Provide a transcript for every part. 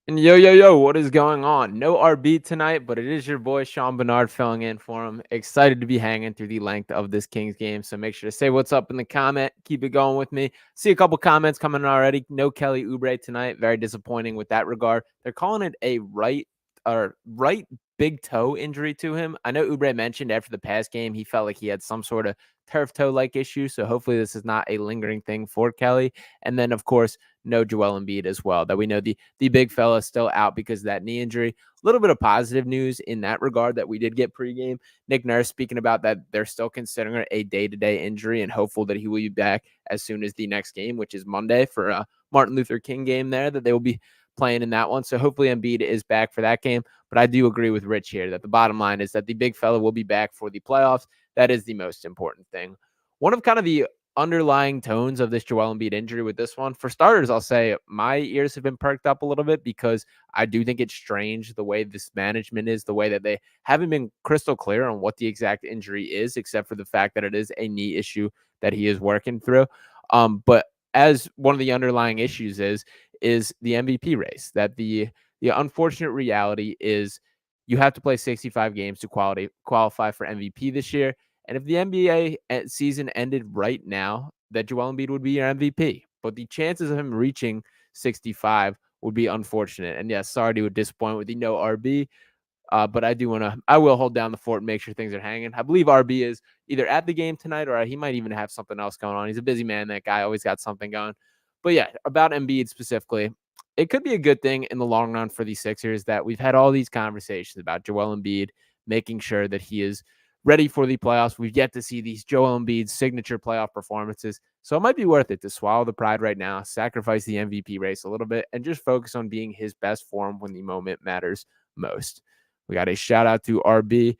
And yo, what is going on? No RB tonight, but it is your boy Sean Bernard filling in for him. Excited to be hanging through the length of this Kings game. So make sure to say what's up in the comment. Keep it going with me. See a couple comments coming in already. No Kelly Oubre tonight. Very disappointing with that regard. They're calling it a right big toe injury to him. I know Oubre mentioned after the past game he felt like he had some sort of turf toe like issue. So hopefully this is not a lingering thing for Kelly. And then of course no Joel Embiid as well. That we know the big fella is still out because of that knee injury. A little bit of positive news in that regard that we did get pregame. Nick Nurse speaking about that they're still considering it a day-to-day injury and hopeful that he will be back as soon as the next game, which is Monday for a Martin Luther King game there that they will be playing in that one. So hopefully Embiid is back for that game. But I do agree with Rich here that the bottom line is that the big fella will be back for the playoffs. That is the most important thing. One of kind of the underlying tones of this Joel Embiid injury with this one, for starters, I'll say my ears have been perked up a little bit because I do think it's strange the way this management is, the way that they haven't been crystal clear on what the exact injury is, except for the fact that it is a knee issue that he is working through. But as one of the underlying issues is the MVP race, that the unfortunate reality is you have to play 65 games to qualify for MVP this year. And if the NBA season ended right now, that Joel Embiid would be your MVP. But the chances of him reaching 65 would be unfortunate. And yes, sorry to disappoint with the no RB. But I will hold down the fort and make sure things are hanging. I believe RB is either at the game tonight or he might even have something else going on. He's a busy man. That guy always got something going. But yeah, about Embiid specifically, it could be a good thing in the long run for the Sixers that we've had all these conversations about Joel Embiid making sure that he is ready for the playoffs. We've yet to see these Joel Embiid signature playoff performances. So it might be worth it to swallow the pride right now, sacrifice the MVP race a little bit, and just focus on being his best form when the moment matters most. We got a shout out to RB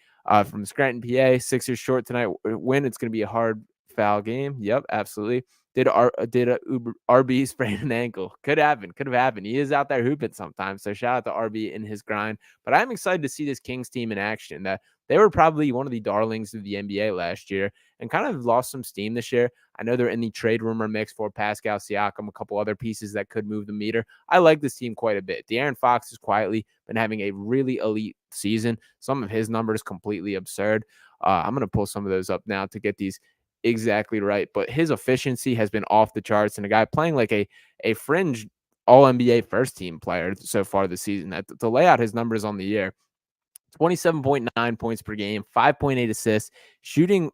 from Scranton, PA. Sixers short tonight. Win. It's going to be a hard foul game. Yep, absolutely. Did RB sprain an ankle? Could happen. Could have happened. He is out there hooping sometimes. So shout out to RB in his grind. But I'm excited to see this Kings team in action. That they were probably one of the darlings of the NBA last year and kind of lost some steam this year. I know they're in the trade rumor mix for Pascal Siakam, a couple other pieces that could move the meter. I like this team quite a bit. De'Aaron Fox has quietly been having a really elite season. Some of his numbers completely absurd. I'm going to pull some of those up now to get these exactly right. But his efficiency has been off the charts, and a guy playing like a fringe all NBA first team player so far this season. To lay out his numbers on the year, 27.9 points per game, 5.8 assists, shooting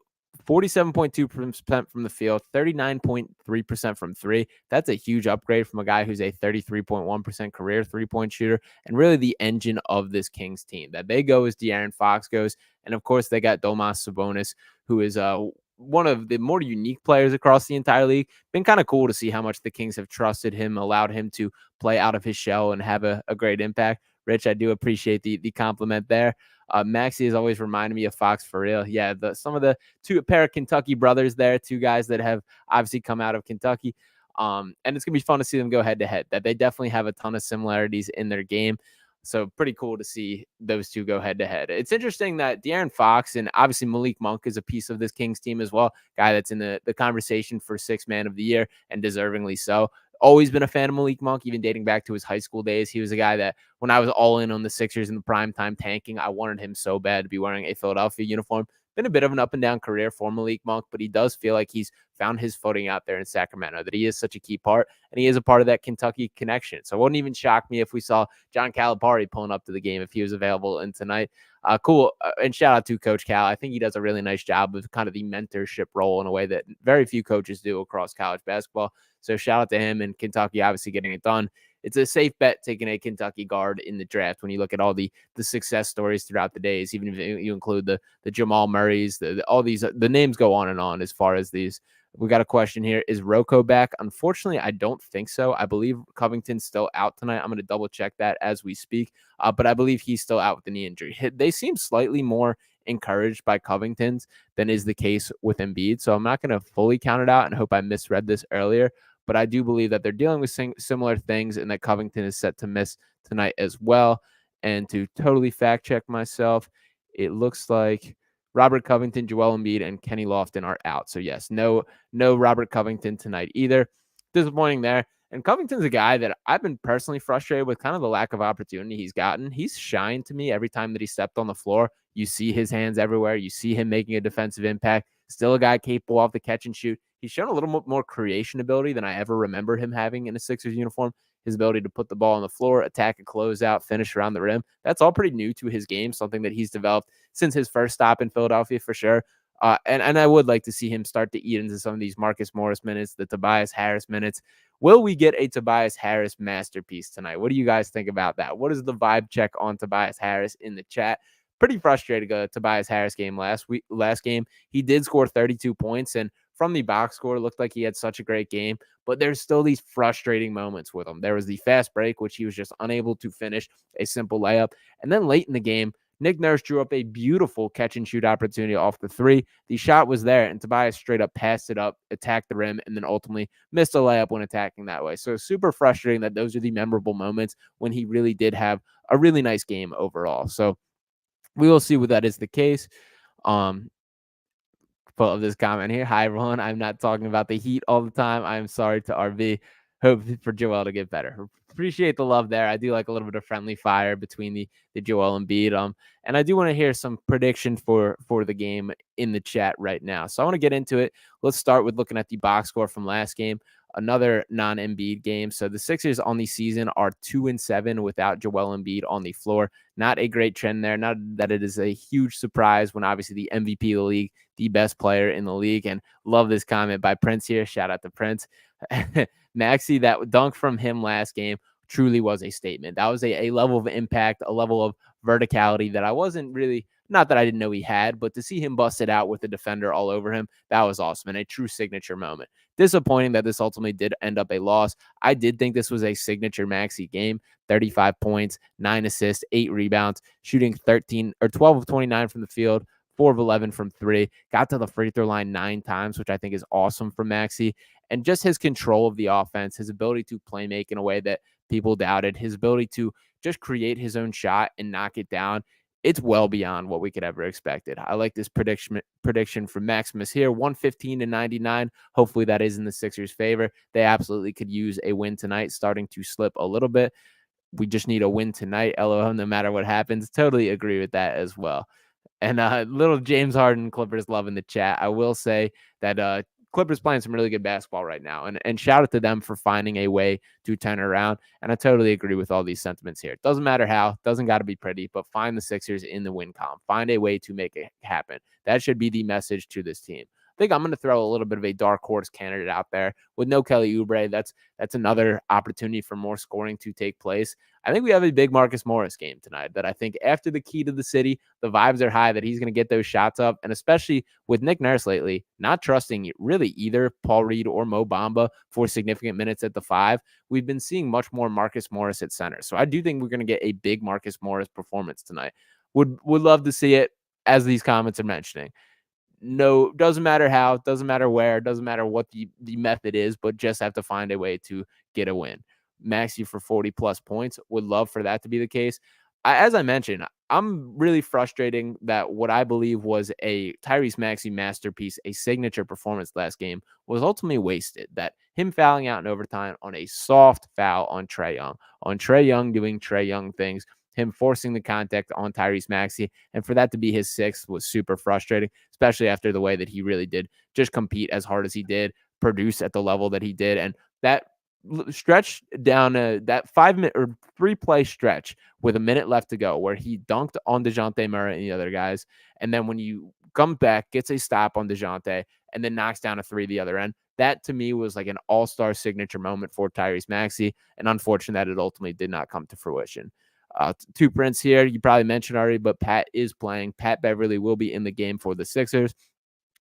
47.2% from the field, 39.3% from three. That's a huge upgrade from a guy who's a 33.1% career three-point shooter and really the engine of this Kings team. That they go as De'Aaron Fox goes. And of course, they got Domas Sabonis, who is one of the more unique players across the entire league. Been kind of cool to see how much the Kings have trusted him, allowed him to play out of his shell and have a great impact. Rich, I do appreciate the compliment there. Maxey has always reminded me of Fox for real. Yeah, some of the pair of Kentucky brothers there, two guys that have obviously come out of Kentucky. And it's going to be fun to see them go head to head. That they definitely have a ton of similarities in their game. So pretty cool to see those two go head to head. It's interesting that De'Aaron Fox and obviously Malik Monk is a piece of this Kings team as well. Guy that's in the conversation for sixth man of the year and deservingly so. Always been a fan of Malik Monk, even dating back to his high school days. He was a guy that when I was all in on the Sixers in the primetime tanking, I wanted him so bad to be wearing a Philadelphia uniform. Been a bit of an up and down career for Malik Monk, but he does feel like he's found his footing out there in Sacramento, that he is such a key part, and he is a part of that Kentucky connection. So it wouldn't even shock me if we saw John Calipari pulling up to the game if he was available in tonight. Cool. And shout out to Coach Cal. I think he does a really nice job of kind of the mentorship role in a way that very few coaches do across college basketball. So shout out to him and Kentucky obviously getting it done. It's a safe bet taking a Kentucky guard in the draft when you look at all the success stories throughout the days, even if you include the Jamal Murrays, all these, the names go on and on as far as these. We got a question here. Is Rocco back? Unfortunately, I don't think so. I believe Covington's still out tonight. I'm going to double check that as we speak. But I believe he's still out with the knee injury. They seem slightly more encouraged by Covington's than is the case with Embiid. So I'm not going to fully count it out and hope I misread this earlier. But I do believe that they're dealing with similar things and that Covington is set to miss tonight as well. And to totally fact check myself, it looks like Robert Covington, Joel Embiid, and Kenny Lofton are out. So yes, no Robert Covington tonight either. Disappointing there. And Covington's a guy that I've been personally frustrated with kind of the lack of opportunity he's gotten. He's shined to me every time that he stepped on the floor. You see his hands everywhere. You see him making a defensive impact. Still a guy capable of the catch and shoot. He's shown a little more creation ability than I ever remember him having in a Sixers uniform. His ability to put the ball on the floor, attack a closeout, finish around the rim. That's all pretty new to his game, something that he's developed since his first stop in Philadelphia for sure. And I would like to see him start to eat into some of these Marcus Morris minutes, the Tobias Harris minutes. Will we get a Tobias Harris masterpiece tonight? What do you guys think about that? What is the vibe check on Tobias Harris in the chat? Pretty frustrated with Tobias Harris game last game. He did score 32 points, and from the box score, looked like he had such a great game, but there's still these frustrating moments with him. There was the fast break, which he was just unable to finish a simple layup. And then late in the game, Nick Nurse drew up a beautiful catch and shoot opportunity off the three. The shot was there, and Tobias straight up passed it up, attacked the rim, and then ultimately missed a layup when attacking that way. So super frustrating that those are the memorable moments when he really did have a really nice game overall. So we will see what that is the case. Of this comment here. Hi, everyone. I'm not talking about the Heat all the time. I'm sorry to RV. Hope for Joel to get better. Appreciate the love there. I do like a little bit of friendly fire between the Joel and Embiid. And I do want to hear some prediction for the game in the chat right now. So I want to get into it. Let's start with looking at the box score from last game. Another non-Embiid game. So the Sixers on the season are 2-7 without Joel Embiid on the floor. Not a great trend there. Not that it is a huge surprise when obviously the MVP of the league, the best player in the league. And love this comment by Prince here. Shout out to Prince. Maxey, that dunk from him last game truly was a statement. That was a level of impact, a level of verticality that I wasn't really, not that I didn't know he had, but to see him bust it out with the defender all over him, that was awesome and a true signature moment. Disappointing that this ultimately did end up a loss. I did think this was a signature Maxey game. 35 points, 9 assists, 8 rebounds, shooting 12 of 29 from the field, 4 of 11 from 3. Got to the free throw line 9 times, which I think is awesome for Maxey. And just his control of the offense, his ability to play make in a way that people doubted, his ability to just create his own shot and knock it down. It's well beyond what we could ever expected. I like this prediction from Maximus here, 115-99. Hopefully that is in the Sixers' favor. They absolutely could use a win tonight, starting to slip a little bit. We just need a win tonight, LOL, no matter what happens. Totally agree with that as well. And little James Harden Clippers love in the chat. I will say that Clippers playing some really good basketball right now. And shout out to them for finding a way to turn around. And I totally agree with all these sentiments here. It doesn't matter how, doesn't got to be pretty, but find the Sixers in the win column. Find a way to make it happen. That should be the message to this team. I think I'm going to throw a little bit of a dark horse candidate out there with no Kelly Oubre. That's another opportunity for more scoring to take place. I think we have a big Marcus Morris game tonight that I think after the key to the city, the vibes are high that he's going to get those shots up. And especially with Nick Nurse lately, not trusting really either Paul Reed or Mo Bamba for significant minutes at the 5, we've been seeing much more Marcus Morris at center. So I do think we're going to get a big Marcus Morris performance tonight. Would love to see it, as these comments are mentioning. No, doesn't matter how, doesn't matter where, doesn't matter what the method is, but just have to find a way to get a win. Maxey for 40 plus points. Would love for that to be the case. As I mentioned, I'm really frustrating that what I believe was a Tyrese Maxey masterpiece, a signature performance last game, was ultimately wasted. That him fouling out in overtime on a soft foul on Trae Young doing Trae Young things, him forcing the contact on Tyrese Maxey, and for that to be his 6th was super frustrating, especially after the way that he really did just compete as hard as he did, produce at the level that he did, and that stretch down that 5-minute or 3-play stretch with a minute left to go where he dunked on DeJounte Murray and the other guys, and then when you come back, gets a stop on DeJounte, and then knocks down a 3 the other end. That to me was like an all-star signature moment for Tyrese Maxey, and unfortunate that it ultimately did not come to fruition. 2 Prince here, you probably mentioned already, but Pat is playing. Pat Beverly will be in the game for the Sixers.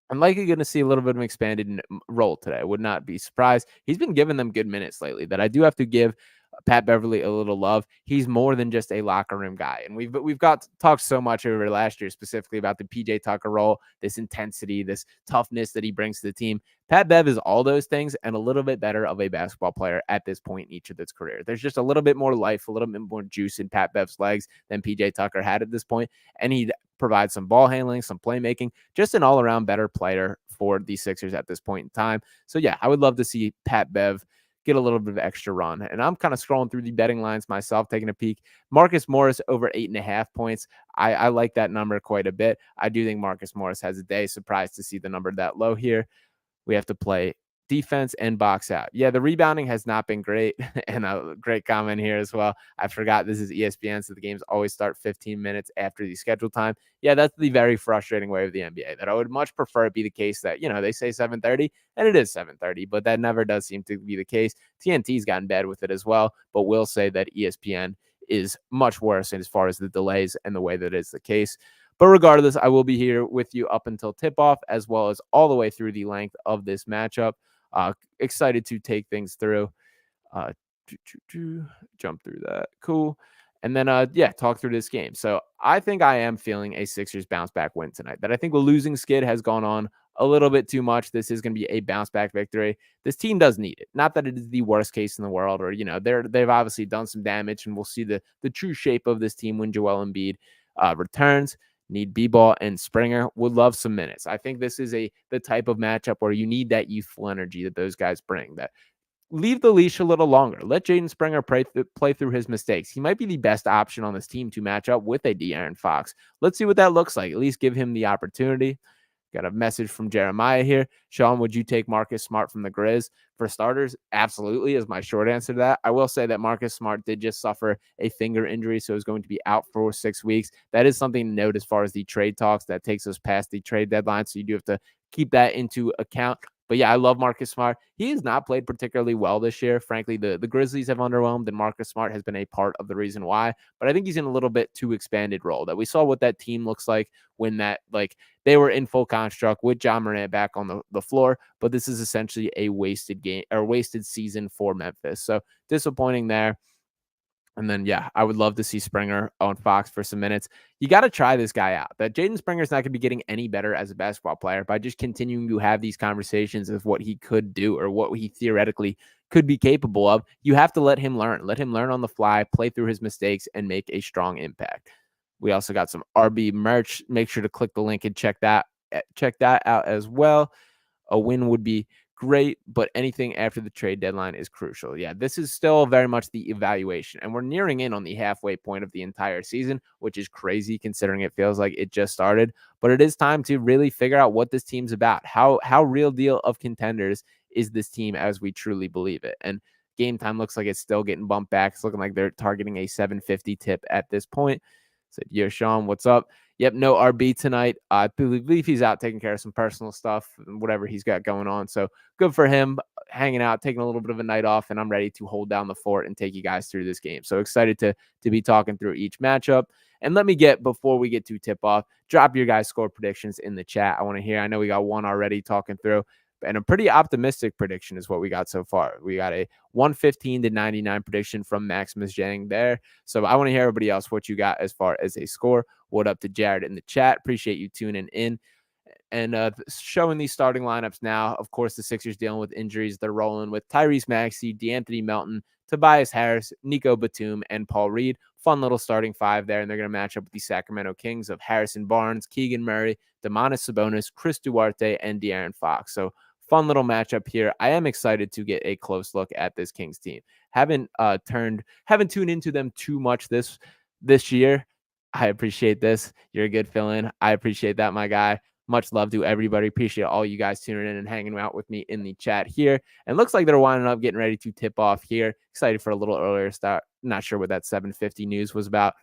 I'm likely going to see a little bit of an expanded role today. I would not be surprised. He's been giving them good minutes lately, that I do have to give Pat Beverly a little love. He's more than just a locker room guy. And we've talked so much over last year, specifically about the PJ Tucker role, this intensity, this toughness that he brings to the team. Pat Bev is all those things and a little bit better of a basketball player at this point in each of its career. There's just a little bit more life, a little bit more juice in Pat Bev's legs than PJ Tucker had at this point. And he provide some ball handling, some playmaking, just an all-around better player for the Sixers at this point in time. So yeah, I would love to see Pat Bev get a little bit of extra run. And I'm kind of scrolling through the betting lines myself, taking a peek. Marcus Morris over 8.5 points. I like that number quite a bit. I do think Marcus Morris has a day. Surprised to see the number that low here. We have to play defense and box out. Yeah, the rebounding has not been great. And a great comment here as well. I forgot this is ESPN, so the games always start 15 minutes after the scheduled time. Yeah, that's the very frustrating way of the NBA, that I would much prefer it be the case that, they say 7:30 and it is 7:30, but that never does seem to be the case. TNT's gotten bad with it as well, but we'll say that ESPN is much worse as far as the delays and the way that is the case. But regardless, I will be here with you up until tip-off, as well as all the way through the length of this matchup. Excited to take things through. Uh, jump through that. Cool. And then, talk through this game. So I think I am feeling a Sixers bounce back win tonight. That I think the losing skid has gone on a little bit too much. This is going to be a bounce back victory. This team does need it. Not that it is the worst case in the world, or they've obviously done some damage, and we'll see the true shape of this team when Joel Embiid returns. Need B-ball and Springer. Would love some minutes. I think this is the type of matchup where you need that youthful energy that those guys bring. That leave the leash a little longer. Let Jaden Springer play through his mistakes. He might be the best option on this team to match up with a De'Aaron Fox. Let's see what that looks like. At least give him the opportunity. Got a message from Jeremiah here. Sean, would you take Marcus Smart from the Grizz? For starters, absolutely is my short answer to that. I will say that Marcus Smart did just suffer a finger injury, so is going to be out for 6 weeks. That is something to note as far as the trade talks. That takes us past the trade deadline, so you do have to keep that into account. But yeah, I love Marcus Smart. He has not played particularly well this year. Frankly, the Grizzlies have underwhelmed, and Marcus Smart has been a part of the reason why. But I think he's in a little bit too expanded role. That we saw what that team looks like when they were in full construct with John Morant back on the floor. But this is essentially a wasted game or wasted season for Memphis. So disappointing there. And then, I would love to see Springer on Fox for some minutes. You got to try this guy out. That Jaden Springer is not going to be getting any better as a basketball player by just continuing to have these conversations of what he could do or what he theoretically could be capable of. You have to let him learn. Let him learn on the fly, play through his mistakes, and make a strong impact. We also got some RB merch. Make sure to click the link and check that out as well. A win would be great, but anything after the trade deadline is crucial. Yeah, this is still very much the evaluation, and we're nearing in on the halfway point of the entire season, which is crazy considering it feels like it just started. But it is time to really figure out what this team's about. How real deal of contenders is this team as we truly believe it? And game time looks like it's still getting bumped back. It's looking like they're targeting a 7:50 tip at this point. Said, yo, Sean, what's up? Yep, no RB tonight. I believe he's out taking care of some personal stuff, whatever he's got going on. So good for him, hanging out, taking a little bit of a night off, and I'm ready to hold down the fort and take you guys through this game. So excited to be talking through each matchup. And let me before we get to tip off, drop your guys' score predictions in the chat. I want to hear. I know we got one already talking through, and a pretty optimistic prediction is what we got so far. We got a 115-99 prediction from Maximus Zhang there. So I want to hear everybody else what you got as far as a score. What up to Jared in the chat? Appreciate you tuning in. And showing these starting lineups now. Of course, the Sixers dealing with injuries. They're rolling with Tyrese Maxey, DeAnthony Melton, Tobias Harris, Nico Batum, and Paul Reed. Fun little starting five there, and they're going to match up with the Sacramento Kings of Harrison Barnes, Keegan Murray, Domantas Sabonis, Chris Duarte, and De'Aaron Fox. So fun little matchup here. I am excited to get a close look at this Kings team. Haven't tuned into them too much this year. I appreciate this. You're a good fill-in. I appreciate that, my guy. Much love to everybody. Appreciate all you guys tuning in and hanging out with me in the chat here. And looks like they're winding up, getting ready to tip off here. Excited for a little earlier start. Not sure what that 7:50 news was about.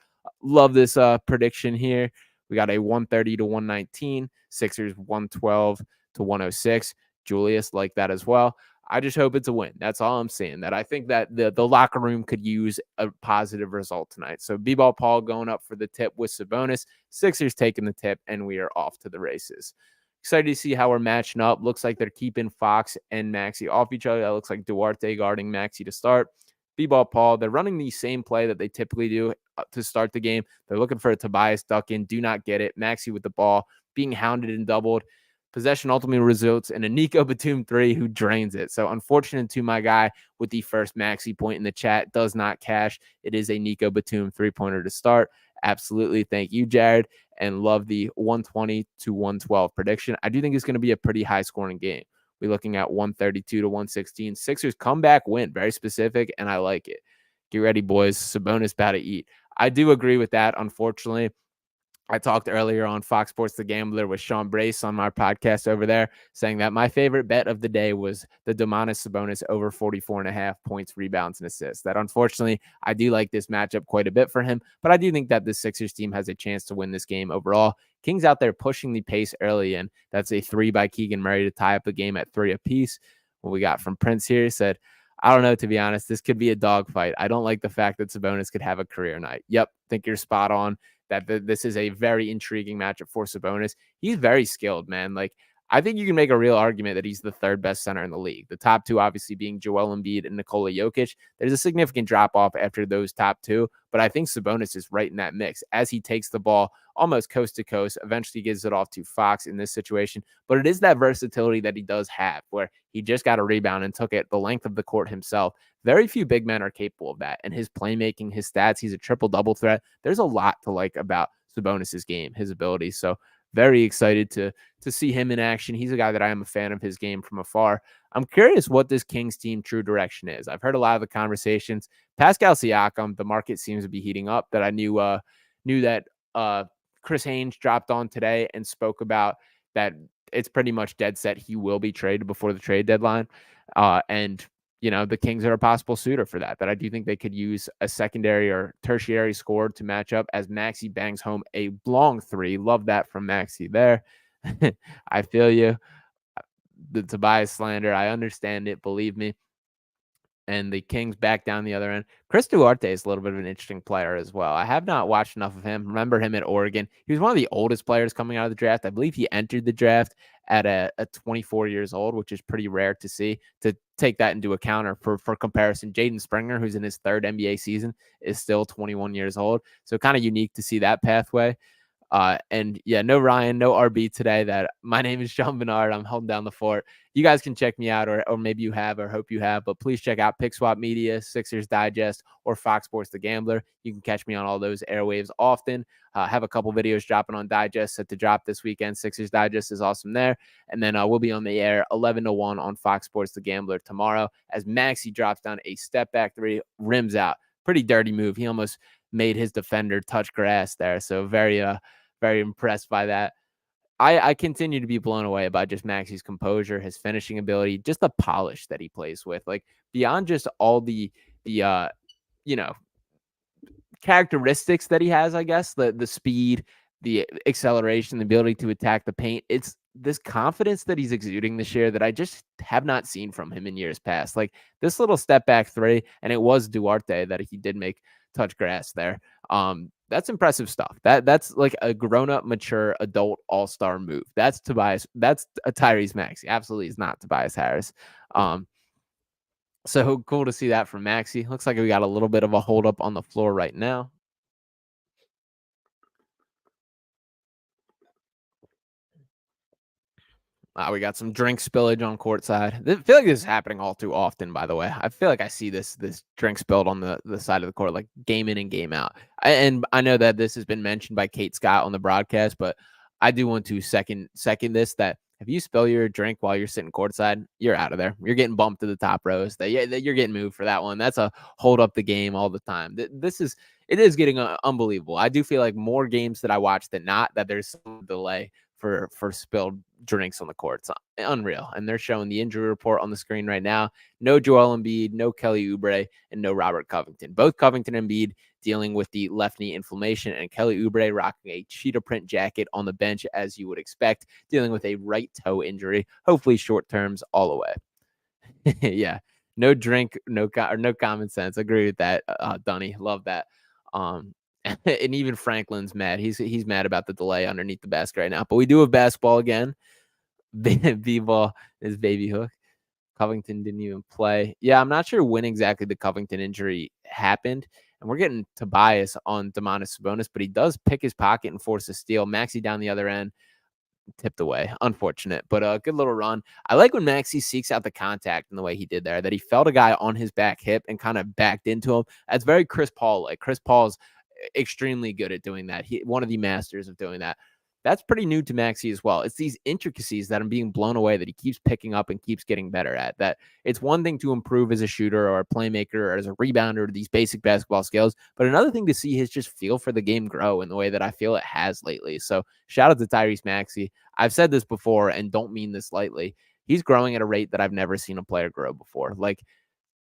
Love this prediction here. We got a 130-119. Sixers 112-106. Julius like that as well. I just hope it's a win. That's all I'm saying. That I think that the locker room could use a positive result tonight. So B-Ball Paul going up for the tip with Sabonis. Sixers taking the tip, and we are off to the races. Excited to see how we're matching up. Looks like they're keeping Fox and Maxey off each other. That looks like Duarte guarding Maxey to start. B-Ball Paul, they're running the same play that they typically do to start the game. They're looking for a Tobias duck in. Do not get it. Maxey with the ball, being hounded and doubled. Possession ultimately results in a Nico Batum 3 who drains it. So unfortunate to my guy with the first Maxey point in the chat, does not cash. It is a Nico Batum 3-pointer to start. Absolutely. Thank you, Jared. and love the 120 to 112 prediction. I do think it's going to be a pretty high scoring game. We're looking at 132 to 116. Sixers comeback win, very specific, and I like it. Get ready, boys. Sabonis about to eat. I do agree with that, unfortunately. I talked earlier on Fox Sports The Gambler with Sean Brace on my podcast over there, saying that my favorite bet of the day was the Domantas Sabonis over 44.5 points, rebounds, and assists. That unfortunately, I do like this matchup quite a bit for him, but I do think that the Sixers team has a chance to win this game overall. Kings out there pushing the pace early, and that's a 3 by Keegan Murray to tie up the game at 3 apiece. What we got from Prince here said, I don't know, to be honest, this could be a dogfight. I don't like the fact that Sabonis could have a career night. Yep, think you're spot on. That this is a very intriguing matchup for Sabonis. He's very skilled, man. Like, I think you can make a real argument that he's the third best center in the league. The top two obviously being Joel Embiid and Nikola Jokic. There's a significant drop off after those top two, but I think Sabonis is right in that mix as he takes the ball almost coast to coast, eventually gives it off to Fox in this situation. But it is that versatility that he does have where he just got a rebound and took it the length of the court himself. Very few big men are capable of that. And his playmaking, his stats, he's a triple-double threat. There's a lot to like about Sabonis' game, his ability. So very excited to see him in action. He's a guy that I am a fan of his game from afar. I'm curious what this Kings team true direction is. I've heard a lot of the conversations. Pascal Siakam, the market seems to be heating up. That I knew that Chris Haynes dropped on today and spoke about that it's pretty much dead set he will be traded before the trade deadline. And the Kings are a possible suitor for that I do think they could use a secondary or tertiary scorer to match up as Maxey bangs home a long 3. Love that from Maxey there. I feel you. The Tobias slander, I understand it, believe me. And the Kings back down the other end. Chris Duarte is a little bit of an interesting player as well. I have not watched enough of him. Remember him at Oregon. He was one of the oldest players coming out of the draft. I believe he entered the draft at a 24 years old, which is pretty rare to see. To take that into account, or for comparison, Jaden Springer, who's in his 3rd NBA season, is still 21 years old. So kind of unique to see that pathway. And yeah, no Ryan, no RB today. That my name is Sean Bernard. I'm holding down the fort. You guys can check me out, or maybe you have, or hope you have, but please check out Pick Swap Media, Sixers Digest, or Fox Sports The Gambler. You can catch me on all those airwaves often. Have a couple videos dropping on Digest set to drop this weekend. Sixers Digest is awesome there. And then we'll be on the air 11 to 1 on Fox Sports The Gambler tomorrow as Maxey drops down a step back 3, rims out. Pretty dirty move. He almost made his defender touch grass there. So very impressed by that. I continue to be blown away by just Maxey's composure, his finishing ability, just the polish that he plays with. Like, beyond just all the characteristics that he has, I guess, the speed, the acceleration, the ability to attack the paint. It's this confidence that he's exuding this year that I just have not seen from him in years past. Like this little step back 3, and it was Duarte that he did make touch grass there. That's impressive stuff. That's like a grown-up, mature, adult all-star move. That's Tobias. That's a Tyrese Maxey. Absolutely is not Tobias Harris. So cool to see that from Maxey. Looks like we got a little bit of a hold up on the floor right now. We got some drink spillage on courtside. I feel like this is happening all too often, by the way. I feel like I see this drink spilled on the side of the court, like game in and game out. And I know that this has been mentioned by Kate Scott on the broadcast, but I do want to second this, that if you spill your drink while you're sitting courtside, you're out of there. You're getting bumped to the top rows. You're getting moved for that one. That's a hold up the game all the time. It is getting unbelievable. I do feel like more games that I watch than not that there's some delay for spilled drinks on the court. It's unreal. And they're showing the injury report on the screen right now. No Joel Embiid, no Kelly Oubre, and no Robert Covington. Both Covington and Embiid dealing with the left knee inflammation, and Kelly Oubre rocking a cheetah print jacket on the bench, as you would expect, dealing with a right toe injury. Hopefully short terms all the way. Yeah. No drink, no common sense. Agree with that, Dunny. Love that. And even Franklin's mad. He's mad about the delay underneath the basket right now. But we do have basketball again. B-ball is baby hook. Covington didn't even play. Yeah, I'm not sure when exactly the Covington injury happened. And we're getting Tobias on Domantas Sabonis, but he does pick his pocket and force a steal. Maxey down the other end, tipped away. Unfortunate, but a good little run. I like when Maxey seeks out the contact in the way he did there, that he felt a guy on his back hip and kind of backed into him. That's very Chris Paul. Like Chris Paul's extremely good at doing that. One of the masters of doing that. That's pretty new to Maxey as well. It's these intricacies that I'm being blown away that he keeps picking up and keeps getting better at. That it's one thing to improve as a shooter or a playmaker or as a rebounder, these basic basketball skills, but another thing to see his just feel for the game grow in the way that I feel it has lately. So shout out to Tyrese Maxey. I've said this before and don't mean this lightly. He's growing at a rate that I've never seen a player grow before. Like,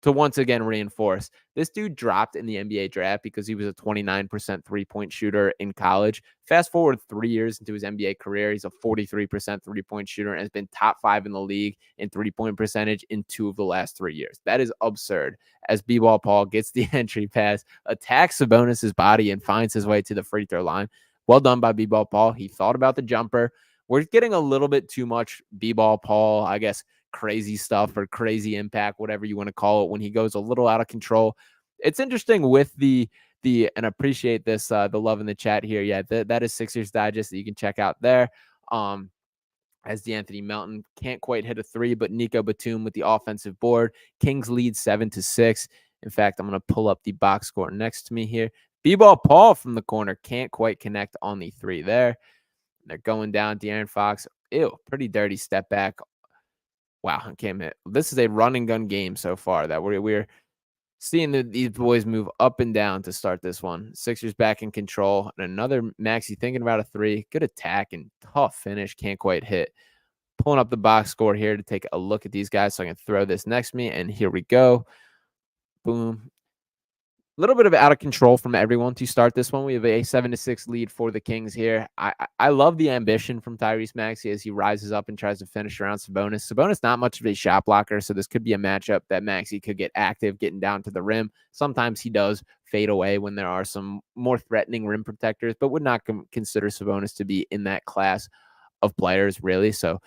to once again reinforce, this dude dropped in the NBA draft because he was a 29% three-point shooter in college. Fast forward 3 years into his NBA career, he's a 43% three-point shooter and has been top 5 in the league in three-point percentage in 2 of the last 3 years. That is absurd. As B-Ball Paul gets the entry pass, attacks Sabonis' body, and finds his way to the free throw line. Well done by B-Ball Paul. He thought about the jumper. We're getting a little bit too much B-Ball Paul, I guess, crazy stuff or crazy impact, whatever you want to call it, when he goes a little out of control. It's interesting with the and appreciate this, the love in the chat here. Yeah, that is Sixers Digest that you can check out there. As DeAnthony Melton can't quite hit a three, but Nico Batum with the offensive board. Kings lead 7-6. In fact, I'm going to pull up the box score next to me here. B-Ball Paul from the corner can't quite connect on the three there. They're going down. De'Aaron Fox, pretty dirty step back. Wow, I can't admit. This is a run and gun game so far that we're seeing these boys move up and down to start this one. Sixers back in control. And another Maxey thinking about a three. Good attack and tough finish. Can't quite hit. Pulling up the box score here to take a look at these guys so I can throw this next to me. And here we go. Boom. A little bit of out of control from everyone to start this one. We have a 7-6 lead for the Kings here. I love the ambition from Tyrese Maxey as he rises up and tries to finish around Sabonis. Sabonis not much of a shot blocker, so this could be a matchup that Maxey could get active, getting down to the rim. Sometimes he does fade away when there are some more threatening rim protectors, but would not consider Sabonis to be in that class of players, really. So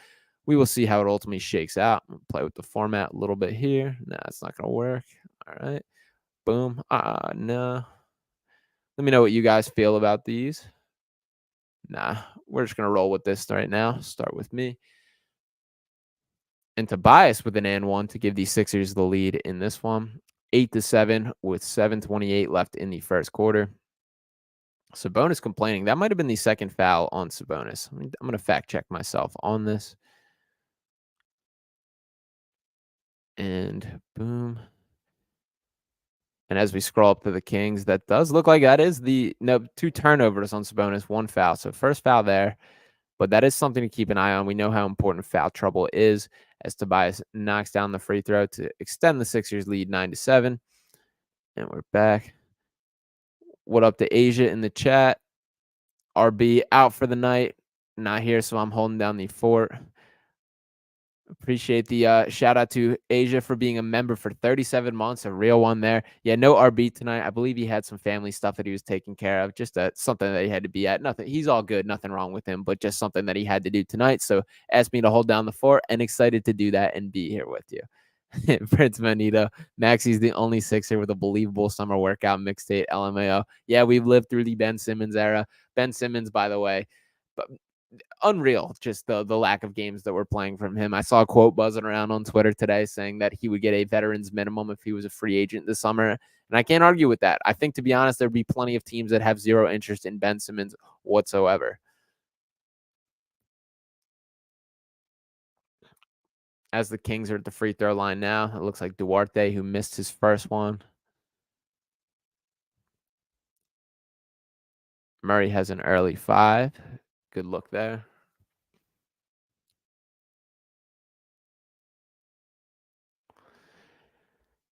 we will see how it ultimately shakes out. I'll play with the format a little bit here. Nah, it's not going to work. All right. Boom. No. Let me know what you guys feel about these. Nah, we're just going to roll with this right now. Start with me. And Tobias with an and one to give the Sixers the lead in this one. 8-7 with 7:28 left in the first quarter. Sabonis complaining. That might have been the second foul on Sabonis. I'm going to fact check myself on this. And boom. And as we scroll up to the Kings, that does look like that is two turnovers on Sabonis, one foul. So first foul there, but that is something to keep an eye on. We know how important foul trouble is as Tobias knocks down the free throw to extend the Sixers lead 9-7. And we're back. What up to Asia in the chat? RB out for the night. Not here, so I'm holding down the fort. Appreciate the shout out to Asia for being a member for 37 months. A real one there. Yeah, no RB tonight. I believe he had some family stuff that he was taking care of. Just something that he had to be at. Nothing. He's all good. Nothing wrong with him, but just something that he had to do tonight. So asked me to hold down the fort and excited to do that and be here with you. Prince Manito. Maxey's the only Sixer with a believable summer workout mixtape. LMAO. Yeah, we've lived through the Ben Simmons era. Ben Simmons, by the way, but unreal, just the lack of games that we're playing from him. I saw a quote buzzing around on Twitter today saying that he would get a veteran's minimum if he was a free agent this summer. And I can't argue with that. I think, to be honest, there'd be plenty of teams that have zero interest in Ben Simmons whatsoever. As the Kings are at the free throw line now, it looks like Duarte, who missed his first one. Murray has an early 5. Good look there.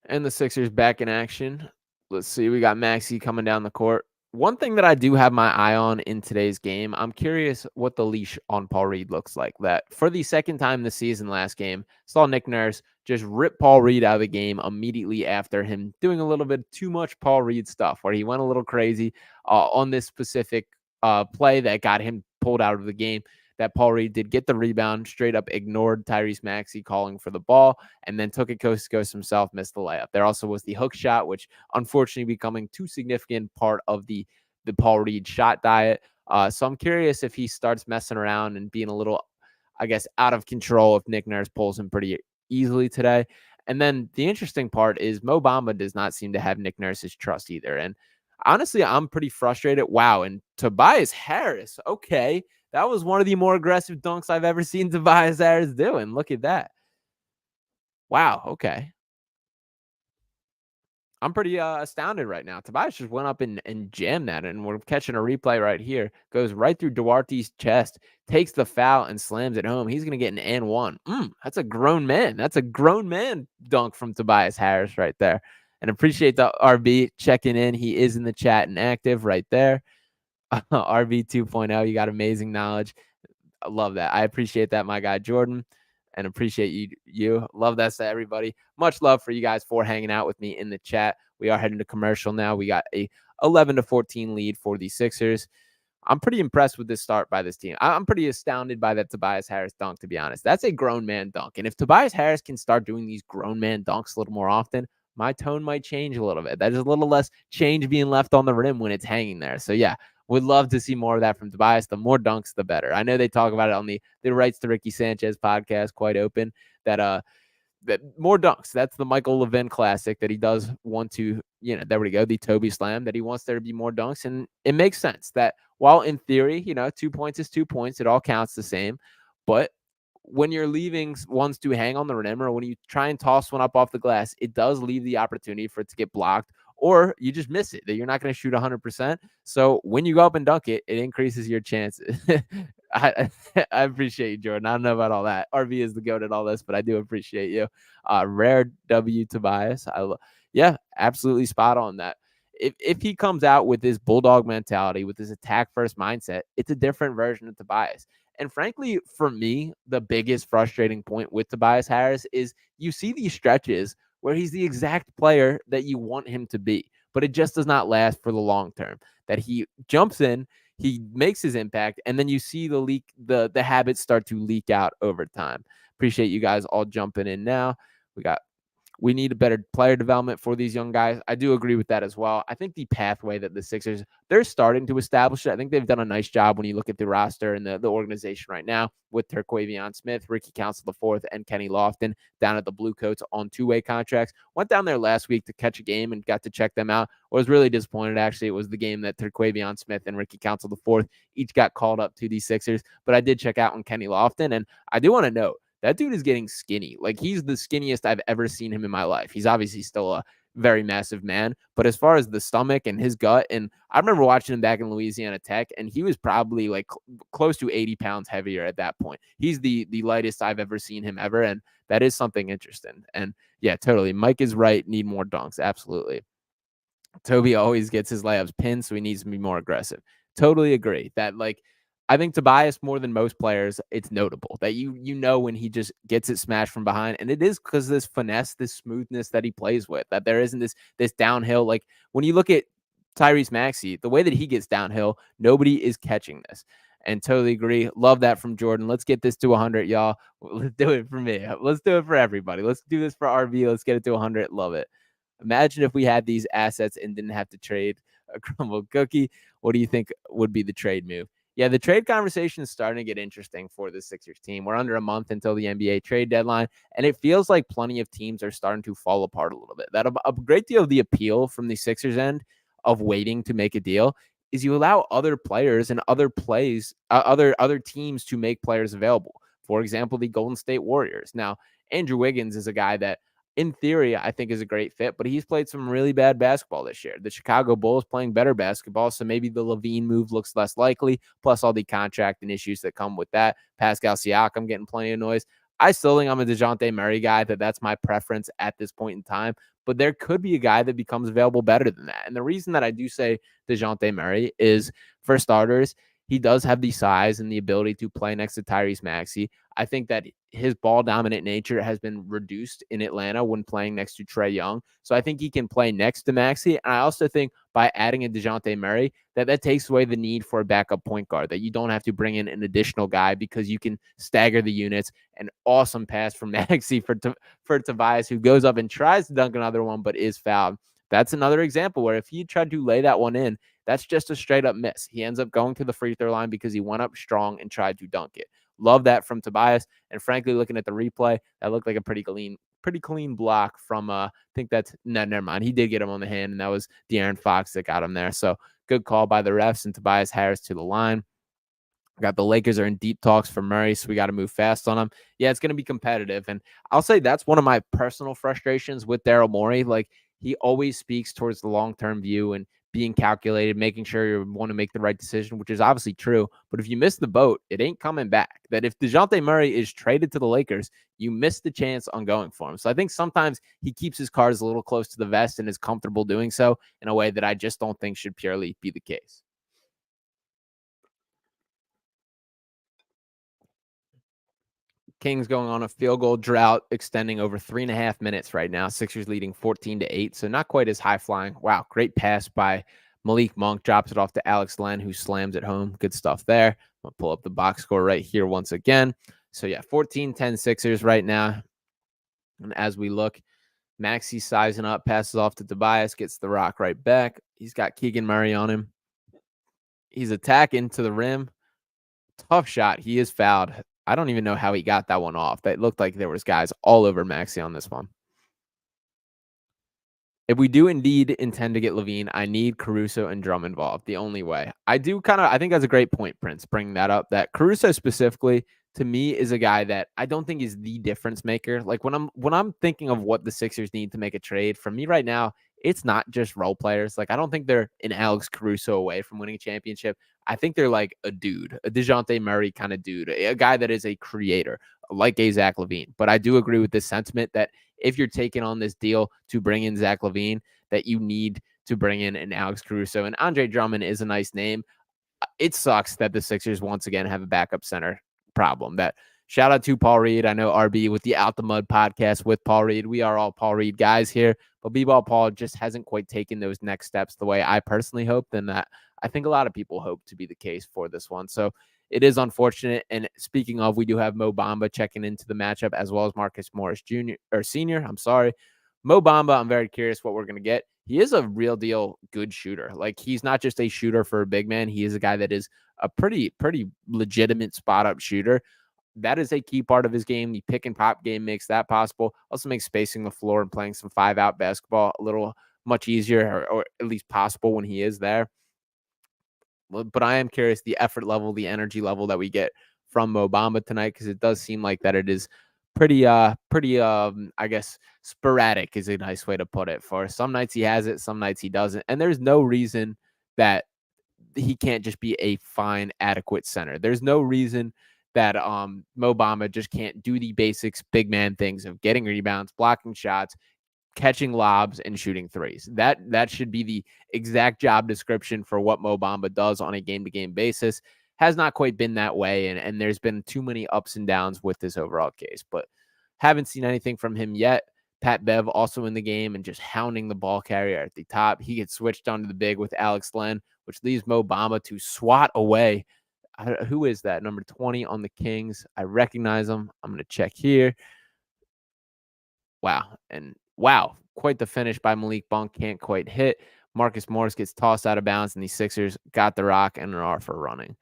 And the Sixers back in action. Let's see. We got Maxey coming down the court. One thing that I do have my eye on in today's game, I'm curious what the leash on Paul Reed looks like. That for the second time this season, last game, saw Nick Nurse just rip Paul Reed out of the game immediately after him doing a little bit too much Paul Reed stuff, where he went a little crazy on this specific play that got him pulled out of the game. That Paul Reed did get the rebound, straight up ignored Tyrese Maxey calling for the ball, and then took it coast to coast himself, missed the layup. There also was the hook shot, which unfortunately becoming too significant part of the Paul Reed shot diet. So I'm curious if he starts messing around and being a little, I guess, out of control if Nick Nurse pulls him pretty easily today. And then the interesting part is Mo Bamba does not seem to have Nick Nurse's trust either. And Honestly, I'm pretty frustrated. Wow. And Tobias Harris. Okay. That was one of the more aggressive dunks I've ever seen Tobias Harris do. And look at that. Wow. Okay. I'm pretty astounded right now. Tobias just went up and jammed that, and we're catching a replay right here. Goes right through Duarte's chest, takes the foul, and slams it home. He's going to get an and one. That's a grown man. That's a grown man dunk from Tobias Harris right there. And appreciate the RB checking in. He is in the chat and active right there. RB 2.0, you got amazing knowledge. I love that. I appreciate that, my guy Jordan, and appreciate you. Love that to everybody. Much love for you guys for hanging out with me in the chat. We are heading to commercial now. We got a 11-14 lead for the Sixers. I'm pretty impressed with this start by this team. I'm pretty astounded by that Tobias Harris dunk, to be honest. That's a grown man dunk. And if Tobias Harris can start doing these grown man dunks a little more often, my tone might change a little bit. There's a little less change being left on the rim when it's hanging there. So, yeah, would love to see more of that from Tobias. The more dunks, the better. I know they talk about it on the Rights to Ricky Sanchez podcast, quite open, that more dunks. That's the Michael Levin classic that he does want to, there we go, the Toby slam, that he wants there to be more dunks. And it makes sense that while in theory, 2 points is 2 points, it all counts the same. But when you're leaving ones to hang on the rim, or when you try and toss one up off the glass, it does leave the opportunity for it to get blocked, or you just miss it, that you're not going to shoot 100%. So when you go up and dunk it, it increases your chances. I appreciate you, Jordan. I don't know about all that. RV is the goat at all this, but I do appreciate you. Rare W Tobias. Yeah, absolutely spot on that. If he comes out with this bulldog mentality, with this attack first mindset, it's a different version of Tobias. And frankly, for me, the biggest frustrating point with Tobias Harris is you see these stretches where he's the exact player that you want him to be, but it just does not last for the long term. That he jumps in, he makes his impact, and then you see the habits start to leak out over time. Appreciate you guys all jumping in now. We need a better player development for these young guys. I do agree with that as well. I think the pathway that the Sixers, they're starting to establish it. I think they've done a nice job when you look at the roster and the organization right now with Terquavion Smith, Ricky Council IV, and Kenny Lofton down at the Bluecoats on two-way contracts. Went down there last week to catch a game and got to check them out. I was really disappointed, actually. It was the game that Terquavion Smith and Ricky Council IV each got called up to the Sixers. But I did check out on Kenny Lofton, and I do want to note, that dude is getting skinny. Like, he's the skinniest I've ever seen him in my life. He's obviously still a very massive man, but as far as the stomach and his gut, and I remember watching him back in Louisiana Tech, and he was probably like close to 80 pounds heavier at that point. He's the lightest I've ever seen him ever, and that is something interesting. And yeah, totally. Mike is right. Need more dunks. Absolutely. Toby always gets his layups pinned, so he needs to be more aggressive. Totally agree that, like, I think Tobias, more than most players, it's notable that you know when he just gets it smashed from behind, and it is because this finesse, this smoothness that he plays with, that there isn't this downhill. Like, when you look at Tyrese Maxey, the way that he gets downhill, nobody is catching this. And totally agree. Love that from Jordan. Let's get this to 100, y'all. Let's do it for me. Let's do it for everybody. Let's do this for RV. Let's get it to 100. Love it. Imagine if we had these assets and didn't have to trade a crumbled cookie. What do you think would be the trade move? Yeah, the trade conversation is starting to get interesting for the Sixers team. We're under a month until the NBA trade deadline, and it feels like plenty of teams are starting to fall apart a little bit. That a great deal of the appeal from the Sixers end of waiting to make a deal is you allow other players and other teams to make players available. For example, the Golden State Warriors. Now, Andrew Wiggins is a guy that, in theory, I think is a great fit, but he's played some really bad basketball this year. The Chicago Bulls playing better basketball, so maybe the Levine move looks less likely, plus all the contract and issues that come with that. Pascal Siakam getting plenty of noise. I still think I'm a DeJounte Murray guy, that's my preference at this point in time, but there could be a guy that becomes available better than that. And the reason that I do say DeJounte Murray is, for starters, he does have the size and the ability to play next to Tyrese Maxey. I think that his ball dominant nature has been reduced in Atlanta when playing next to Trae Young. So I think he can play next to Maxey. And I also think by adding a DeJounte Murray, that takes away the need for a backup point guard, that you don't have to bring in an additional guy because you can stagger the units. An awesome pass from Maxey for Tobias, who goes up and tries to dunk another one, but is fouled. That's another example where if he tried to lay that one in, that's just a straight up miss. He ends up going to the free throw line because he went up strong and tried to dunk it. Love that from Tobias. And frankly, looking at the replay, that looked like a pretty pretty clean block from I think that's no, never mind. He did get him on the hand, and that was De'Aaron Fox that got him there. So good call by the refs, and Tobias Harris to the line. Got the Lakers are in deep talks for Murray, so we got to move fast on them. Yeah, it's going to be competitive. And I'll say that's one of my personal frustrations with Daryl Morey. Like, he always speaks towards the long-term view and being calculated, making sure you want to make the right decision, which is obviously true. But if you miss the boat, it ain't coming back. That if DeJounte Murray is traded to the Lakers, you miss the chance on going for him. So I think sometimes he keeps his cards a little close to the vest and is comfortable doing so in a way that I just don't think should purely be the case. Kings going on a field goal drought extending over 3.5 minutes right now. Sixers leading 14-8, so not quite as high flying. Wow, great pass by Malik Monk. Drops it off to Alex Len, who slams it home. Good stuff there. I'm going to pull up the box score right here once again. So, yeah, 14-10 Sixers right now. And as we look, Maxey sizing up, passes off to Tobias, gets the rock right back. He's got Keegan Murray on him. He's attacking to the rim. Tough shot. He is fouled. I don't even know how he got that one off. That looked like there was guys all over Maxey on this one. If we do indeed intend to get Levine, I need Caruso and Drum involved. The only way. I think that's a great point, Prince, bringing that up. That Caruso specifically, to me, is a guy that I don't think is the difference maker. Like when I'm thinking of what the Sixers need to make a trade, for me right now, it's not just role players. Like I don't think they're an Alex Caruso away from winning a championship. I think they're like a dude, a DeJounte Murray kind of dude, a guy that is a creator, like a Zach LaVine. But I do agree with this sentiment that if you're taking on this deal to bring in Zach LaVine, that you need to bring in an Alex Caruso. And Andre Drummond is a nice name. It sucks that the Sixers once again have a backup center problem. That shout out to Paul Reed. I know RB with the Out the Mud podcast with Paul Reed. We are all Paul Reed guys here, but B-Ball Paul just hasn't quite taken those next steps the way I personally hoped, and that I think a lot of people hope to be the case for this one. So it is unfortunate. And speaking of, we do have Mo Bamba checking into the matchup as well as Marcus Morris Jr. or Senior. I'm sorry. Mo Bamba, I'm very curious what we're going to get. He is a real deal good shooter. Like he's not just a shooter for a big man. He is a guy that is a pretty legitimate spot up shooter. That is a key part of his game. The pick and pop game makes that possible. Also makes spacing the floor and playing some 5-out basketball a little much easier or at least possible when he is there. But I am curious the effort level, the energy level that we get from Mo Bamba tonight, because it does seem like that it is pretty I guess sporadic is a nice way to put it. For some nights he has it, some nights he doesn't. And there's no reason that he can't just be a fine, adequate center. There's no reason that Mo Bamba just can't do the basics, big man things of getting rebounds, blocking shots, catching lobs, and shooting threes. That should be the exact job description for what Mo Bamba does on a game-to-game basis. Has not quite been that way, and there's been too many ups and downs with this overall case, but haven't seen anything from him yet. Pat Bev also in the game and just hounding the ball carrier at the top. He gets switched onto the big with Alex Len, which leaves Mo Bamba to swat away. Who is that? Number 20 on the Kings. I recognize him. I'm going to check here. Wow, quite the finish by Malik Monk. Can't quite hit. Marcus Morris gets tossed out of bounds, and the Sixers got the rock and are for running.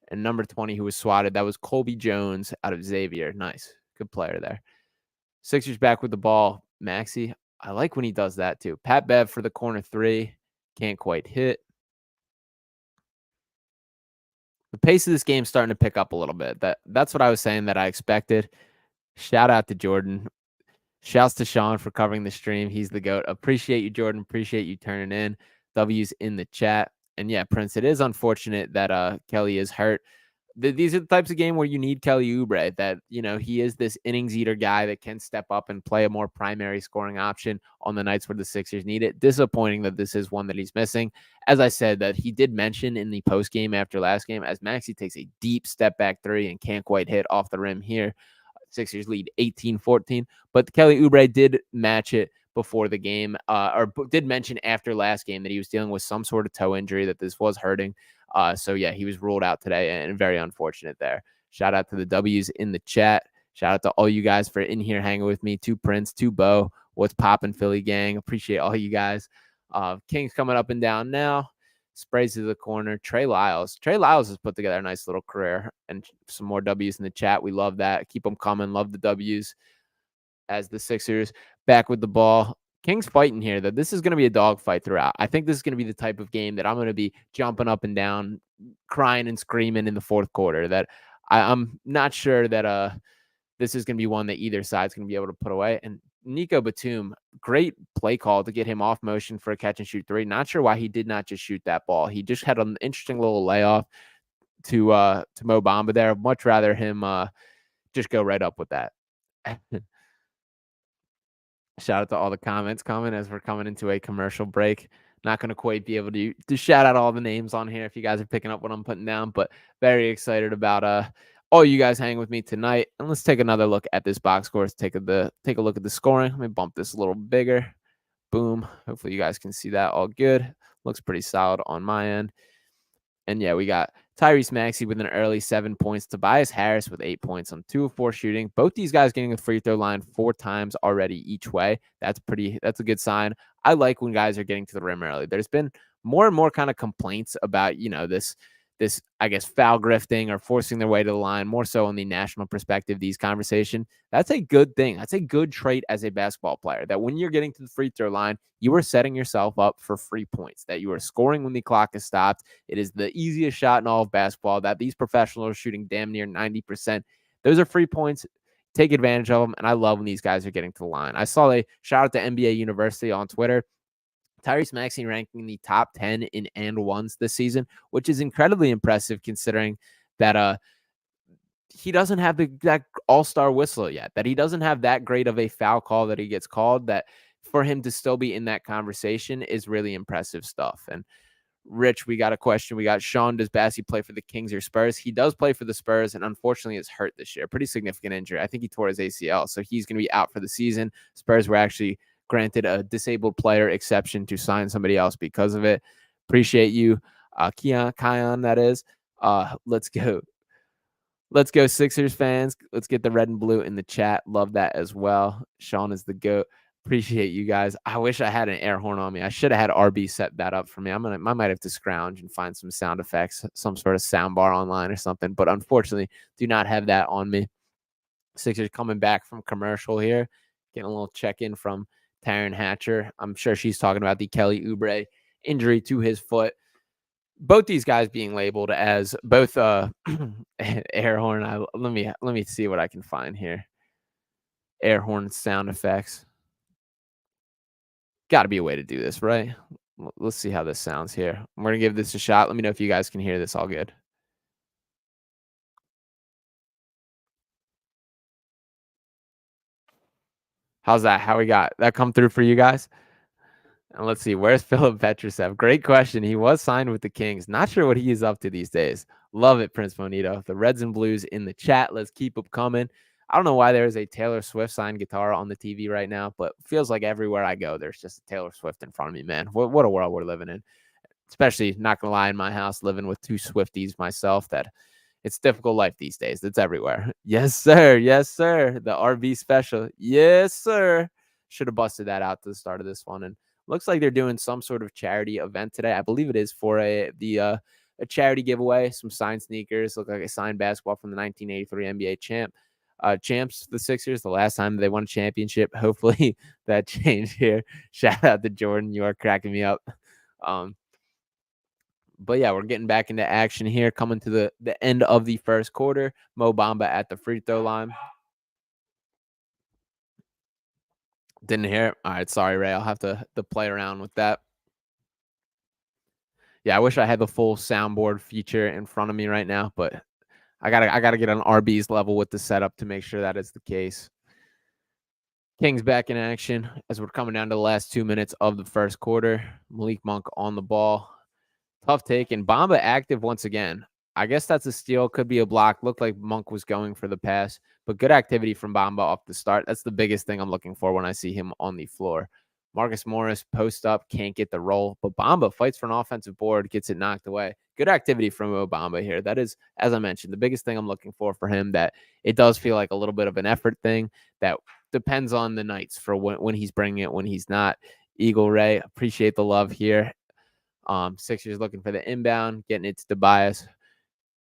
And number 20, who was swatted, that was Colby Jones out of Xavier. Nice. Good player there. Sixers back with the ball. Maxey, I like when he does that too. Pat Bev for the corner three. Can't quite hit. The pace of this game is starting to pick up a little bit. That's what I was saying that I expected. Shout out to Jordan. Shouts to Sean for covering the stream. He's the GOAT. Appreciate you, Jordan. Appreciate you turning in. W's in the chat. And yeah, Prince, it is unfortunate that Kelly is hurt. These are the types of game where you need Kelly Oubre, that, you know, he is this innings eater guy that can step up and play a more primary scoring option on the nights where the Sixers need it. Disappointing that this is one that he's missing. As I said, that he did mention in the post game after last game, as Maxey takes a deep step back three and can't quite hit off the rim here. Sixers lead 18-14, but Kelly Oubre did match it before the game, or did mention after last game that he was dealing with some sort of toe injury, that this was hurting. So yeah, he was ruled out today, and very unfortunate there. Shout out to the W's in the chat. Shout out to all you guys for in here hanging with me. To Prince, to Bo. What's poppin', Philly gang? Appreciate all you guys. Kings coming up and down now. Sprays to the corner. Trey Lyles has put together a nice little career, and some more W's in the chat. We love that. Keep them coming. Love the W's. as the Sixers back with the ball. Kings fighting here, that this is going to be a dogfight throughout. I think this is going to be the type of game that I'm going to be jumping up and down, crying and screaming in the fourth quarter. That I'm not sure that this is going to be one that either side's going to be able to put away. And Nico Batum, great play call to get him off motion for a catch and shoot three. Not sure why he did not just shoot that ball. He just had an interesting little layoff to Mo Bamba there. Much rather him just go right up with that. Shout out to all the comments coming as we're coming into a commercial break. Not going to quite be able to shout out all the names on here if you guys are picking up what I'm putting down, but very excited about all you guys hanging with me tonight. And let's take another look at this box score. Let's take a look at the scoring. Let me bump this a little bigger. Boom. Hopefully you guys can see that all good. Looks pretty solid on my end. And yeah, we got Tyrese Maxey with an early 7 points. Tobias Harris with 8 points on 2 of 4 shooting. Both these guys getting a free throw line 4 times already each way. That's a good sign. I like when guys are getting to the rim early. There's been more and more kind of complaints about, this, I guess, foul grifting or forcing their way to the line, more so on the national perspective, these conversations. That's a good thing. That's a good trait as a basketball player, that when you're getting to the free throw line, you are setting yourself up for free points, that you are scoring when the clock is stopped. It is the easiest shot in all of basketball, that these professionals are shooting damn near 90%. Those are free points. Take advantage of them, and I love when these guys are getting to the line. I saw a shout out to NBA University on Twitter. Tyrese Maxey ranking in the top 10 in and ones this season, which is incredibly impressive considering that he doesn't have that all-star whistle yet, that he doesn't have that great of a foul call that he gets called, that for him to still be in that conversation is really impressive stuff. And Rich, we got a question. We got Sean, does Bassey play for the Kings or Spurs? He does play for the Spurs, and unfortunately is hurt this year. Pretty significant injury. I think he tore his ACL, so he's going to be out for the season. Spurs were actually granted a disabled player exception to sign somebody else because of it. Appreciate you, Kion, that is. Let's go. Let's go, Sixers fans. Let's get the red and blue in the chat. Love that as well. Sean is the GOAT. Appreciate you guys. I wish I had an air horn on me. I should have had RB set that up for me. I might have to scrounge and find some sound effects, some sort of sound bar online or something. But unfortunately, do not have that on me. Sixers coming back from commercial here. Getting a little check-in from Taryn Hatcher. I'm sure she's talking about the Kelly Oubre injury to his foot. Both these guys being labeled as both air horn. Let me see what I can find here. Air horn sound effects. Got to be a way to do this, right? Let's see how this sounds here. I'm going to give this a shot. Let me know if you guys can hear this all good. How's that? How we got that come through for you guys? And let's see, where's Philip Petrusev? Great question. He was signed with the Kings. Not sure what he is up to these days. Love it, Prince Monito. The Reds and Blues in the chat. Let's keep them coming. I don't know why there is a Taylor Swift signed guitar on the TV right now, but feels like everywhere I go, there's just a Taylor Swift in front of me, man. What a world we're living in. Especially, not going to lie, in my house, living with 2 Swifties myself, that it's difficult life these days. It's everywhere. Yes, sir. Yes, sir. The RB special. Yes, sir. Should have busted that out to the start of this one. And looks like they're doing some sort of charity event today. I believe it is for a charity giveaway. Some signed sneakers. Look like a signed basketball from the 1983 NBA champs, the Sixers, the last time they won a championship. Hopefully that changed here. Shout out to Jordan. You are cracking me up. But yeah, we're getting back into action here, coming to the end of the first quarter. Mo Bamba at the free throw line. Didn't hear it. All right, sorry, Ray. I'll have to play around with that. Yeah, I wish I had the full soundboard feature in front of me right now, but I gotta get on RB's level with the setup to make sure that is the case. Kings back in action as we're coming down to the last 2 minutes of the first quarter. Malik Monk on the ball. Tough take, and Bamba active once again. I guess that's a steal. Could be a block. Looked like Monk was going for the pass, but good activity from Bamba off the start. That's the biggest thing I'm looking for when I see him on the floor. Marcus Morris post up, can't get the roll, but Bamba fights for an offensive board, gets it knocked away. Good activity from Obamba here. That is, as I mentioned, the biggest thing I'm looking for him, that it does feel like a little bit of an effort thing that depends on the nights for when he's bringing it, when he's not. Eagle Ray, appreciate the love here. Sixers looking for the inbound, getting it to Tobias.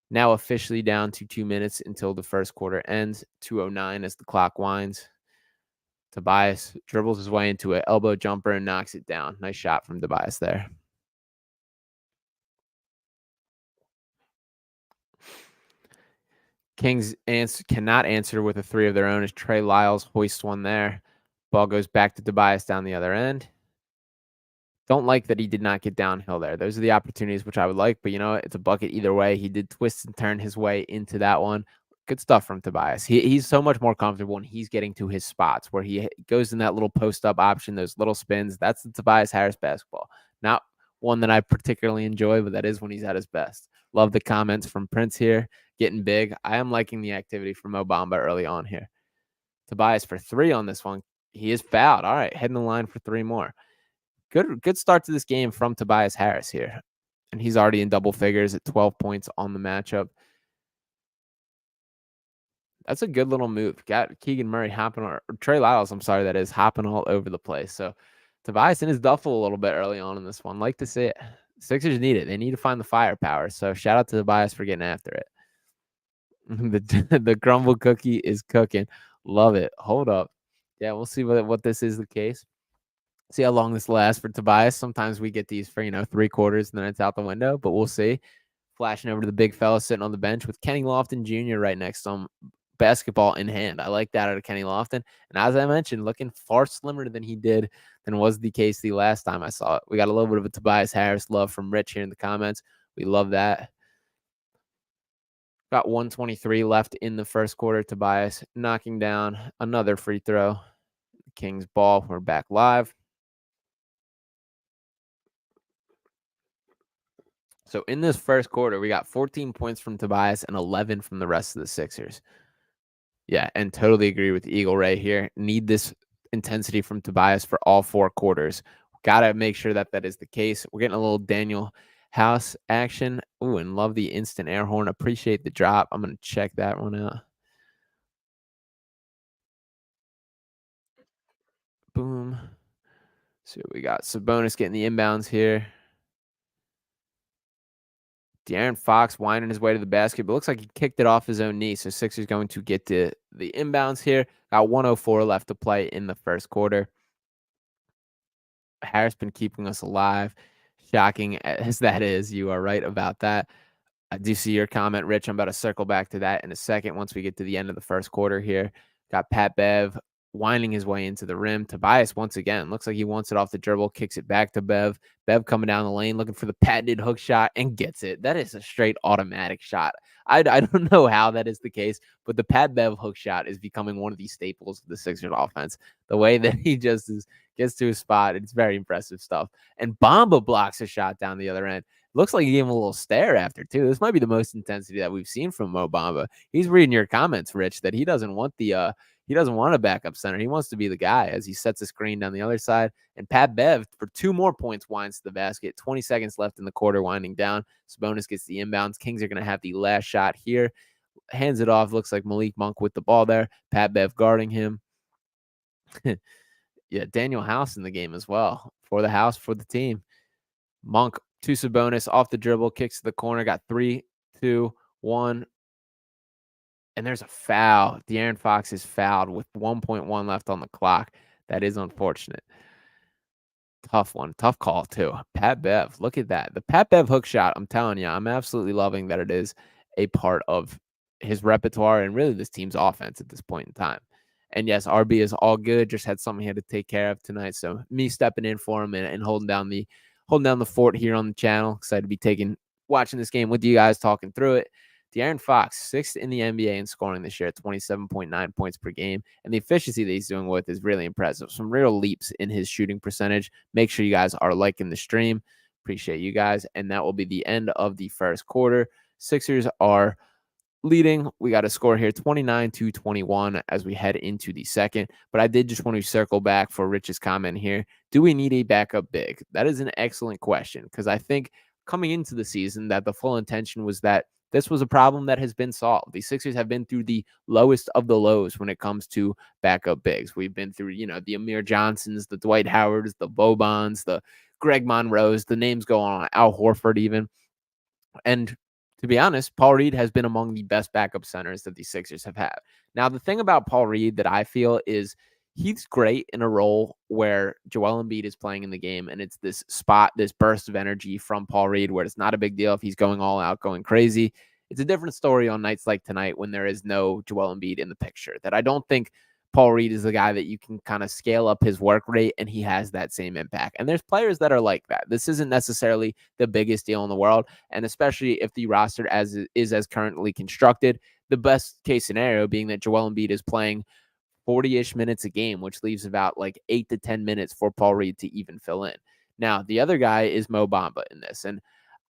Now officially down to 2 minutes until the first quarter ends. 2:09 as the clock winds. Tobias dribbles his way into an elbow jumper and knocks it down. Nice shot from Tobias there. Kings cannot answer with a three of their own as Trey Lyles hoists one there. Ball goes back to Tobias down the other end. Don't like that he did not get downhill there. Those are the opportunities which I would like, but you know, it's a bucket either way. He did twist and turn his way into that one. Good stuff from Tobias. He's so much more comfortable when he's getting to his spots where he goes in that little post up option, those little spins. That's the Tobias Harris basketball. Not one that I particularly enjoy, but that is when he's at his best. Love the comments from Prince here, getting big. I am liking the activity from Mo Bamba early on here. Tobias for three on this one. He is fouled. All right, heading the line for three more. Good start to this game from Tobias Harris here. And he's already in double figures at 12 points on the matchup. That's a good little move. Got Keegan Murray hopping, or Trey Lyles, I'm sorry, that is hopping all over the place. So Tobias in his duffel a little bit early on in this one. Like to see it. Sixers need it. They need to find the firepower. So shout out to Tobias for getting after it. The crumble cookie is cooking. Love it. Hold up. Yeah, we'll see what this is the case. See how long this lasts for Tobias. Sometimes we get these for, 3 quarters and then it's out the window, but we'll see. Flashing over to the big fella sitting on the bench with Kenny Lofton Jr. right next to him, basketball in hand. I like that out of Kenny Lofton. And as I mentioned, looking far slimmer than he did than was the case the last time I saw it. We got a little bit of a Tobias Harris love from Rich here in the comments. We love that. Got 1:23 left in the first quarter. Tobias knocking down another free throw. Kings ball. We're back live. So in this first quarter, we got 14 points from Tobias and 11 from the rest of the Sixers. Yeah, and totally agree with Eagle Ray here. Need this intensity from Tobias for all 4 quarters. Got to make sure that is the case. We're getting a little Daniel House action. Ooh, and love the instant air horn. Appreciate the drop. I'm going to check that one out. Boom. So we got Sabonis getting the inbounds here. De'Aaron Fox winding his way to the basket, but looks like he kicked it off his own knee. So Sixers going to get to the inbounds here. Got 1:04 left to play in the first quarter. Harris been keeping us alive. Shocking as that is, you are right about that. I do see your comment, Rich. I'm about to circle back to that in a second once we get to the end of the first quarter here. Got Pat Bev winding his way into the rim. Tobias, once again, looks like he wants it off the dribble, kicks it back to Bev. Bev coming down the lane, looking for the patented hook shot and gets it. That is a straight automatic shot. I don't know how that is the case, but the Pat Bev hook shot is becoming one of the staples of the Sixers offense. The way that he just gets to his spot, it's very impressive stuff. And Bamba blocks a shot down the other end. Looks like he gave him a little stare after, too. This might be the most intensity that we've seen from Mo Bamba. He's reading your comments, Rich, that he doesn't want a backup center. He wants to be the guy as he sets a screen down the other side. And Pat Bev, for 2 more points, winds to the basket. 20 seconds left in the quarter, winding down. Sabonis gets the inbounds. Kings are going to have the last shot here. Hands it off. Looks like Malik Monk with the ball there. Pat Bev guarding him. Yeah, Daniel House in the game as well. For the house, for the team. Monk to Sabonis off the dribble, kicks to the corner. Got 3, 2, 1. And there's a foul. De'Aaron Fox is fouled with 1.1 left on the clock. That is unfortunate. Tough one. Tough call, too. Pat Bev. Look at that. The Pat Bev hook shot, I'm telling you, I'm absolutely loving that it is a part of his repertoire and really this team's offense at this point in time. And yes, RB is all good. Just had something he had to take care of tonight. So me stepping in for him and holding down the fort here on the channel. Excited to be watching this game with you guys, talking through it. De'Aaron Fox, 6th in the NBA in scoring this year at 27.9 points per game. And the efficiency that he's doing with is really impressive. Some real leaps in his shooting percentage. Make sure you guys are liking the stream. Appreciate you guys. And that will be the end of the first quarter. Sixers are leading. We got a score here 29-21 as we head into the second. But I did just want to circle back for Rich's comment here. Do we need a backup big? That is an excellent question because I think coming into the season that the full intention was that this was a problem that has been solved. The Sixers have been through the lowest of the lows when it comes to backup bigs. We've been through, the Amir Johnsons, the Dwight Howards, the Bobans, the Greg Monroes, the names go on, Al Horford even. And to be honest, Paul Reed has been among the best backup centers that the Sixers have had. Now, the thing about Paul Reed that I feel is he's great in a role where Joel Embiid is playing in the game, and it's this spot, this burst of energy from Paul Reed, where it's not a big deal if he's going all out, going crazy. It's a different story on nights like tonight when there is no Joel Embiid in the picture. That I don't think Paul Reed is the guy that you can kind of scale up his work rate and he has that same impact. And there's players that are like that. This isn't necessarily the biggest deal in the world. And especially if the roster as currently constructed, the best case scenario being that Joel Embiid is playing 40-ish minutes a game, which leaves about like 8 to 10 minutes for Paul Reed to even fill in. Now, the other guy is Mo Bamba in this. And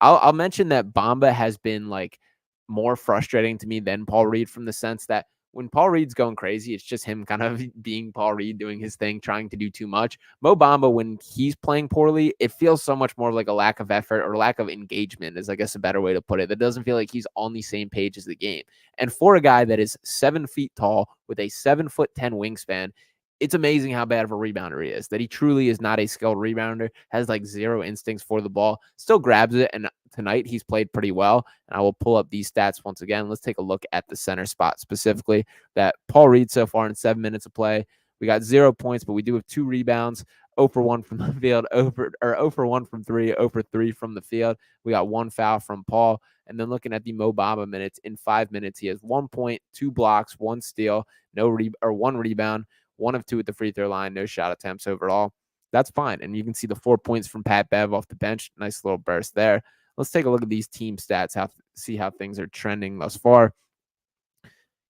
I'll mention that Bamba has been like more frustrating to me than Paul Reed from the sense that when Paul Reed's going crazy, it's just him kind of being Paul Reed, doing his thing, trying to do too much. Mo Bamba, when he's playing poorly, it feels so much more like a lack of effort or lack of engagement is, I guess, a better way to put it. That doesn't feel like he's on the same page as the game. And for a guy that is 7 feet tall with a 7'10" wingspan, it's amazing how bad of a rebounder he is, that he truly is not a skilled rebounder, has like zero instincts for the ball, still grabs it. And tonight he's played pretty well. And I will pull up these stats once again. Let's take a look at the center spot specifically. That Paul Reed so far in 7 minutes of play, we got 0 points, but we do have 2 rebounds, 0 for 1 from the field, 0 for 1 from 3, 0 for 3 from the field. We got 1 foul from Paul. And then looking at the Mo Bamba minutes, in 5 minutes, he has 1 point, 2 blocks, 1 steal, 1 rebound, 1 of 2 at the free throw line, no shot attempts overall. That's fine. And you can see the 4 points from Pat Bev off the bench. Nice little burst there. Let's take a look at these team stats, see how things are trending thus far.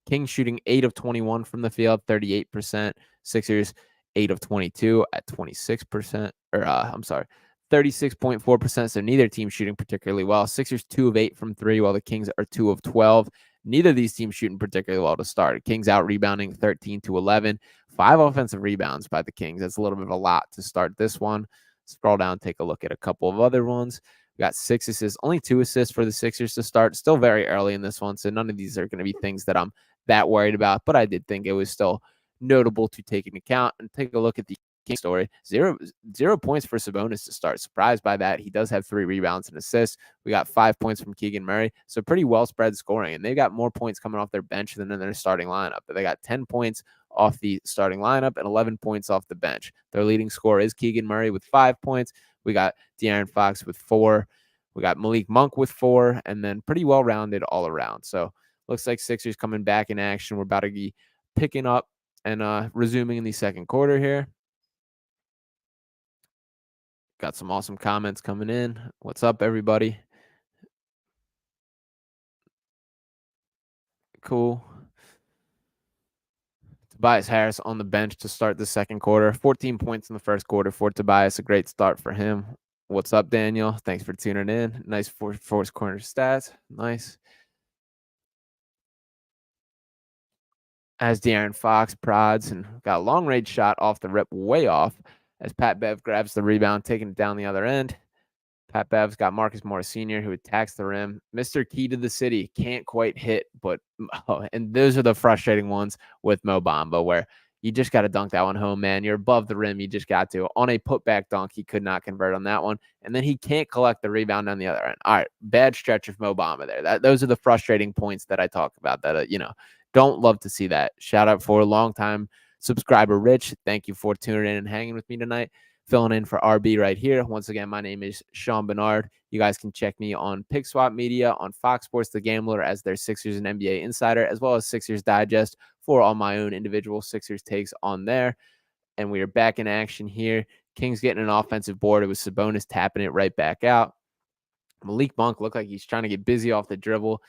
Kings shooting 8 of 21 from the field, 38%. Sixers 8 of 22 at 26%. 36.4%. So neither team shooting particularly well. Sixers 2 of 8 from 3, while the Kings are 2 of 12. Neither of these teams shooting particularly well to start. Kings out rebounding 13 to 11. 5 offensive rebounds by the Kings. That's a little bit of a lot to start this one. Scroll down, take a look at a couple of other ones. We got 6 assists, only 2 assists for the Sixers to start. Still very early in this one, so none of these are going to be things that I'm that worried about, but I did think it was still notable to take into account. And take a look at the King story. Zero points for Sabonis to start. Surprised by that. He does have 3 rebounds and assists. We got 5 points from Keegan Murray. So pretty well spread scoring. And they got more points coming off their bench than in their starting lineup. But they got 10 points off the starting lineup and 11 points off the bench. Their leading scorer is Keegan Murray with 5 points. We got De'Aaron Fox with 4. We got Malik Monk with 4. And then pretty well rounded all around. So looks like Sixers coming back in action. We're about to be picking up and resuming in the second quarter here. Got some awesome comments coming in. What's up, everybody? Cool. Tobias Harris on the bench to start the second quarter. 14 points in the first quarter for Tobias. A great start for him. What's up, Daniel? Thanks for tuning in. Nice fourth corner stats. Nice. As De'Aaron Fox prods and got a long range shot off the rip, way off, as Pat Bev grabs the rebound, taking it down the other end. Pat Bev's got Marcus Morris Sr., who attacks the rim. Mr. Key to the City can't quite hit, but and those are the frustrating ones with Mo Bamba, where you just got to dunk that one home, man. You're above the rim. You just got to. On a putback dunk, he could not convert on that one. And then he can't collect the rebound on the other end. All right, bad stretch of Mo Bamba there. Those are the frustrating points that I talk about that, don't love to see that. Shout out for a long-time subscriber, Rich. Thank you for tuning in and hanging with me tonight. Filling in for RB right here. Once again, my name is Sean Bernard. You guys can check me on Pick Swap Media, on Fox Sports The Gambler as their Sixers and NBA Insider, as well as Sixers Digest for all my own individual Sixers takes on there. And we are back in action here. Kings getting an offensive board. It was Sabonis tapping it right back out. Malik Monk looked like he's trying to get busy off the dribble.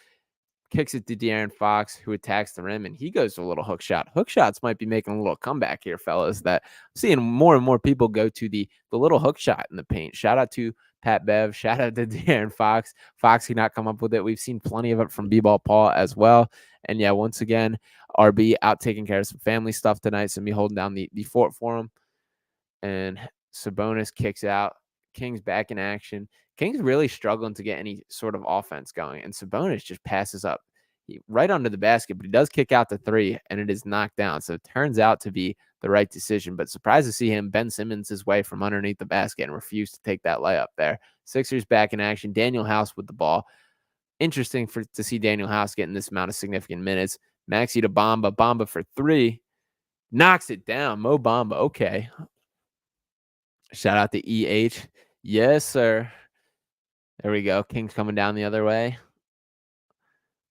Kicks it to De'Aaron Fox, who attacks the rim, and he goes to a little hook shot. Hook shots might be making a little comeback here, fellas, that I'm seeing more and more people go to the little hook shot in the paint. Shout out to Pat Bev. Shout out to De'Aaron Fox. Fox cannot come up with it. We've seen plenty of it from B-Ball Paul as well. And yeah, once again, RB out taking care of some family stuff tonight, so me holding down the fort for him. And Sabonis kicks out. Kings back in action. Kings really struggling to get any sort of offense going, and Sabonis just passes up right under the basket, but he does kick out the 3, and it is knocked down. So it turns out to be the right decision, but surprised to see him Ben Simmons his way from underneath the basket and refuse to take that layup there. Sixers back in action. Daniel House with the ball. Interesting to see Daniel House getting this amount of significant minutes. Maxey to Bamba. Bamba for 3. Knocks it down. Mo Bamba. Okay. Shout out to EH. Yes, sir. There we go. Kings coming down the other way.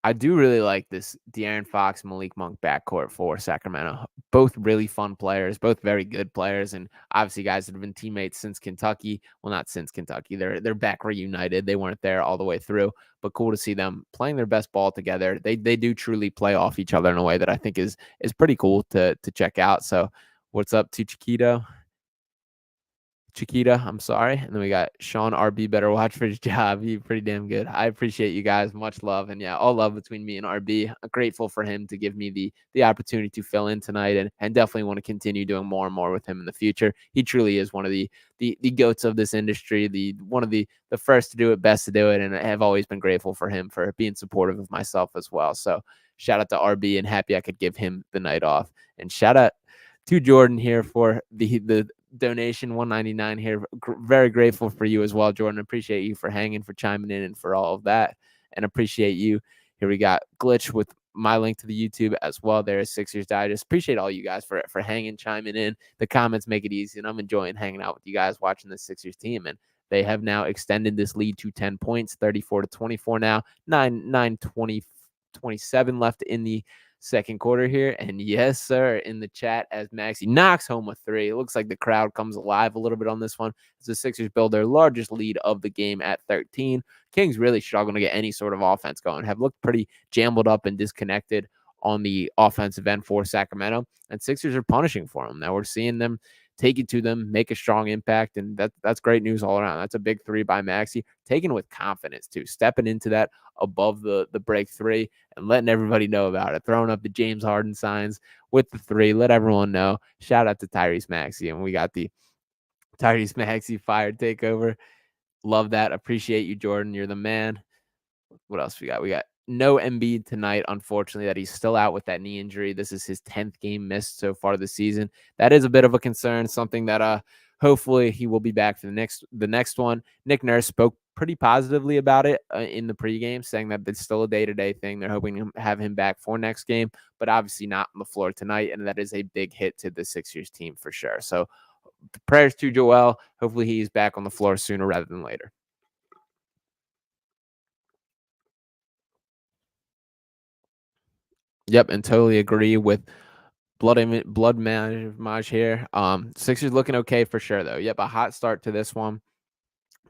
I do really like this De'Aaron Fox, Malik Monk backcourt for Sacramento. Both really fun players, both very good players, and obviously guys that have been teammates since Kentucky. Well, not since Kentucky. They're back reunited. They weren't there all the way through, but cool to see them playing their best ball together. They do truly play off each other in a way that I think is pretty cool to check out. So, what's up to Chiquita, I'm sorry. And then we got Sean RB. Better watch for his job. He's pretty damn good. I appreciate you guys. Much love. And yeah, all love between me and RB. I'm grateful for him to give me the opportunity to fill in tonight, and definitely want to continue doing more and more with him in the future. He truly is one of the goats of this industry, one of the first to do it, best to do it. And I have always been grateful for him for being supportive of myself as well. So shout out to RB, and happy I could give him the night off. And shout out to Jordan here for the donation, 199 here. Very grateful for you as well, Jordan. Appreciate you for hanging, for chiming in, and for all of that. And appreciate you. Here we got Glitch with my link to the YouTube as well. There is Sixers Digest. Appreciate all you guys for hanging, chiming in. The comments make it easy, and I'm enjoying hanging out with you guys, watching the Sixers team. And they have now extended this lead to 10 points, 34-24 now. 27 left in the second quarter here. And yes, sir, in the chat, as Maxey knocks home a three. It looks like the crowd comes alive a little bit on this one as the Sixers build their largest lead of the game at 13. Kings really struggling to get any sort of offense going, have looked pretty jumbled up and disconnected on the offensive end for Sacramento, and Sixers are punishing for them. Now we're seeing them take it to them, make a strong impact, and that's great news all around. That's a big three by Maxey, taking it with confidence too, stepping into that above the break three and letting everybody know about it, throwing up the James Harden signs with the three, let everyone know. Shout out to Tyrese Maxey, and we got the Tyrese Maxey fire takeover. Love that. Appreciate you, Jordan. You're the man. What else we got? We got no Embiid tonight, unfortunately, that he's still out with that knee injury. This is his 10th game missed so far this season. That is a bit of a concern, something that hopefully he will be back for the next one. Nick Nurse spoke pretty positively about it in the pregame, saying that it's still a day-to-day thing. They're hoping to have him back for next game, but obviously not on the floor tonight, and that is a big hit to the Sixers team for sure. So prayers to Joel. Hopefully he's back on the floor sooner rather than later. Yep, and totally agree with blood mage here. Sixers looking okay for sure though. Yep, a hot start to this one.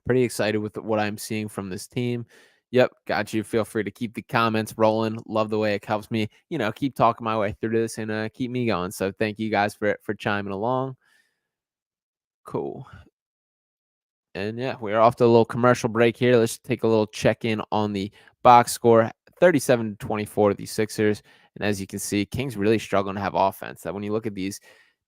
Pretty excited with what I'm seeing from this team. Yep, got you. Feel free to keep the comments rolling. Love the way it helps me, keep talking my way through this and keep me going. So thank you guys for chiming along. Cool. And yeah, we're off to a little commercial break here. Let's take a little check-in on the box score. 37-24 to the Sixers. And as you can see, Kings really struggling to have offense. That when you look at these,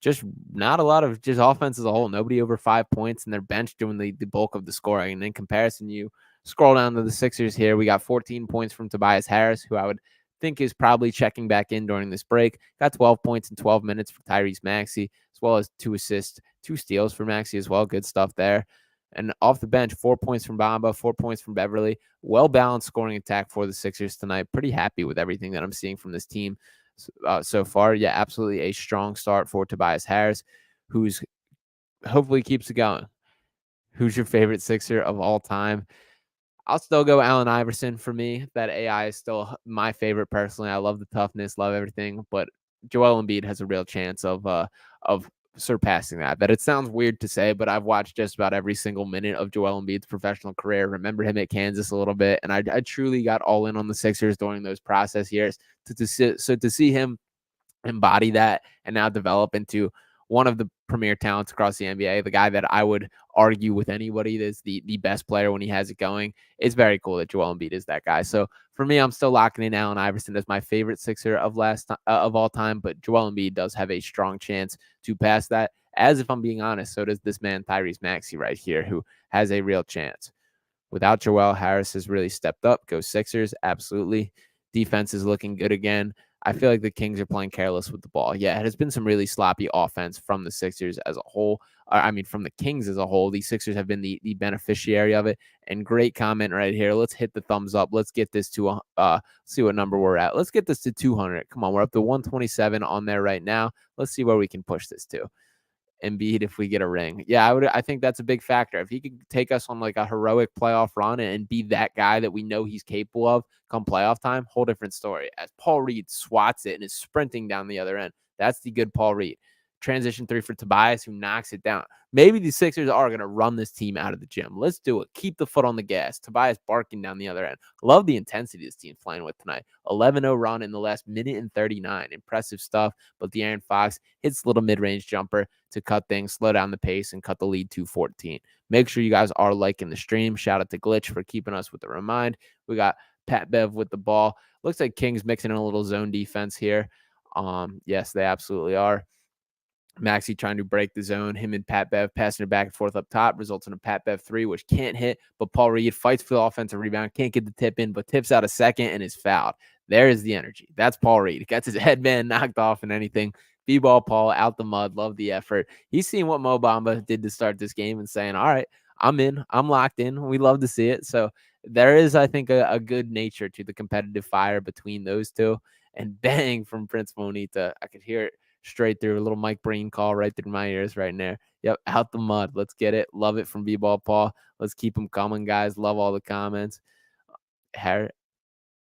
just not a lot of just offense as a whole. Nobody over 5 points, and their bench doing the bulk of the scoring. And in comparison, you scroll down to the Sixers here. We got 14 points from Tobias Harris, who I would think is probably checking back in during this break. Got 12 points in 12 minutes for Tyrese Maxey, as well as 2 assists, 2 steals for Maxey as well. Good stuff there. And off the bench, 4 points from Bamba, 4 points from Beverly. Well-balanced scoring attack for the Sixers tonight. Pretty happy with everything that I'm seeing from this team so far. Yeah, absolutely a strong start for Tobias Harris, who's hopefully keeps it going. Who's your favorite Sixer of all time? I'll still go Allen Iverson for me. That AI is still my favorite personally. I love the toughness, love everything, but Joel Embiid has a real chance of surpassing that. That it sounds weird to say, but I've watched just about every single minute of Joel Embiid's professional career. Remember him at Kansas a little bit, and I truly got all in on the Sixers during those process years. To see him embody that and now develop into one of the premier talents across the NBA, the guy that I would argue with anybody that's the best player when he has it going. It's very cool that Joel Embiid is that guy. So for me, I'm still locking in Allen Iverson as my favorite Sixer of all time, but Joel Embiid does have a strong chance to pass that. As if I'm being honest, so does this man Tyrese Maxey right here, who has a real chance. Without Joel, Harris has really stepped up. Go Sixers, absolutely. Defense is looking good again. I feel like the Kings are playing careless with the ball. Yeah, it has been some really sloppy offense from the Sixers as a whole. I mean, from the Kings as a whole. These Sixers have been the beneficiary of it. And great comment right here. Let's hit the thumbs up. Let's get this to see what number we're at. Let's get this to 200. Come on, we're up to 127 on there right now. Let's see where we can push this to. Embiid if we get a ring. Yeah, I think that's a big factor. If he could take us on like a heroic playoff run and be that guy that we know he's capable of come playoff time, whole different story. As Paul Reed swats it and is sprinting down the other end. That's the good Paul Reed. Transition three for Tobias, who knocks it down. Maybe the Sixers are going to run this team out of the gym. Let's do it. Keep the foot on the gas. Tobias barking down the other end. Love the intensity this team's playing with tonight. 11-0 run in the last minute and 39. Impressive stuff. But De'Aaron Fox hits a little mid-range jumper to cut things, slow down the pace, and cut the lead to 14. Make sure you guys are liking the stream. Shout out to Glitch for keeping us with the remind. We got Pat Bev with the ball. Looks like Kings mixing in a little zone defense here. Yes, they absolutely are. Maxey trying to break the zone. Him and Pat Bev passing it back and forth up top results in a Pat Bev 3, which can't hit. But Paul Reed fights for the offensive rebound, can't get the tip in, but tips out a second and is fouled. There is the energy. That's Paul Reed. Gets his headband knocked off and anything. B-ball Paul out the mud. Love the effort. He's seen what Mo Bamba did to start this game and saying, all right, I'm in. I'm locked in. We love to see it. So there is, I think, a good nature to the competitive fire between those two. And bang from Prince Monita. I could hear it straight through. A little Mike Breen call right through my ears right there. Yep, out the mud. Let's get it. Love it from B-ball Paul. Let's keep them coming, guys. Love all the comments. Harris.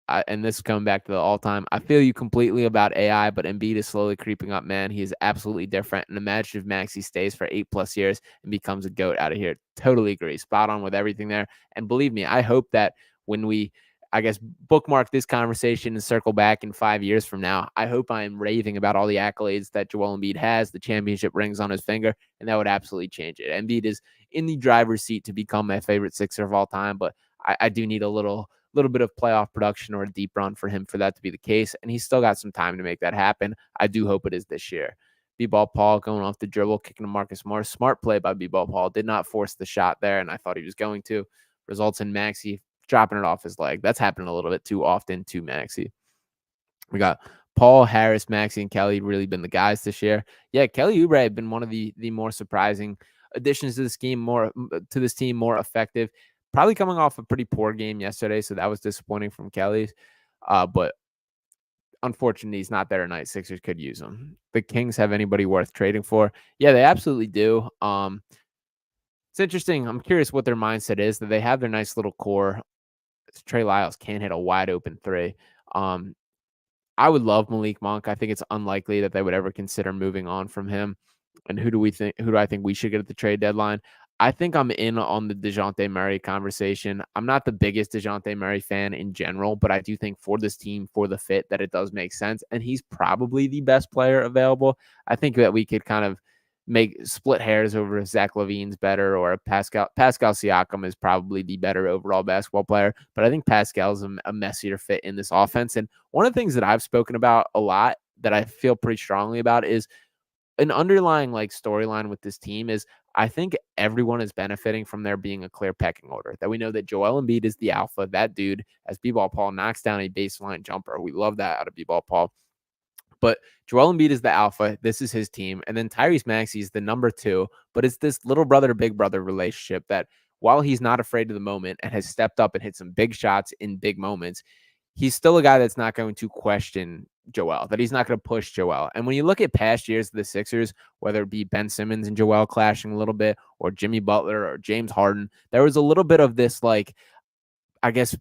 And this is coming back to the all-time. I feel you completely about AI, but Embiid is slowly creeping up, man. He is absolutely different. And imagine if Maxey stays for 8+ years and becomes a GOAT out of here. Totally agree. Spot on with everything there. And believe me, I hope that when we, I guess, bookmark this conversation and circle back in 5 years from now, I hope I am raving about all the accolades that Joel Embiid has, the championship rings on his finger, and that would absolutely change it. Embiid is in the driver's seat to become my favorite Sixer of all time, but I do need a little bit of playoff production or a deep run for him for that to be the case. And he's still got some time to make that happen. I do hope it is this year. B-ball Paul going off the dribble, kicking to Marcus Morris. Smart play by B-ball Paul. Did not force the shot there, and I thought he was going to. Results in Maxey dropping it off his leg. That's happening a little bit too often to Maxey. We got Paul, Harris, Maxey, and Kelly really been the guys this year. Yeah, Kelly Oubre had been one of the more surprising additions to this team, more effective. Probably coming off a pretty poor game yesterday, so that was disappointing from Kelly's. But unfortunately, he's not there tonight. Sixers could use him. The Kings have anybody worth trading for? Yeah, they absolutely do. It's interesting. I'm curious what their mindset is. That they have their nice little core. Trey Lyles can't hit a wide open three. I would love Malik Monk. I think it's unlikely that they would ever consider moving on from him. And who do I think we should get at the trade deadline? I think I'm in on the DeJounte Murray conversation. I'm not the biggest DeJounte Murray fan in general, but I do think for this team, for the fit, that it does make sense. And he's probably the best player available. I think that we could kind of split hairs over if Zach LaVine's better or Pascal Siakam is probably the better overall basketball player. But I think Pascal's a messier fit in this offense. And one of the things that I've spoken about a lot that I feel pretty strongly about is an underlying like storyline with this team is I think everyone is benefiting from there being a clear pecking order. That we know that Joel Embiid is the alpha. That dude, as B-ball Paul, knocks down a baseline jumper. We love that out of B-ball Paul. But Joel Embiid is the alpha. This is his team. And then Tyrese Maxey is the number 2. But it's this little brother, big brother relationship that while he's not afraid of the moment and has stepped up and hit some big shots in big moments, he's still a guy that's not going to question Joel, that he's not going to push Joel. And when you look at past years of the Sixers, whether it be Ben Simmons and Joel clashing a little bit, or Jimmy Butler or James Harden, there was a little bit of this, like, I guess,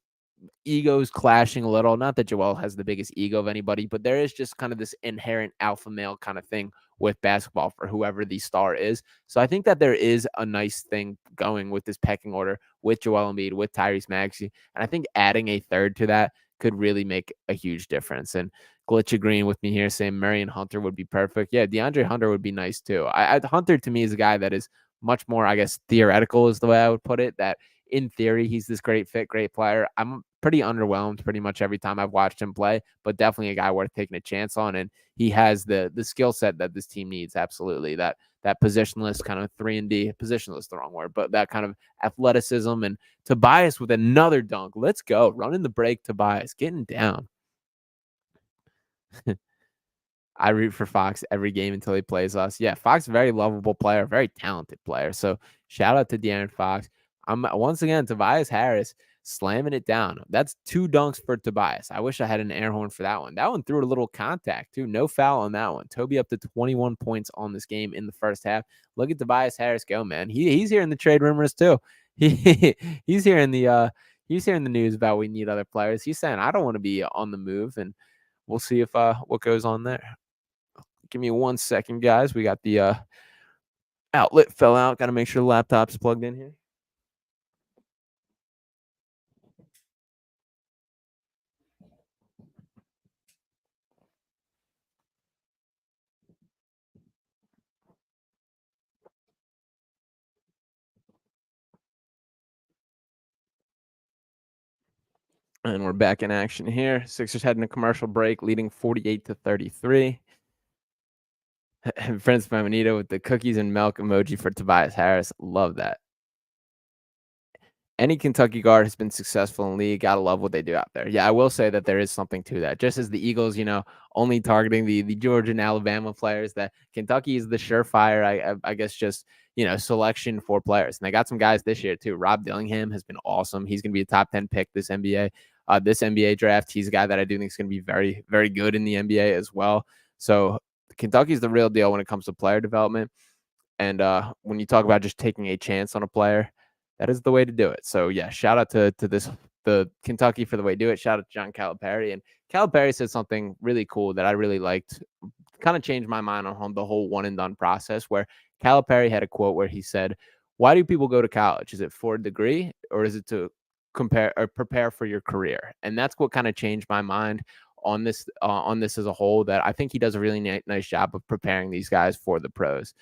egos clashing a little. Not that Joel has the biggest ego of anybody, but there is just kind of this inherent alpha male kind of thing with basketball for whoever the star is. So I think that there is a nice thing going with this pecking order with Joel Embiid, with Tyrese Maxey. And I think adding a third to that could really make a huge difference. And Glitch agreeing with me here, saying Murray and Hunter would be perfect. Yeah, DeAndre Hunter would be nice too. Hunter to me is a guy that is much more, I guess, theoretical is the way I would put it, that in theory, he's this great fit, great player. I'm pretty underwhelmed pretty much every time I've watched him play, but definitely a guy worth taking a chance on. And he has the skill set that this team needs. Absolutely. That positionless kind of 3-and-D, positionless, the wrong word, but that kind of athleticism. And Tobias with another dunk. Let's go. Running the break, Tobias, getting down. I root for Fox every game until he plays us. Yeah, Fox, very lovable player, very talented player. So shout out to De'Aaron Fox. I'm once again Tobias Harris slamming it down. That's 2 dunks for Tobias. I wish I had an air horn for that one. That one threw a little contact too. No foul on that one. Toby up to 21 points on this game in the first half. Look at Tobias Harris go, man. He's hearing the trade rumors too. He he's hearing the news about we need other players. He's saying I don't want to be on the move, and we'll see if what goes on there. Give me 1 second, guys. We got the outlet fell out. Got to make sure the laptop's plugged in here. And we're back in action here. Sixers heading a commercial break, leading 48-33. Prince Feminito with the cookies and milk emoji for Tobias Harris. Love that. Any Kentucky guard has been successful in league. Gotta love what they do out there. Yeah, I will say that there is something to that. Just as the Eagles, only targeting the Georgia and Alabama players, that Kentucky is the surefire, I guess, just selection for players. And they got some guys this year too. Rob Dillingham has been awesome. He's gonna be a top 10 pick this NBA draft. He's a guy that I do think is gonna be very, very good in the NBA as well. So Kentucky's the real deal when it comes to player development. And when you talk about just taking a chance on a player, that is the way to do it. So yeah, shout out to the Kentucky for the way to do it. Shout out to John Calipari. And Calipari said something really cool that I really liked. Kind of changed my mind on the whole one and done process, where Calipari had a quote where he said, "Why do people go to college? Is it for a degree, or is it to compare or prepare for your career?" And that's what kind of changed my mind on this as a whole. That I think he does a really nice job of preparing these guys for the pros.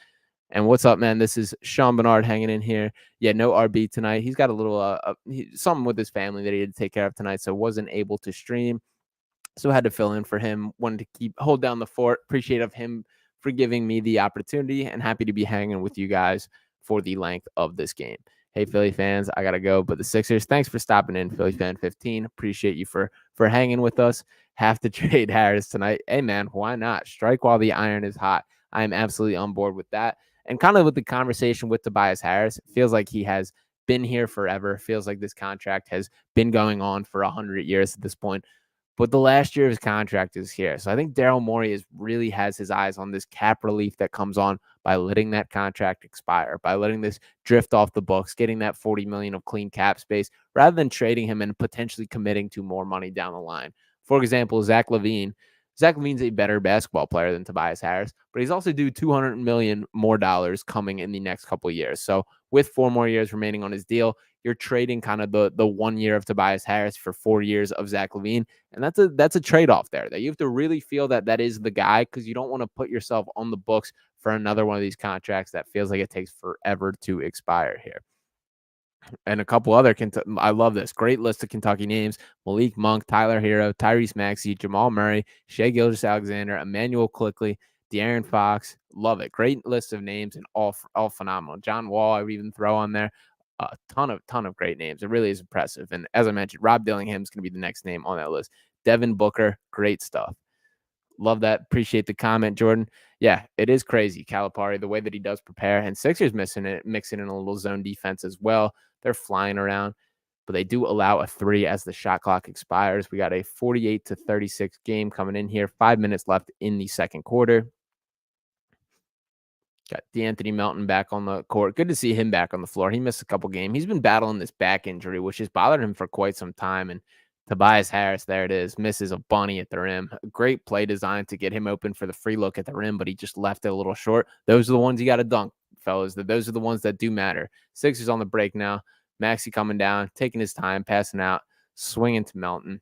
And what's up, man? This is Sean Bernard hanging in here. Yeah, no RB tonight. He's got a little something with his family that he had to take care of tonight, so wasn't able to stream. So I had to fill in for him. Wanted to hold down the fort. Appreciate of him for giving me the opportunity, and happy to be hanging with you guys for the length of this game. Hey, Philly fans, I gotta go. But the Sixers, thanks for stopping in, Philly fan 15. Appreciate you for hanging with us. Have to trade Harris tonight. Hey, man, why not? Strike while the iron is hot. I am absolutely on board with that. And kind of with the conversation with Tobias Harris, it feels like he has been here forever. Feels like this contract has been going on for 100 years at this point. But the last year of his contract is here. So I think Daryl Morey really has his eyes on this cap relief that comes on by letting that contract expire, by letting this drift off the books, getting that $40 million of clean cap space, rather than trading him and potentially committing to more money down the line. For example, Zach LaVine. Zach LaVine's a better basketball player than Tobias Harris, but he's also due $200 million more coming in the next couple of years. So with 4 more years remaining on his deal, you're trading kind of the 1 year of Tobias Harris for 4 years of Zach LaVine. And that's a trade-off there that you have to really feel that is the guy, because you don't want to put yourself on the books for another one of these contracts that feels like it takes forever to expire here. And a couple other I love this. Great list of Kentucky names: Malik Monk, Tyler Hero, Tyrese Maxey, Jamal Murray, Shai Gilgeous-Alexander, Emmanuel Quickley, De'Aaron Fox. Love it. Great list of names and all phenomenal. John Wall, I would even throw on there. A ton of great names. It really is impressive. And as I mentioned, Rob Dillingham is going to be the next name on that list. Devin Booker, great stuff. Love that. Appreciate the comment, Jordan. Yeah, it is crazy, Calipari, the way that he does prepare. And Sixers mixing in a little zone defense as well. They're flying around, but they do allow a 3 as the shot clock expires. We got a 48-36 game coming in here. 5 minutes left in the second quarter. Got DeAnthony Melton back on the court. Good to see him back on the floor. He missed a couple games. He's been battling this back injury, which has bothered him for quite some time. And Tobias Harris, there it is, misses a bunny at the rim. A great play design to get him open for the free look at the rim, but he just left it a little short. Those are the ones you got to dunk, fellas. Those are the ones that do matter. Sixers on the break now. Maxey coming down, taking his time, passing out, swinging to Melton.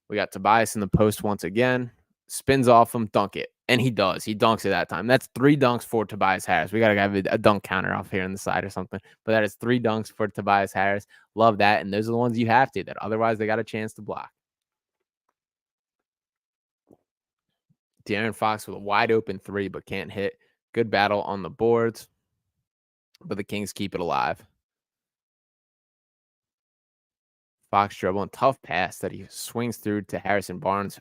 We got Tobias in the post once again. Spins off him, dunk it. And he does. He dunks it that time. That's 3 dunks for Tobias Harris. We got to have a dunk counter off here on the side or something. But that is 3 dunks for Tobias Harris. Love that. And those are the ones you have to, that otherwise they got a chance to block. De'Aaron Fox with a wide open 3, but can't hit. Good battle on the boards. But the Kings keep it alive. Fox dribbling. Tough pass that he swings through to Harrison Barnes.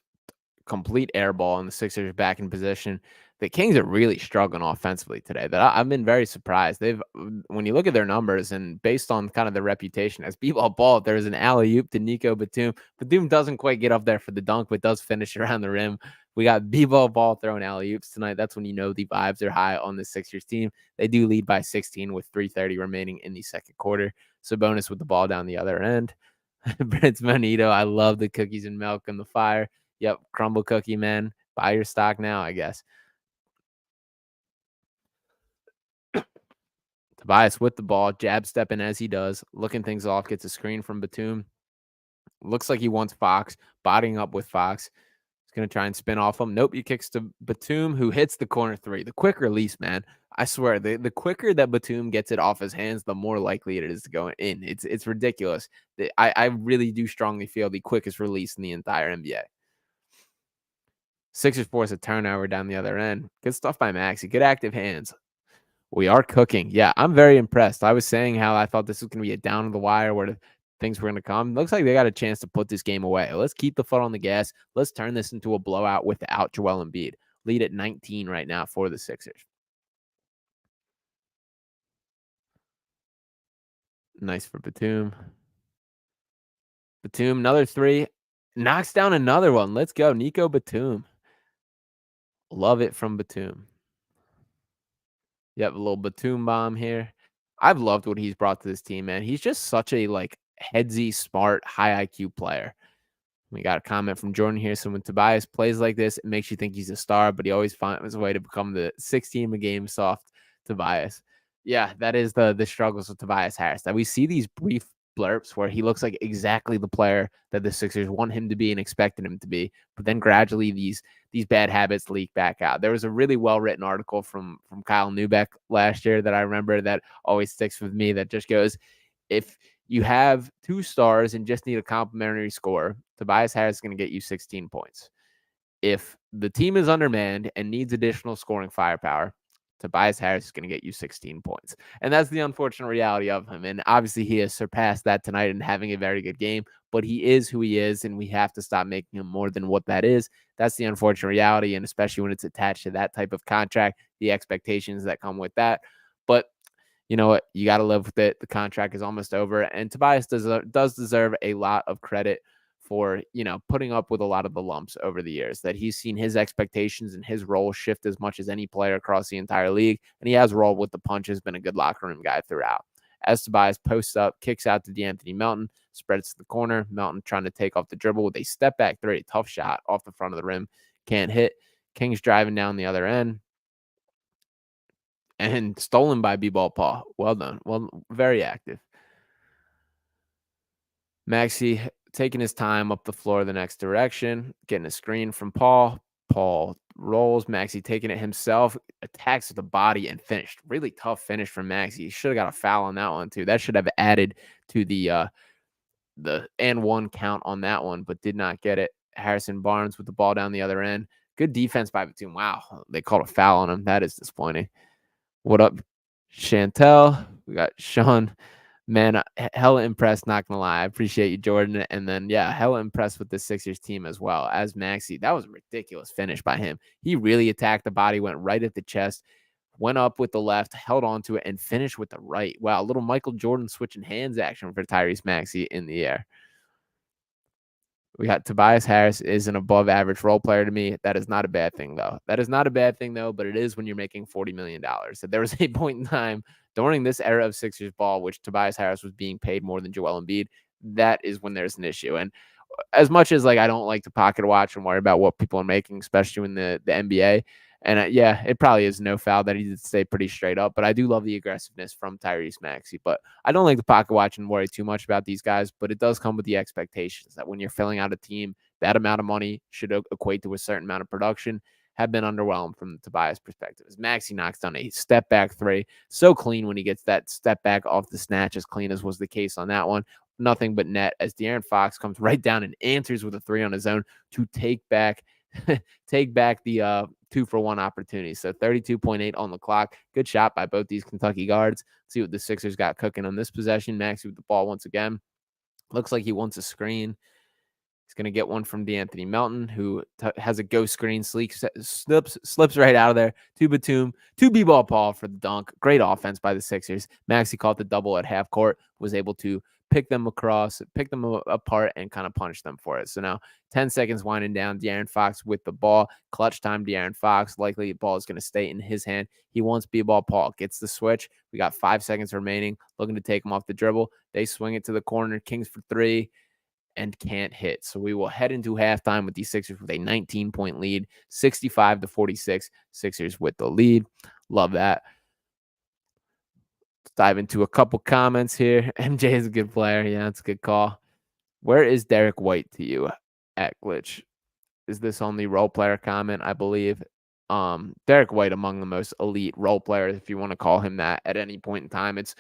complete air ball, and the Sixers are back in position. The Kings are really struggling offensively today. I've been very surprised. When you look at their numbers and based on kind of their reputation as b-ball ball, there's an alley-oop to Nico Batum. Batum doesn't quite get up there for the dunk, but does finish around the rim. We got b-ball ball throwing alley-oops tonight. That's when you know the vibes are high on the Sixers team. They do lead by 16 with 3:30 remaining in the second quarter. Sabonis with the ball down the other end. Prince Bonito, I love the cookies and milk and the fire. Yep, crumble cookie, man. Buy your stock now, I guess. Tobias with the ball, jab stepping as he does, looking things off, gets a screen from Batum. Looks like he wants Fox, bodying up with Fox. He's going to try and spin off him. Nope, he kicks to Batum, who hits the corner three. The quick release, man. I swear, the quicker that Batum gets it off his hands, the more likely it is to go in. It's ridiculous. I really do strongly feel the quickest release in the entire NBA. Sixers force a turnover down the other end. Good stuff by Maxey. Good active hands. We are cooking. Yeah, I'm very impressed. I was saying how I thought this was going to be a down to the wire where things were going to come. Looks like they got a chance to put this game away. Let's keep the foot on the gas. Let's turn this into a blowout without Joel Embiid. Lead at 19 right now for the Sixers. Nice for Batum. Batum, another three. Knocks down another one. Let's go. Nico Batum. Love it from Batum. Yep, a little Batum bomb here. I've loved what he's brought to this team, man. He's just such a headsy, smart, high IQ player. We got a comment from Jordan here. So when Tobias plays like this, it makes you think he's a star, but he always finds a way to become the 16 a game soft Tobias. Yeah, that is the struggles with Tobias Harris. That we see these brief blurps where he looks like exactly the player that the Sixers want him to be and expected him to be, but then gradually these bad habits leak back out. There was a really well-written article from Kyle Neubeck last year that I remember that always sticks with me that just goes, if you have 2 stars and just need a complimentary score, Tobias Harris is going to get you 16 points. If the team is undermanned and needs additional scoring firepower, Tobias Harris is going to get you 16 points. And that's the unfortunate reality of him. And obviously he has surpassed that tonight and having a very good game, but he is who he is, and we have to stop making him more than what that is. That's the unfortunate reality, and especially when it's attached to that type of contract, the expectations that come with that. But you know what? You got to live with it. The contract is almost over, and Tobias does deserve a lot of credit for, putting up with a lot of the lumps over the years, that he's seen his expectations and his role shift as much as any player across the entire league. And he has rolled with the punches, been a good locker room guy throughout. As Tobias posts up, kicks out to DeAnthony Melton, spreads to the corner. Melton trying to take off the dribble with a step back three, tough shot off the front of the rim. Can't hit. Kings driving down the other end. And stolen by B-Ball Paul. Well done. Well, very active. Maxey taking his time up the floor the next direction, getting a screen from Paul. Paul rolls. Maxey taking it himself, attacks with the body and finished. Really tough finish from Maxey. He should have got a foul on that one too. That should have added to the and one count on that one, but did not get it. Harrison Barnes with the ball down the other end. Good defense by Batum. Wow, they called a foul on him. That is disappointing. What up, Chantel? We got Sean. Man, hella impressed, not going to lie. I appreciate you, Jordan. And then, yeah, hella impressed with the Sixers team as well as Maxey. That was a ridiculous finish by him. He really attacked the body, went right at the chest, went up with the left, held onto it, and finished with the right. Wow, a little Michael Jordan switching hands action for Tyrese Maxey in the air. We got Tobias Harris is an above average role player to me. That is not a bad thing, though. That is not a bad thing, though, but it is when you're making $40 million. So there was a point in time during this era of Sixers ball, which Tobias Harris was being paid more than Joel Embiid. That is when there's an issue. And as much as I don't like to pocket watch and worry about what people are making, especially in the NBA. And yeah, it probably is no foul that he did stay pretty straight up, but I do love the aggressiveness from Tyrese Maxey. But I don't like to pocket watch and worry too much about these guys, but it does come with the expectations that when you're filling out a team, that amount of money should equate to a certain amount of production. Have been underwhelmed from the Tobias perspective. As Maxey knocks down a step back three, so clean when he gets that step back off the snatch, as clean as was the case on that one. Nothing but net as De'Aaron Fox comes right down and answers with a three on his own to take back the 2-for-1 opportunity. So 32.8 on the clock. Good shot by both these Kentucky guards. See what the Sixers got cooking on this possession. Maxey with the ball once again. Looks like he wants a screen. He's going to get one from DeAnthony Melton, who has a ghost screen, slips right out of there to Batum, to B-ball Paul for the dunk. Great offense by the Sixers. Maxey caught the double at half court, was able to pick them apart, and kind of punish them for it. So now 10 seconds winding down. De'Aaron Fox with the ball. Clutch time, De'Aaron Fox. Likely the ball is going to stay in his hand. He wants B-ball Paul. Gets the switch. We got 5 seconds remaining. Looking to take him off the dribble. They swing it to the corner. Kings for 3. And can't hit. So we will head into halftime with the Sixers with a 19-point lead, 65-46. Sixers with the lead. Love that. Let's dive into a couple comments here. MJ is a good player. Yeah, that's a good call. Where is Derek White to you at Glitch? Is this on the role player comment, I believe? Derek White, among the most elite role players, if you want to call him that at any point in time. It's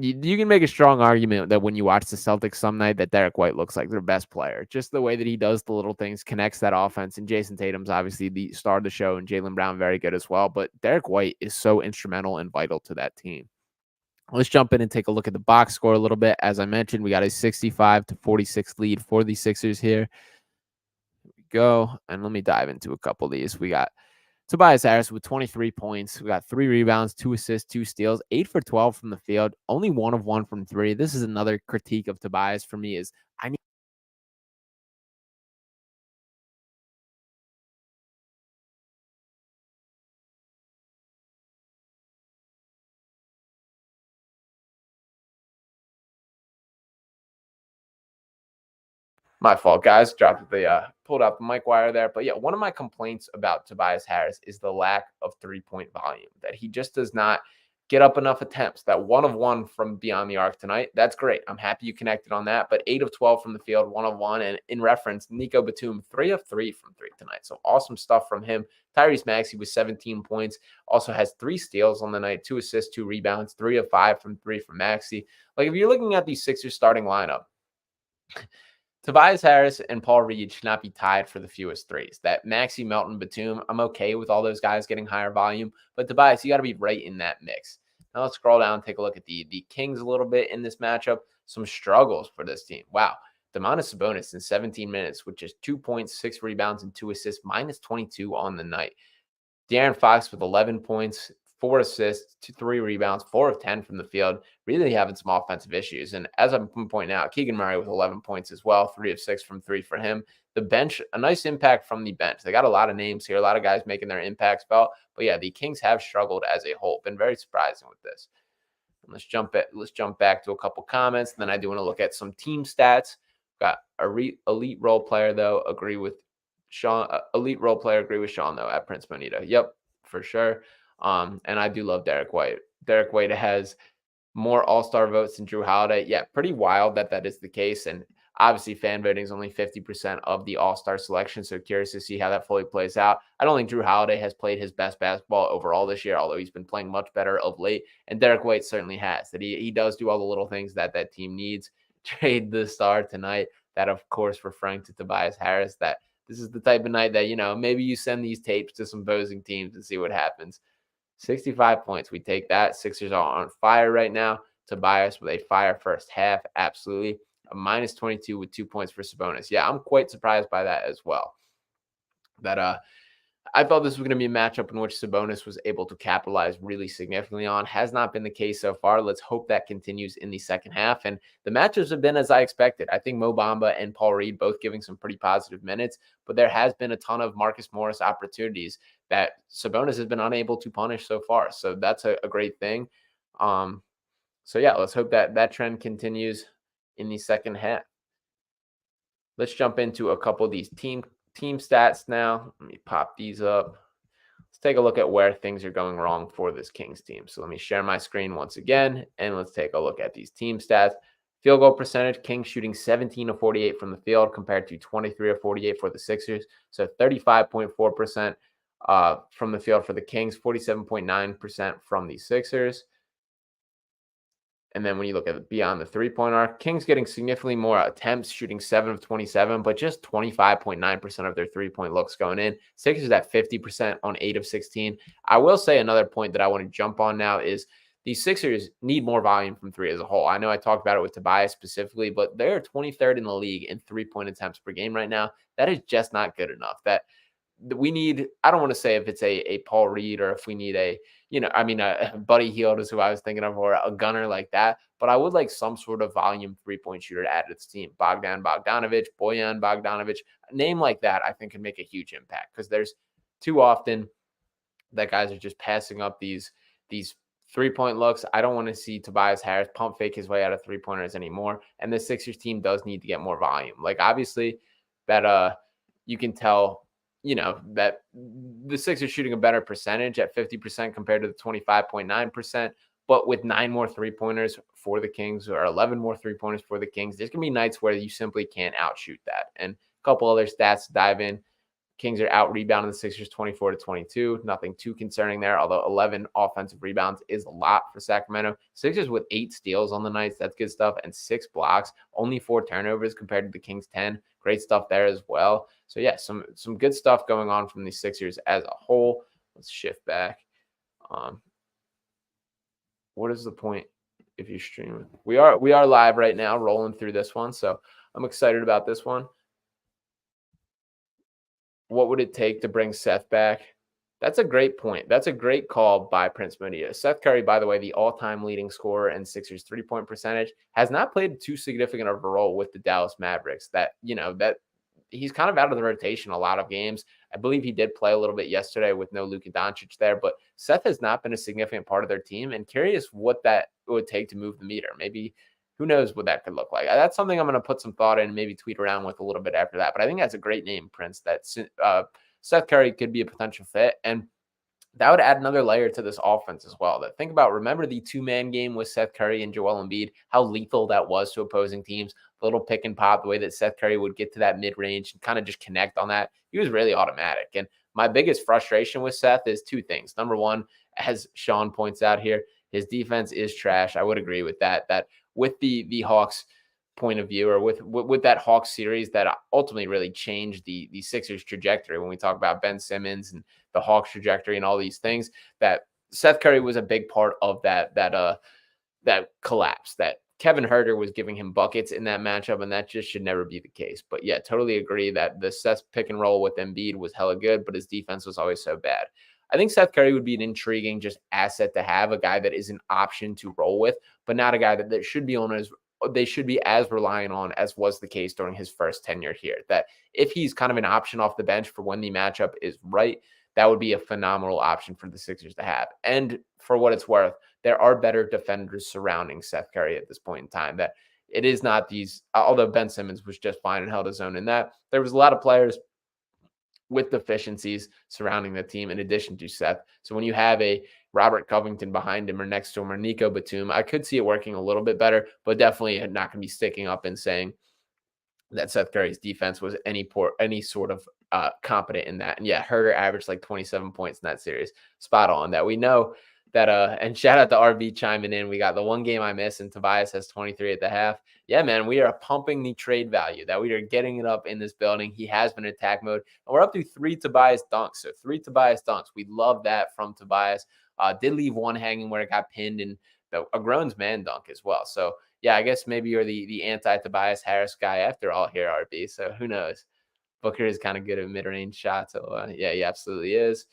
you can make a strong argument that when you watch the Celtics some night that Derek White looks like their best player. Just the way that he does the little things, connects that offense. And Jason Tatum's obviously the star of the show, and Jaylen Brown very good as well. But Derek White is so instrumental and vital to that team. Let's jump in and take a look at the box score a little bit. As I mentioned, we got a 65-46 lead for the Sixers here. Here we go. And let me dive into a couple of these. We got Tobias Harris with 23 points. We got 3 rebounds, 2 assists, 2 steals, 8 for 12 from the field, only 1 of 1 from 3. This is another critique of Tobias for me is I need My fault, guys. Pulled out the mic wire there. But yeah, one of my complaints about Tobias Harris is the lack of 3-point volume, that he just does not get up enough attempts. That 1 of 1 from beyond the arc tonight, that's great. I'm happy you connected on that. But 8 of 12 from the field, 1 of 1. And in reference, Nico Batum, 3 of 3 from 3 tonight. So awesome stuff from him. Tyrese Maxey with 17 points, also has 3 steals on the night, 2 assists, 2 rebounds, 3 of 5 from 3 from Maxey. Like if you're looking at the Sixers starting lineup, Tobias Harris and Paul Reed should not be tied for the fewest threes. That Maxey, Melton, Batum, I'm okay with all those guys getting higher volume, but Tobias, you got to be right in that mix. Now let's scroll down and take a look at the Kings a little bit in this matchup. Some struggles for this team. Wow. Domantas Sabonis in 17 minutes with just 2 points, 6 rebounds, and 2 assists, minus 22 on the night. De'Aaron Fox with 11 points, 4 assists, 3 rebounds, 4 of 10 from the field, really having some offensive issues. And as I'm pointing out, Keegan Murray with 11 points as well, 3 of 6 from 3 for him. The bench, a nice impact from the bench. They got a lot of names here, a lot of guys making their impacts felt. But yeah, the Kings have struggled as a whole. Been very surprising with this. And let's jump back to a couple comments. And then I do want to look at some team stats. Got a elite role player though. Agree with Sean. Elite role player. Agree with Sean though at Prince Bonito. Yep, for sure. And I do love Derek White. Derek White has more all-star votes than Drew Holiday. Yeah, pretty wild that is the case. And obviously fan voting is only 50% of the all-star selection. So curious to see how that fully plays out. I don't think Drew Holiday has played his best basketball overall this year, although he's been playing much better of late. And Derek White certainly has. That he does do all the little things that team needs. Trade the star tonight. That, of course, referring to Tobias Harris, that this is the type of night that, maybe you send these tapes to some opposing teams and see what happens. 65 points. We take that. Sixers are on fire right now. Tobias with a fire first half. Absolutely. A minus 22 with 2 points for Sabonis. Yeah, I'm quite surprised by that as well. That I thought this was going to be a matchup in which Sabonis was able to capitalize really significantly on. Has not been the case so far. Let's hope that continues in the second half. And the matchups have been as I expected. I think Mo Bamba and Paul Reed both giving some pretty positive minutes, but there has been a ton of Marcus Morris opportunities that Sabonis has been unable to punish so far. So that's a great thing. So yeah, let's hope that trend continues in the second half. Let's jump into a couple of these team stats now. Let me pop these up. Let's take a look at where things are going wrong for this Kings team. So let me share my screen once again, and let's take a look at these team stats. Field goal percentage, Kings shooting 17 of 48 from the field compared to 23 of 48 for the Sixers. So 35.4% from the field for the Kings, 47.9% from the Sixers. And then when you look at beyond the three-point arc, Kings getting significantly more attempts, shooting 7 of 27, but just 25.9% of their three-point looks going in. Sixers at 50% on 8 of 16. I will say another point that I want to jump on now is these Sixers need more volume from three as a whole. I know I talked about it with Tobias specifically, but they're 23rd in the league in 3-point attempts per game right now. That is just not good enough. That we need, I don't want to say if it's a Paul Reed or if we need a, Buddy Hield is who I was thinking of, or a gunner like that. But I would like some sort of volume 3-point shooter to add to this team. Bogdanovich, Bojan Bogdanovich, a name like that, I think can make a huge impact because there's too often that guys are just passing up these 3-point looks. I don't want to see Tobias Harris pump fake his way out of 3-pointers anymore. And the Sixers team does need to get more volume. Like obviously that you can tell, that the Sixers shooting a better percentage at 50% compared to the 25.9%. But with 9 more 3-pointers for the Kings or 11 more 3-pointers for the Kings, there's going to be nights where you simply can't outshoot that. And a couple other stats to dive in. Kings are out rebounding the Sixers 24-22. Nothing too concerning there, although 11 offensive rebounds is a lot for Sacramento. Sixers with 8 steals on the nights. That's good stuff. And 6 blocks, only 4 turnovers compared to the Kings 10. Great stuff there as well. So yeah, some good stuff going on from the Sixers as a whole. Let's shift back. What is the point if you stream it? We are live right now, rolling through this one. So I'm excited about this one. What would it take to bring Seth back? That's a great point. That's a great call by Prince Mudia. Seth Curry, by the way, the all-time leading scorer in Sixers 3-point percentage, has not played too significant of a role with the Dallas Mavericks. That he's kind of out of the rotation a lot of games. I believe he did play a little bit yesterday with no Luka Doncic there, but Seth has not been a significant part of their team, and curious what that would take to move the meter. Maybe who knows what that could look like. That's something I'm going to put some thought in and maybe tweet around with a little bit after that. But I think that's a great name, Prince, that Seth Curry could be a potential fit. And that would add another layer to this offense as well. Remember the 2-man game with Seth Curry and Joel Embiid, how lethal that was to opposing teams, the little pick and pop, the way that Seth Curry would get to that mid-range and kind of just connect on that. He was really automatic. And my biggest frustration with Seth is 2 things. Number one, as Sean points out here, his defense is trash. I would agree with that. That with the Hawks point of view, or with that Hawks series that ultimately really changed the Sixers trajectory when we talk about Ben Simmons and the Hawks trajectory and all these things, that Seth Curry was a big part of that collapse, that Kevin Huerter was giving him buckets in that matchup, and that just should never be the case. But yeah, totally agree that the Seth pick and roll with Embiid was hella good, but his defense was always so bad. I think Seth Curry would be an intriguing just asset to have, a guy that is an option to roll with, but not a guy that should be they should be as reliant on as was the case during his first tenure here. That if he's kind of an option off the bench for when the matchup is right, that would be a phenomenal option for the Sixers to have. And for what it's worth, there are better defenders surrounding Seth Curry at this point in time. That it is not these, although Ben Simmons was just fine and held his own in that, there was a lot of players with deficiencies surrounding the team in addition to Seth. So when you have a Robert Covington behind him or next to him or Nico Batum, I could see it working a little bit better, but definitely not going to be sticking up and saying that Seth Curry's defense was any sort of competent in that. And yeah, Huerter averaged like 27 points in that series. Spot on. That we know that and shout out to RB chiming in. We got the one game I missed, and Tobias has 23 at the half. Yeah, man, we are pumping the trade value, that we are getting it up in this building. He has been in attack mode, and we're up to 3 Tobias dunks. So 3 Tobias dunks. We love that from Tobias. Did leave one hanging where it got pinned, and a Groans man dunk as well. So yeah, I guess maybe you're the anti-Tobias Harris guy after all here, RB. So who knows? Booker is kind of good at mid-range shots. So yeah, he absolutely is.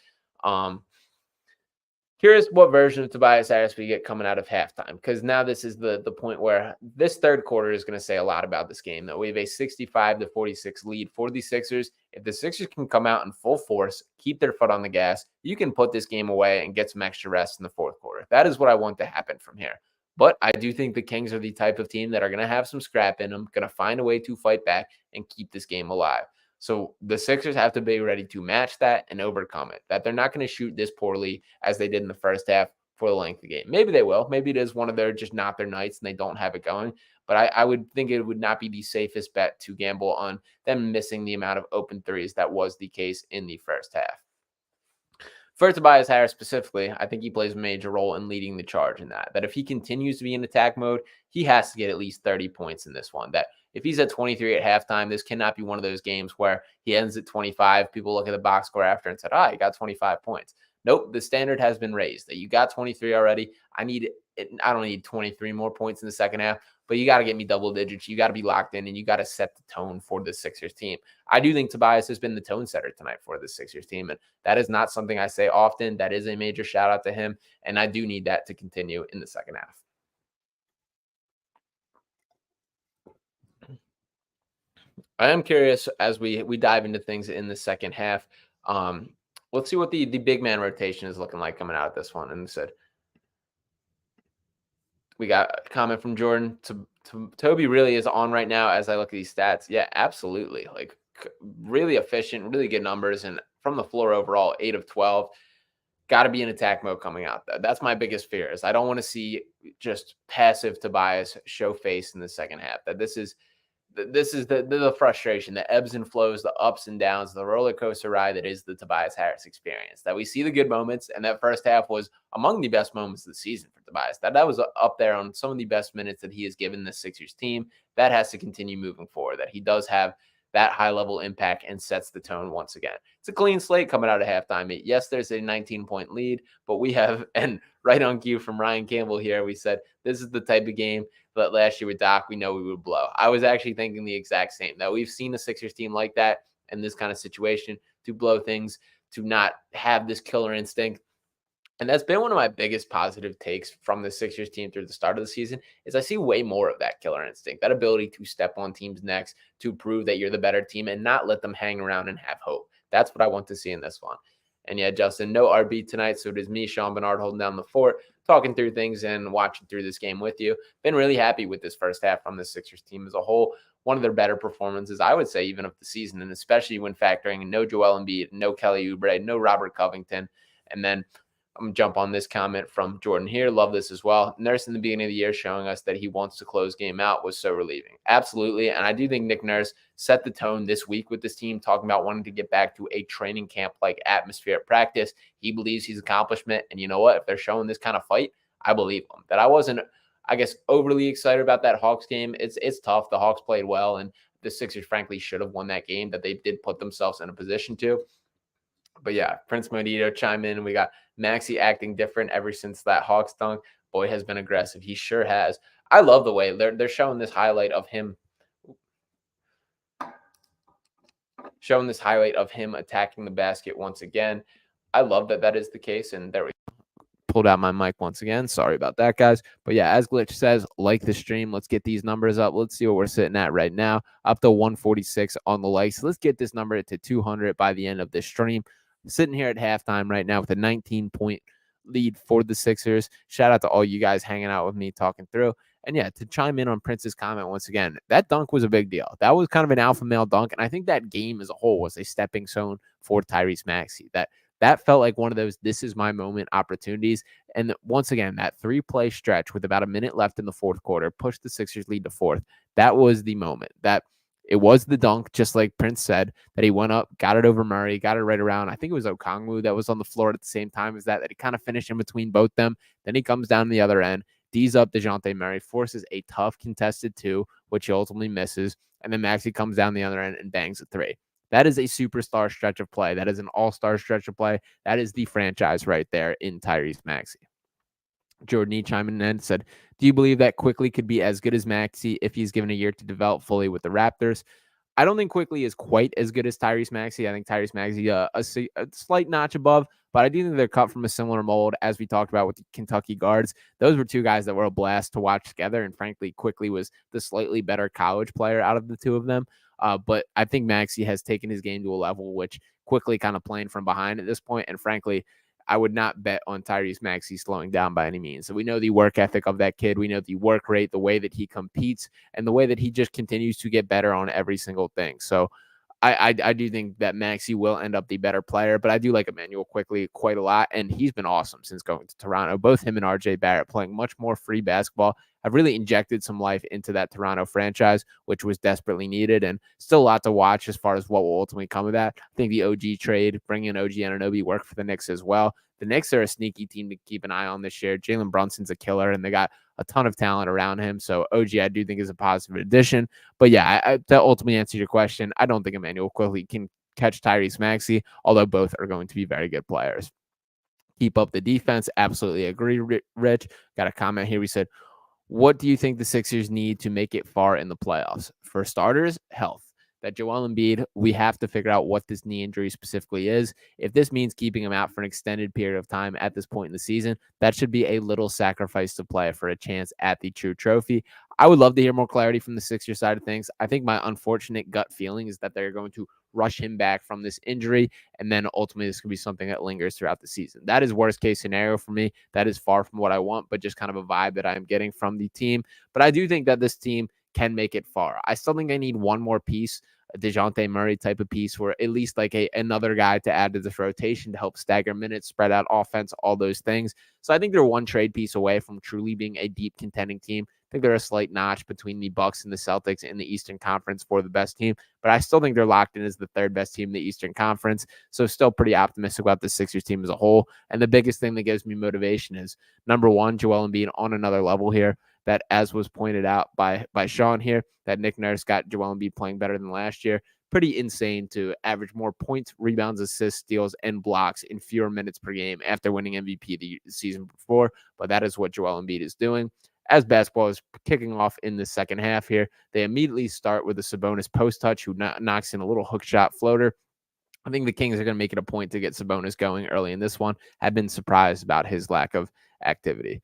Curious what version of Tobias Harris we get coming out of halftime, because now this is the point where this third quarter is going to say a lot about this game. That we have a 65-46 lead for the Sixers. If the Sixers can come out in full force, keep their foot on the gas, you can put this game away and get some extra rest in the fourth quarter. That is what I want to happen from here. But I do think the Kings are the type of team that are going to have some scrap in them, going to find a way to fight back and keep this game alive. So the Sixers have to be ready to match that and overcome it, that they're not going to shoot this poorly as they did in the first half for the length of the game. Maybe they will. Maybe it is one of their just not their nights and they don't have it going. But I would think it would not be the safest bet to gamble on them missing the amount of open threes that was the case in the first half. For Tobias Harris specifically, I think he plays a major role in leading the charge in that if he continues to be in attack mode, he has to get at least 30 points in this one. That if he's at 23 at halftime, this cannot be one of those games where he ends at 25. People look at the box score after and said, he got 25 points. Nope, the standard has been raised. That you got 23 already. I don't need 23 more points in the second half, but you got to get me double digits. You got to be locked in, and you got to set the tone for the Sixers team. I do think Tobias has been the tone setter tonight for the Sixers team, and that is not something I say often. That is a major shout out to him, and I do need that to continue in the second half. I am curious as we dive into things in the second half. Um, let's see what the big man rotation is looking like coming out of this one. And said we got a comment from Jordan. Toby really is on right now as I look at these stats. Yeah, absolutely. Like really efficient, really good numbers, and from the floor overall, 8 of 12. Got to be in attack mode coming out. That's my biggest fear. Is I don't want to see just passive Tobias show face in the second half. That this is the frustration, the ebbs and flows, the ups and downs, the roller coaster ride that is the Tobias Harris experience. That we see the good moments, and that first half was among the best moments of the season for Tobias. That was up there on some of the best minutes that he has given the Sixers team. That has to continue moving forward. That he does have that high level impact and sets the tone once again. It's a clean slate coming out of halftime. Yes, there's a 19-point lead, but we have, and right on cue from Ryan Campbell here, we said this is the type of game that last year with Doc, we know we would blow. I was actually thinking the exact same. That we've seen a Sixers team like that in this kind of situation to blow things, to not have this killer instinct. And that's been one of my biggest positive takes from the Sixers team through the start of the season is I see way more of that killer instinct, that ability to step on teams' necks, to prove that you're the better team and not let them hang around and have hope. That's what I want to see in this one. And yeah, Justin, no RB tonight. So it is me, Sean Bernard, holding down the fort, talking through things and watching through this game with you. Been really happy with this first half from the Sixers team as a whole. One of their better performances, I would say, even of the season, and especially when factoring in no Joel Embiid, no Kelly Oubre, no Robert Covington. And then I'm going to jump on this comment from Jordan here. Love this as well. Nurse in the beginning of the year showing us that he wants to close game out was so relieving. Absolutely. And I do think Nick Nurse set the tone this week with this team, talking about wanting to get back to a training camp-like atmosphere at practice. He believes his accomplishment. And you know what? If they're showing this kind of fight, I believe them. That I wasn't, I guess, overly excited about that Hawks game. It's tough. The Hawks played well, and the Sixers, frankly, should have won that game, that they did put themselves in a position to. But yeah, Prince Modito chime in. We got Maxey acting different ever since that Hawks dunk. Boy has been aggressive. He sure has. I love the way they're showing this highlight of him. Showing this highlight of him attacking the basket once again. I love that that is the case. And there we pulled out my mic once again. Sorry about that, guys. But yeah, as Glitch says, like the stream. Let's get these numbers up. Let's see what we're sitting at right now. Up to 146 on the likes. Let's get this number to 200 by the end of this stream. Sitting here at halftime right now with a 19-point lead for the Sixers. Shout out to all you guys hanging out with me, talking through. And yeah, to chime in on Prince's comment once again, that dunk was a big deal. That was kind of an alpha male dunk. And I think that game as a whole was a stepping stone for Tyrese Maxey. That felt like one of those this is my moment opportunities. And once again, that 3-play stretch with about a minute left in the fourth quarter pushed the Sixers lead to fourth. That was the moment. That it was the dunk, just like Prince said, that he went up, got it over Murray, got it right around. I think it was Okongwu that was on the floor at the same time as that he kind of finished in between both them. Then he comes down the other end, D's up DeJounte Murray, forces a tough contested 2, which he ultimately misses. And then Maxey comes down the other end and bangs a 3. That is a superstar stretch of play. That is an all-star stretch of play. That is the franchise right there in Tyrese Maxey. Jordan E. chiming in and said, do you believe that Quickly could be as good as Maxey if he's given a year to develop fully with the Raptors? I don't think Quickly is quite as good as Tyrese Maxey. I think Tyrese Maxey a slight notch above, but I do think they're cut from a similar mold as we talked about with the Kentucky guards. Those were two guys that were a blast to watch together, and frankly, Quickly was the slightly better college player out of the two of them. But I think Maxey has taken his game to a level which Quickly kind of playing from behind at this point, and frankly, I would not bet on Tyrese Maxey slowing down by any means. So we know the work ethic of that kid. We know the work rate, the way that he competes, and the way that he just continues to get better on every single thing. So I do think that Maxey will end up the better player, but I do like Emmanuel Quickly quite a lot, and he's been awesome since going to Toronto. Both him and RJ Barrett playing much more free basketball have really injected some life into that Toronto franchise, which was desperately needed, and still a lot to watch as far as what will ultimately come of that. I think the OG trade, bringing in OG Anunoby, worked for the Knicks as well. The Knicks are a sneaky team to keep an eye on this year. Jalen Brunson's a killer, and they got a ton of talent around him. So OG, I do think, is a positive addition. But yeah, to ultimately answer your question, I don't think Emmanuel Quickly can catch Tyrese Maxey, although both are going to be very good players. Keep up the defense. Absolutely agree, Rich. Got a comment here. We said, what do you think the Sixers need to make it far in the playoffs? For starters, health. That Joel Embiid, we have to figure out what this knee injury specifically is. If this means keeping him out for an extended period of time at this point in the season, that should be a little sacrifice to play for a chance at the true trophy. I would love to hear more clarity from the Sixers side of things. I think my unfortunate gut feeling is that they're going to rush him back from this injury, and then ultimately this could be something that lingers throughout the season. That is worst case scenario for me. That is far from what I want, but just kind of a vibe that I'm getting from the team. But I do think that this team can make it far. I still think they need one more piece, a DeJounte Murray type of piece, where at least like another guy to add to this rotation to help stagger minutes, spread out offense, all those things. So I think they're one trade piece away from truly being a deep contending team. I think they're a slight notch between the Bucks and the Celtics in the Eastern Conference for the best team, but I still think they're locked in as the third best team in the Eastern Conference. So still pretty optimistic about the Sixers team as a whole. And the biggest thing that gives me motivation is, number one, Joel Embiid on another level here. That, as was pointed out by Sean here, that Nick Nurse got Joel Embiid playing better than last year. Pretty insane to average more points, rebounds, assists, steals, and blocks in fewer minutes per game after winning MVP the season before. But that is what Joel Embiid is doing. As basketball is kicking off in the second half here, they immediately start with a Sabonis post touch who knocks in a little hook shot floater. I think the Kings are going to make it a point to get Sabonis going early in this one. I've been surprised about his lack of activity.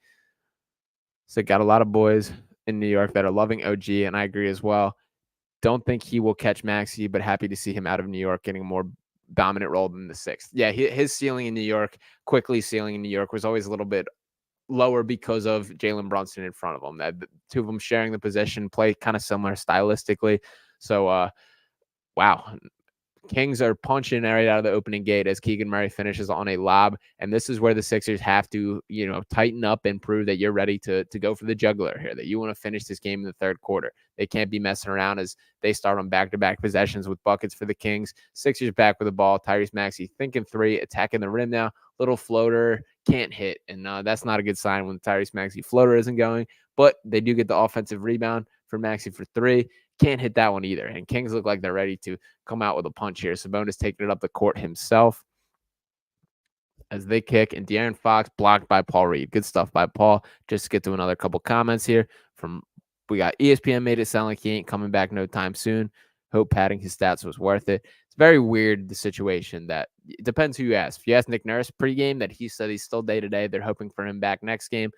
So got a lot of boys in New York that are loving OG, and I agree as well. Don't think he will catch Maxey, but happy to see him out of New York getting a more dominant role than the sixth. Yeah, his ceiling in New York, quickly ceiling in New York, was always a little bit lower because of Jalen Brunson in front of him. That the two of them sharing the position, play kind of similar stylistically. So, wow. Kings are punching right out of the opening gate as Keegan Murray finishes on a lob. And this is where the Sixers have to, tighten up and prove that you're ready to go for the jugular here, that you want to finish this game in the third quarter. They can't be messing around as they start on back-to-back possessions with buckets for the Kings. Sixers back with the ball. Tyrese Maxey thinking three, attacking the rim now. Little floater, can't hit. And that's not a good sign when the Tyrese Maxey floater isn't going. But they do get the offensive rebound for Maxey for three. Can't hit that one either. And Kings look like they're ready to come out with a punch here. Sabonis taking it up the court himself as they kick, and De'Aaron Fox blocked by Paul Reed. Good stuff by Paul. Just to get to another couple comments here from, we got ESPN made it sound like he ain't coming back no time soon. Hope padding his stats was worth it. It's very weird, the situation that it depends who you ask. If you ask Nick Nurse pregame, that he said he's still day-to-day, they're hoping for him back next game.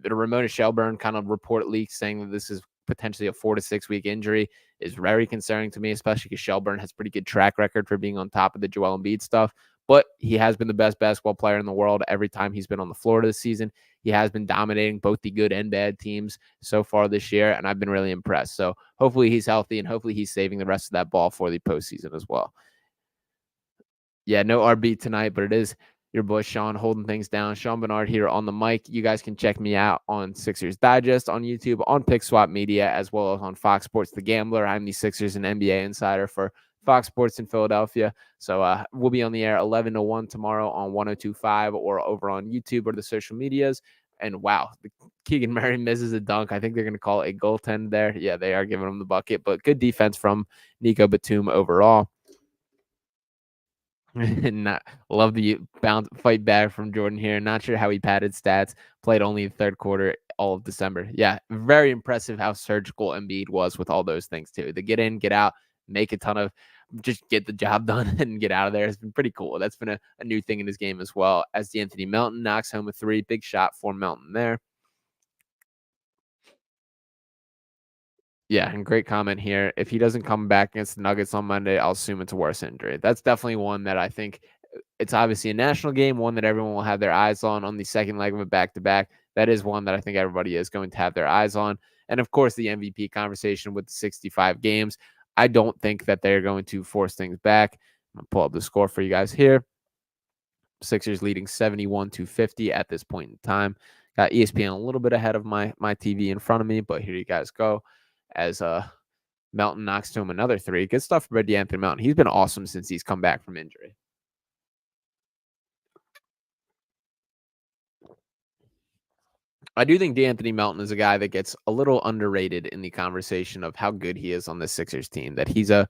The Ramona Shelburne kind of report leaks saying that this is potentially a 4 to 6 week injury is very concerning to me, especially because Shelburne has pretty good track record for being on top of the Joel Embiid stuff. But he has been the best basketball player in the world every time he's been on the floor this season. He has been dominating both the good and bad teams so far this year, and I've been really impressed. So hopefully he's healthy, and hopefully he's saving the rest of that ball for the postseason as well. Yeah, no RB tonight, but it is your boy Sean holding things down. Sean Bernard here on the mic. You guys can check me out on Sixers Digest on YouTube, on Pick Swap Media, as well as on Fox Sports The Gambler. I'm the Sixers and NBA insider for Fox Sports in Philadelphia. So we'll be on the air 11 to 1 tomorrow on 102.5 or over on YouTube or the social medias. And wow, Keegan Murray misses a dunk. I think they're going to call it a goaltend there. Yeah, they are giving him the bucket, but good defense from Nico Batum overall. Not love the fight back from Jordan here. Not sure how he padded stats. Played only the third quarter all of December. Yeah, very impressive how surgical Embiid was with all those things too. The get in, get out, make a ton of, just get the job done and get out of there. It's been pretty cool. That's been a new thing in his game as well. As D'Anthony Melton knocks home a three, big shot for Melton there. Yeah, and great comment here. If he doesn't come back against the Nuggets on Monday, I'll assume it's a worse injury. That's definitely one that I think it's obviously a national game, one that everyone will have their eyes on the second leg of a back-to-back. That is one that I think everybody is going to have their eyes on. And, of course, the MVP conversation with the 65 games. I don't think that they're going to force things back. I'm going to pull up the score for you guys here. Sixers leading 71-50 at this point in time. Got ESPN a little bit ahead of my TV in front of me, but here you guys go. As Melton knocks to him another three. Good stuff for D'Anthony Melton. He's been awesome since he's come back from injury. I do think D'Anthony Melton is a guy that gets a little underrated in the conversation of how good he is on the Sixers team, that he's a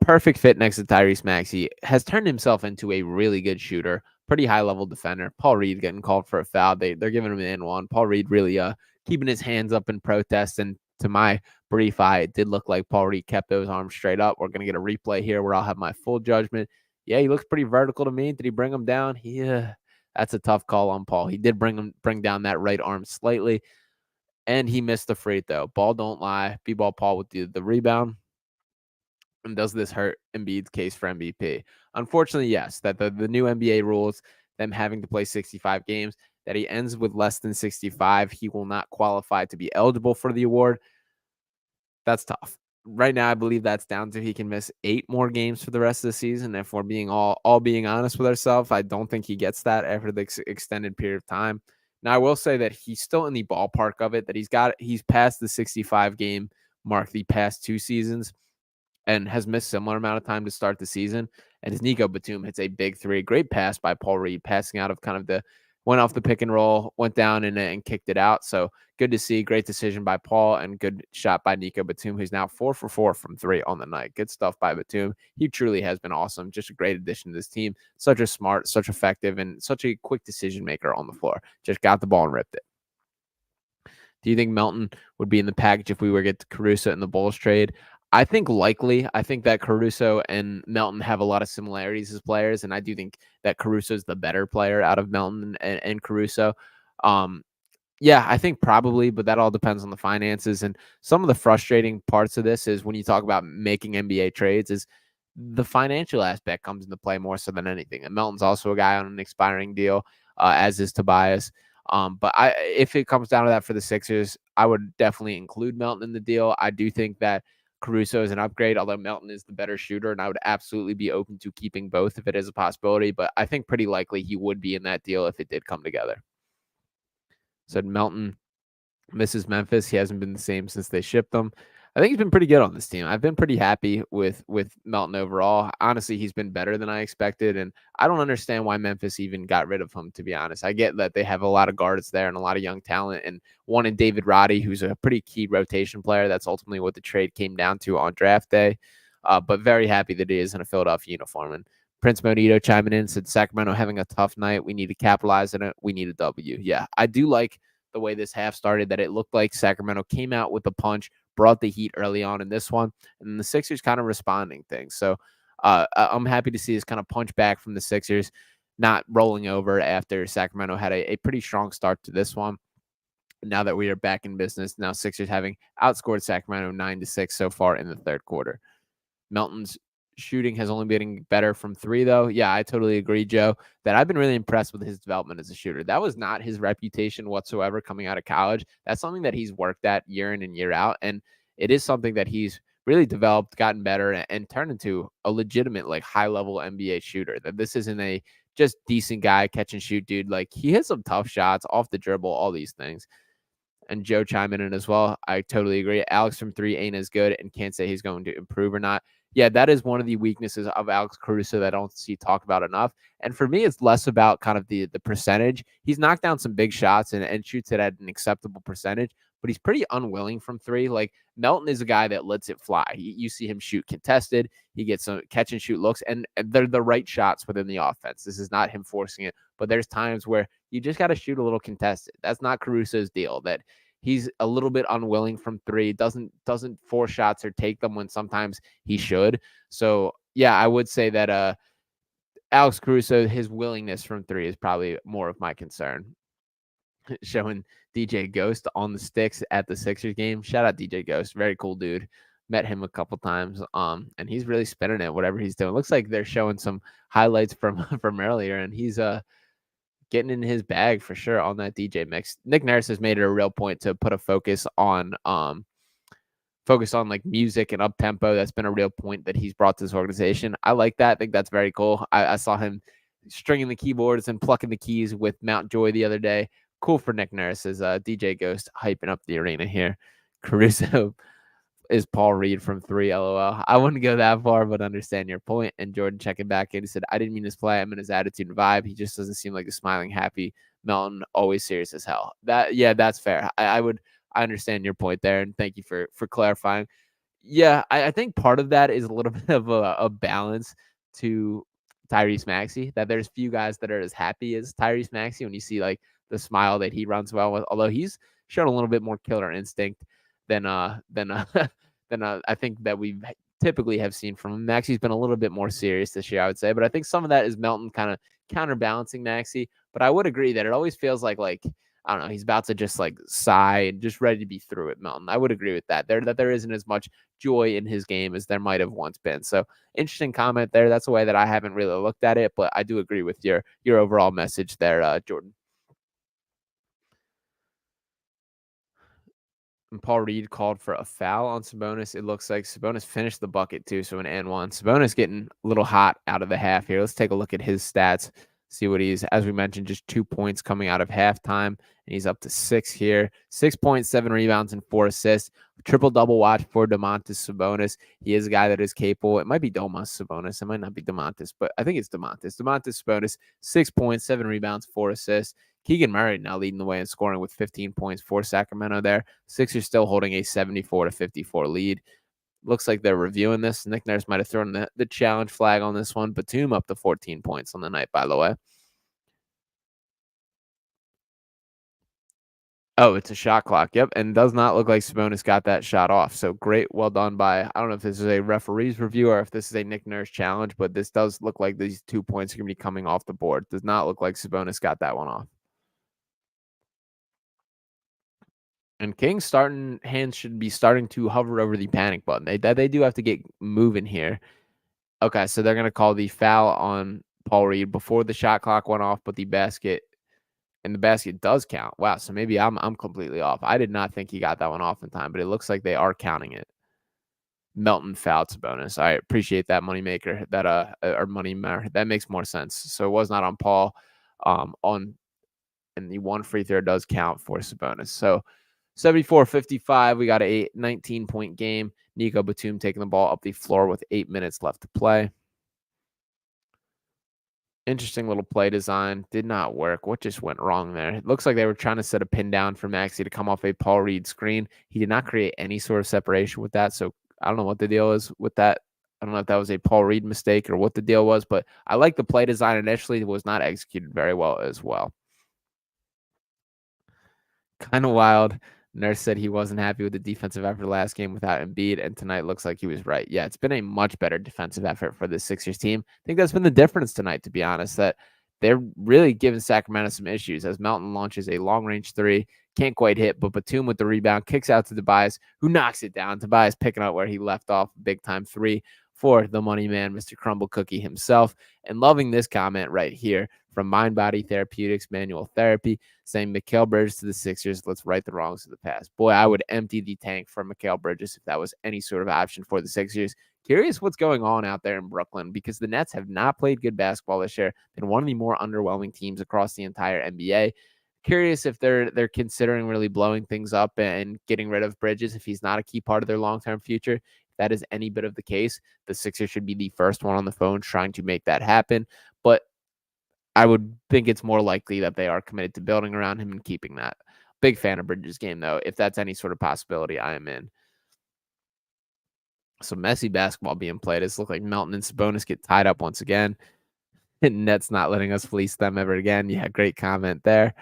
perfect fit next to Tyrese Maxey, has turned himself into a really good shooter, pretty high level defender. Paul Reed getting called for a foul. They're giving him an and one. Paul Reed really keeping his hands up in protest. And to my brief eye, it did look like Paul Reed kept those arms straight up. We're gonna get a replay here where I'll have my full judgment. Yeah, he looks pretty vertical to me. Did he bring him down? Yeah, that's a tough call on Paul. He did bring down that right arm slightly, and he missed the free throw. Ball don't lie. B-ball Paul with the rebound. And does this hurt Embiid's case for MVP? Unfortunately, yes. That the new NBA rules, them having to play 65 games, that he ends with less than 65, he will not qualify to be eligible for the award. That's tough. Right now, I believe that's down to he can miss 8 more games for the rest of the season. If we're being all being honest with ourselves, I don't think he gets that after the extended period of time. Now, I will say that he's still in the ballpark of it, that he's past the 65 game mark the past 2 seasons and has missed similar amount of time to start the season. And his Nico Batum hits a big three. Great pass by Paul Reed, passing out of kind of went off the pick and roll, went down and kicked it out. So good to see. Great decision by Paul and good shot by Nico Batum, who's now 4 for 4 from 3 on the night. Good stuff by Batum. He truly has been awesome. Just a great addition to this team. Such a smart, such effective, and such a quick decision maker on the floor. Just got the ball and ripped it. Do you think Melton would be in the package if we were to get Caruso in the Bulls trade? I think likely. I think that Caruso and Melton have a lot of similarities as players, and I do think that Caruso is the better player out of Melton and Caruso. Yeah, I think probably, but that all depends on the finances. And some of the frustrating parts of this is when you talk about making NBA trades is the financial aspect comes into play more so than anything. And Melton's also a guy on an expiring deal, as is Tobias. But if it comes down to that for the Sixers, I would definitely include Melton in the deal. I do think that Caruso is an upgrade, although Melton is the better shooter, and I would absolutely be open to keeping both if it is a possibility. But I think pretty likely he would be in that deal if it did come together. Said Melton misses Memphis. He hasn't been the same since they shipped him. I think he's been pretty good on this team. I've been pretty happy with Melton overall. Honestly, he's been better than I expected, and I don't understand why Memphis even got rid of him, to be honest. I get that they have a lot of guards there and a lot of young talent, and one in David Roddy, who's a pretty key rotation player. That's ultimately what the trade came down to on draft day, but very happy that he is in a Philadelphia uniform. And Prince Monito chiming in said, Sacramento having a tough night. We need to capitalize on it. We need a W. Yeah, I do like the way this half started, that it looked like Sacramento came out with a punch, brought the heat early on in this one, and the Sixers kind of responding things. So I'm happy to see this kind of punch back from the Sixers, not rolling over after Sacramento had a pretty strong start to this one. Now that we are back in business, now Sixers having outscored Sacramento 9-6 so far in the third quarter. Melton's shooting has only been getting better from 3, though. Yeah, I totally agree, Joe, that I've been really impressed with his development as a shooter. That was not his reputation whatsoever coming out of college. That's something that he's worked at year in and year out, and it is something that he's really developed, gotten better, and turned into a legitimate, like, high-level NBA shooter. That this isn't a just decent guy, catch and shoot dude. Like, he hits some tough shots off the dribble, all these things. And Joe chiming in as well. I totally agree. Alex from 3 ain't as good and can't say he's going to improve or not. Yeah, that is one of the weaknesses of Alex Caruso that I don't see talked about enough. And for me, it's less about kind of the percentage. He's knocked down some big shots and shoots it at an acceptable percentage, but he's pretty unwilling from 3. Like, Melton is a guy that lets it fly. You see him shoot contested. He gets some catch and shoot looks, and they're the right shots within the offense. This is not him forcing it, but there's times where you just got to shoot a little contested. That's not Caruso's deal. That he's a little bit unwilling from 3, doesn't force shots or take them when sometimes he should. So yeah, I would say that Alex Caruso, his willingness from 3 is probably more of my concern. Showing DJ Ghost on the sticks at the Sixers game. Shout out DJ Ghost, very cool dude. Met him a couple times, and he's really spinning it. Whatever he's doing, looks like they're showing some highlights from earlier, and he's getting in his bag for sure on that DJ mix. Nick Nurse has made it a real point to put a focus on like music and up tempo. That's been a real point that he's brought to this organization. I like that. I think that's very cool. I saw him stringing the keyboards and plucking the keys with Mount Joy the other day. Cool for Nick Nurse as DJ Ghost hyping up the arena here. Caruso is Paul Reed from 3, LOL. I wouldn't go that far, but understand your point. And Jordan checking back in, he said, I didn't mean his play. I meant his attitude and vibe. He just doesn't seem like a smiling, happy Melton, always serious as hell. That's fair. I understand your point there, and thank you for clarifying. Yeah, I think part of that is a little bit of a balance to Tyrese Maxey, that there's few guys that are as happy as Tyrese Maxey when you see like the smile that he runs well with, although he's shown a little bit more killer instinct than I think that we typically have seen from him. Maxey's been a little bit more serious this year, I would say, but I think some of that is Melton kind of counterbalancing Maxey. But I would agree that it always feels like I don't know, he's about to just like sigh and just ready to be through it, Melton. I would agree with that. There isn't as much joy in his game as there might have once been. So interesting comment there. That's a way that I haven't really looked at it, but I do agree with your overall message there, Jordan. And Paul Reed called for a foul on Sabonis. It looks like Sabonis finished the bucket too, so an and one. Sabonis getting a little hot out of the half here. Let's take a look at his stats. See what he's, as we mentioned, just 2 points coming out of halftime, and he's up to 6 here. 6.7 rebounds and 4 assists. Triple double watch for Domantas Sabonis. He is a guy that is capable. It might be Domas Sabonis. It might not be Domantas, but I think it's Domantas. Domantas Sabonis, 6 points, 7 rebounds, 4 assists. Keegan Murray now leading the way in scoring with 15 points for Sacramento there. Sixers still holding a 74-54 lead. Looks like they're reviewing this. Nick Nurse might have thrown the challenge flag on this one. Batum up to 14 points on the night, by the way. Oh, it's a shot clock. Yep. And does not look like Sabonis got that shot off. So great. Well done by, I don't know if this is a referee's review or if this is a Nick Nurse challenge, but this does look like these 2 points are going to be coming off the board. Does not look like Sabonis got that one off. And Kings hands should be starting to hover over the panic button. They do have to get moving here. Okay, so they're gonna call the foul on Paul Reed before the shot clock went off, but the basket does count. Wow, so maybe I'm completely off. I did not think he got that one off in time, but it looks like they are counting it. Melton fouled Sabonis. I appreciate that moneymaker. That or money matter. That makes more sense. So it was not on Paul. And the one free throw does count for Sabonis. So 74-55. We got a 19-point game. Nico Batum taking the ball up the floor with 8 minutes left to play. Interesting little play design. Did not work. What just went wrong there? It looks like they were trying to set a pin down for Maxey to come off a Paul Reed screen. He did not create any sort of separation with that. So I don't know what the deal is with that. I don't know if that was a Paul Reed mistake or what the deal was, but I like the play design initially. It was not executed very well as well. Kind of wild. Nurse said he wasn't happy with the defensive effort last game without Embiid, and tonight looks like he was right. Yeah, it's been a much better defensive effort for the Sixers team. I think that's been the difference tonight, to be honest, that they're really giving Sacramento some issues as Melton launches a long-range three, can't quite hit, but Batum with the rebound, kicks out to Tobias, who knocks it down. Tobias picking up where he left off, big-time three for the money man, Mr. Crumble Cookie himself. And loving this comment right here from Mind Body Therapeutics Manual Therapy, saying Mikal Bridges to the Sixers, let's right the wrongs of the past. Boy, I would empty the tank for Mikal Bridges if that was any sort of option for the Sixers. Curious what's going on out there in Brooklyn because the Nets have not played good basketball this year. Been one of the more underwhelming teams across the entire NBA. Curious if they're considering really blowing things up and getting rid of Bridges if he's not a key part of their long-term future. If that is any bit of the case, the Sixers should be the first one on the phone trying to make that happen. But I would think it's more likely that they are committed to building around him and keeping that. Big fan of Bridges' game, though. If that's any sort of possibility, I am in. So messy basketball being played. It's looked like Melton and Sabonis get tied up once again. And Nets not letting us fleece them ever again. Yeah, great comment there.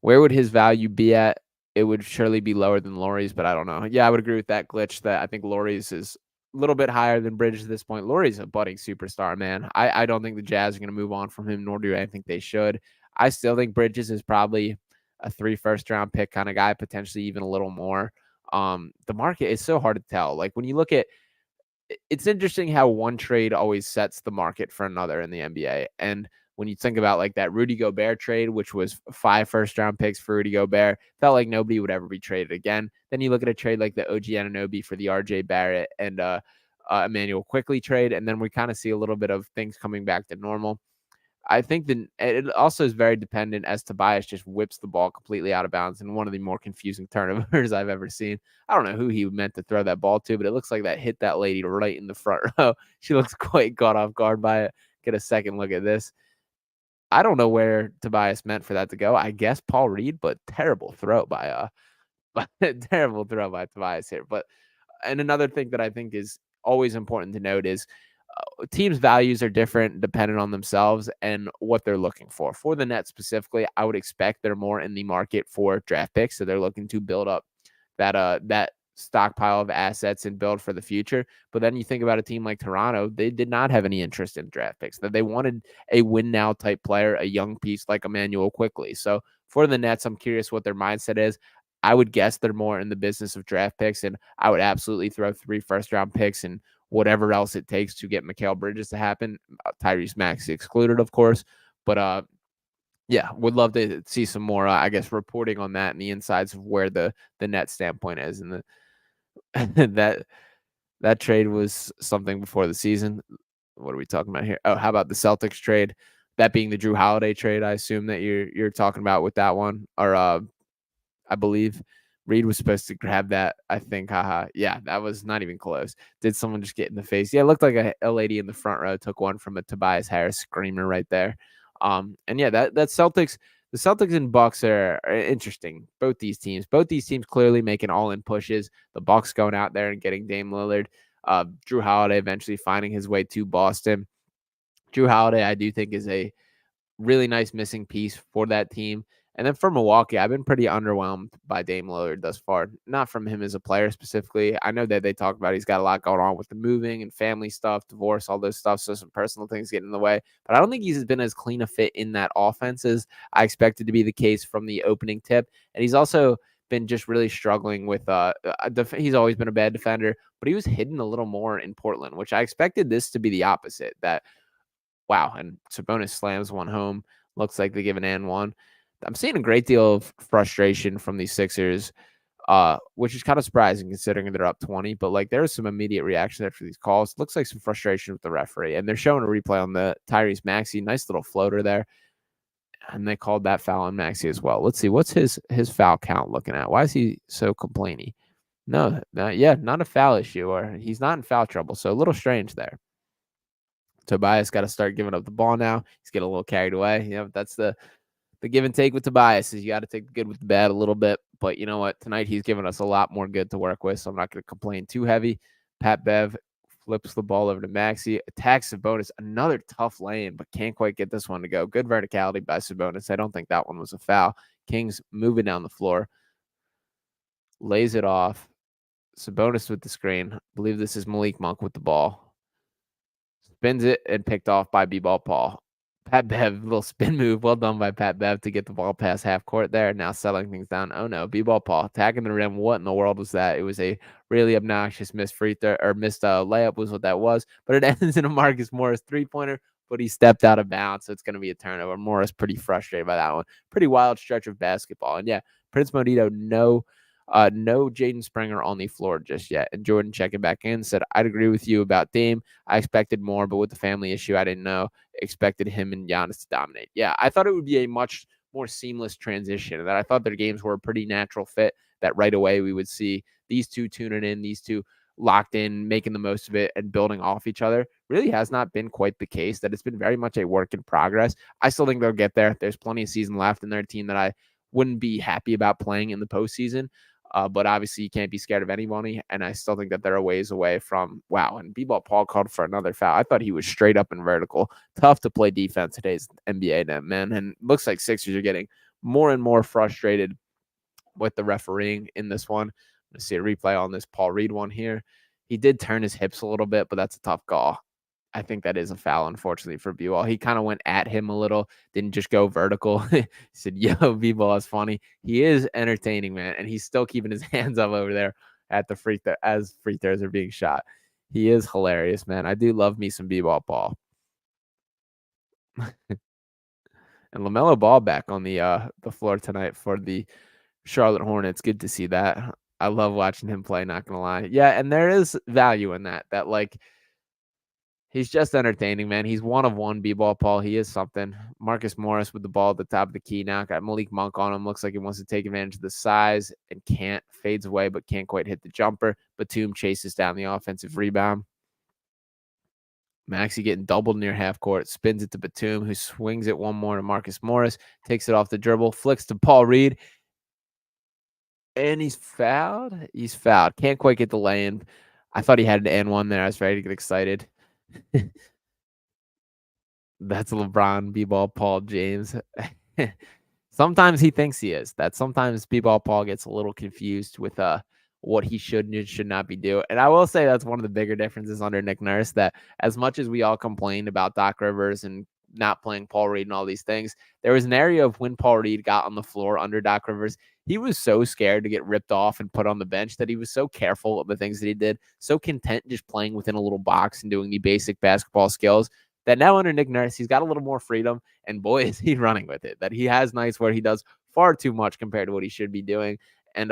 Where would his value be at? It would surely be lower than Laurie's, but I don't know. Yeah, I would agree with that glitch that I think Laurie's is a little bit higher than Bridges at this point. Laurie's a budding superstar, man. I don't think the Jazz are going to move on from him, nor do I think they should. I still think Bridges is probably a 3 first-round pick kind of guy, potentially even a little more. The market is so hard to tell. Like when you look at, it's interesting how one trade always sets the market for another in the NBA. And when you think about like that Rudy Gobert trade, which was 5 first-round picks for Rudy Gobert, felt like nobody would ever be traded again. Then you look at a trade like the OG Anunoby for the RJ Barrett and Emmanuel Quickly trade, and then we kind of see a little bit of things coming back to normal. I think that it also is very dependent as Tobias just whips the ball completely out of bounds in one of the more confusing turnovers I've ever seen. I don't know who he meant to throw that ball to, but it looks like that hit that lady right in the front row. She looks quite caught off guard by it. Get a second look at this. I don't know where Tobias meant for that to go. I guess Paul Reed, but terrible throw by Tobias here. But and another thing that I think is always important to note is teams' values are different depending on themselves and what they're looking for. For the Nets specifically, I would expect they're more in the market for draft picks, so they're looking to build up that stockpile of assets and build for the future. But then you think about a team like Toronto, they did not have any interest in draft picks. That they wanted a win now type player, a young piece like Emmanuel quickly. So for the Nets, I'm curious what their mindset is. I would guess they're more in the business of draft picks, and I would absolutely throw 3 first-round picks and whatever else it takes to get Mikal Bridges to happen. Tyrese Maxey excluded, of course. But yeah, would love to see some more, I guess, reporting on that and the insides of where the net standpoint is. And that trade was something before the season. What are we talking about here? Oh, how about the Celtics trade? That being the Drew Holiday trade, I assume that you're talking about with that one, or I believe Reed was supposed to grab that. I think, haha. Yeah, that was not even close. Did someone just get in the face? Yeah, it looked like a lady in the front row took one from a Tobias Harris screamer right there. And yeah, that Celtics, the Celtics and Bucks are interesting. Both these teams clearly making all-in pushes. The Bucks going out there and getting Dame Lillard. Drew Holiday eventually finding his way to Boston. Drew Holiday, I do think, is a really nice missing piece for that team. And then for Milwaukee, I've been pretty underwhelmed by Dame Lillard thus far. Not from him as a player specifically. I know that they talk about he's got a lot going on with the moving and family stuff, divorce, all those stuff. So some personal things get in the way. But I don't think he's been as clean a fit in that offense as I expected to be the case from the opening tip. And he's also been just really struggling with he's always been a bad defender, but he was hidden a little more in Portland, which I expected this to be the opposite. That wow, and Sabonis slams one home. Looks like they give an and one. I'm seeing a great deal of frustration from these Sixers, which is kind of surprising considering they're up 20. But like, there's some immediate reaction after these calls. Looks like some frustration with the referee, and they're showing a replay on the Tyrese Maxey. Nice little floater there, and they called that foul on Maxey as well. Let's see, what's his foul count looking at? Why is he so complainy? No, not a foul issue, or he's not in foul trouble. So a little strange there. Tobias got to start giving up the ball now. He's getting a little carried away. You know, that's the give and take with Tobias is you got to take the good with the bad a little bit. But you know what? Tonight he's given us a lot more good to work with, so I'm not going to complain too heavy. Pat Bev flips the ball over to Maxey, attacks Sabonis. Another tough lane, but can't quite get this one to go. Good verticality by Sabonis. I don't think that one was a foul. Kings moving down the floor. Lays it off. Sabonis with the screen. I believe this is Malik Monk with the ball. Spins it and picked off by B-Ball Paul. Pat Bev, little spin move. Well done by Pat Bev to get the ball past half court there. Now settling things down. Oh no, B-Ball Paul attacking the rim. What in the world was that? It was a really obnoxious missed free throw or missed layup was what that was. But it ends in a Marcus Morris 3-pointer, but he stepped out of bounds, so it's going to be a turnover. Morris pretty frustrated by that one. Pretty wild stretch of basketball. And yeah, Prince Modito, no Jaden Springer on the floor just yet. And Jordan checking back in said, I'd agree with you about Dame. I expected more, but with the family issue, I didn't know. Expected him and Giannis to dominate. Yeah, I thought it would be a much more seamless transition, and that I thought their games were a pretty natural fit, that right away we would see these two tuning in, these two locked in, making the most of it and building off each other. Really has not been quite the case. That it's been very much a work in progress. I still think they'll get there. There's plenty of season left in their team that I wouldn't be happy about playing in the postseason. But obviously you can't be scared of anybody, and I still think that they're a ways away from wow. And B-Ball Paul called for another foul. I thought he was straight up and vertical. Tough to play defense today's NBA, man. And looks like Sixers are getting more and more frustrated with the refereeing in this one. Let's see a replay on this Paul Reed one here. He did turn his hips a little bit, but that's a tough call. I think that is a foul, unfortunately, for B-Ball. He kind of went at him a little, didn't just go vertical. He said, yo, B-Ball is funny. He is entertaining, man, and he's still keeping his hands up over there at the free throw as free throws are being shot. He is hilarious, man. I do love me some B-Ball Paul. And LaMelo Ball back on the floor tonight for the Charlotte Hornets. Good to see that. I love watching him play, not going to lie. Yeah, and there is value in that like, he's just entertaining, man. He's one of one, B-Ball Paul. He is something. Marcus Morris with the ball at the top of the key now. Got Malik Monk on him. Looks like he wants to take advantage of the size and can't. Fades away, but can't quite hit the jumper. Batum chases down the offensive rebound. Maxey getting doubled near half court. Spins it to Batum, who swings it one more to Marcus Morris. Takes it off the dribble. Flicks to Paul Reed. And he's fouled. He's fouled. Can't quite get the lay-in. I thought he had an and one there. I was ready to get excited. That's LeBron, B-ball, Paul, James. Sometimes he thinks he is. That sometimes B-ball Paul gets a little confused with what he should and should not be doing. And I will say that's one of the bigger differences under Nick Nurse. That as much as we all complained about Doc Rivers and not playing Paul Reed and all these things, there was an area of when Paul Reed got on the floor under Doc Rivers, he was so scared to get ripped off and put on the bench that he was so careful of the things that he did, so content just playing within a little box and doing the basic basketball skills that now under Nick Nurse, he's got a little more freedom. And boy, is he running with it. That he has nights where he does far too much compared to what he should be doing. And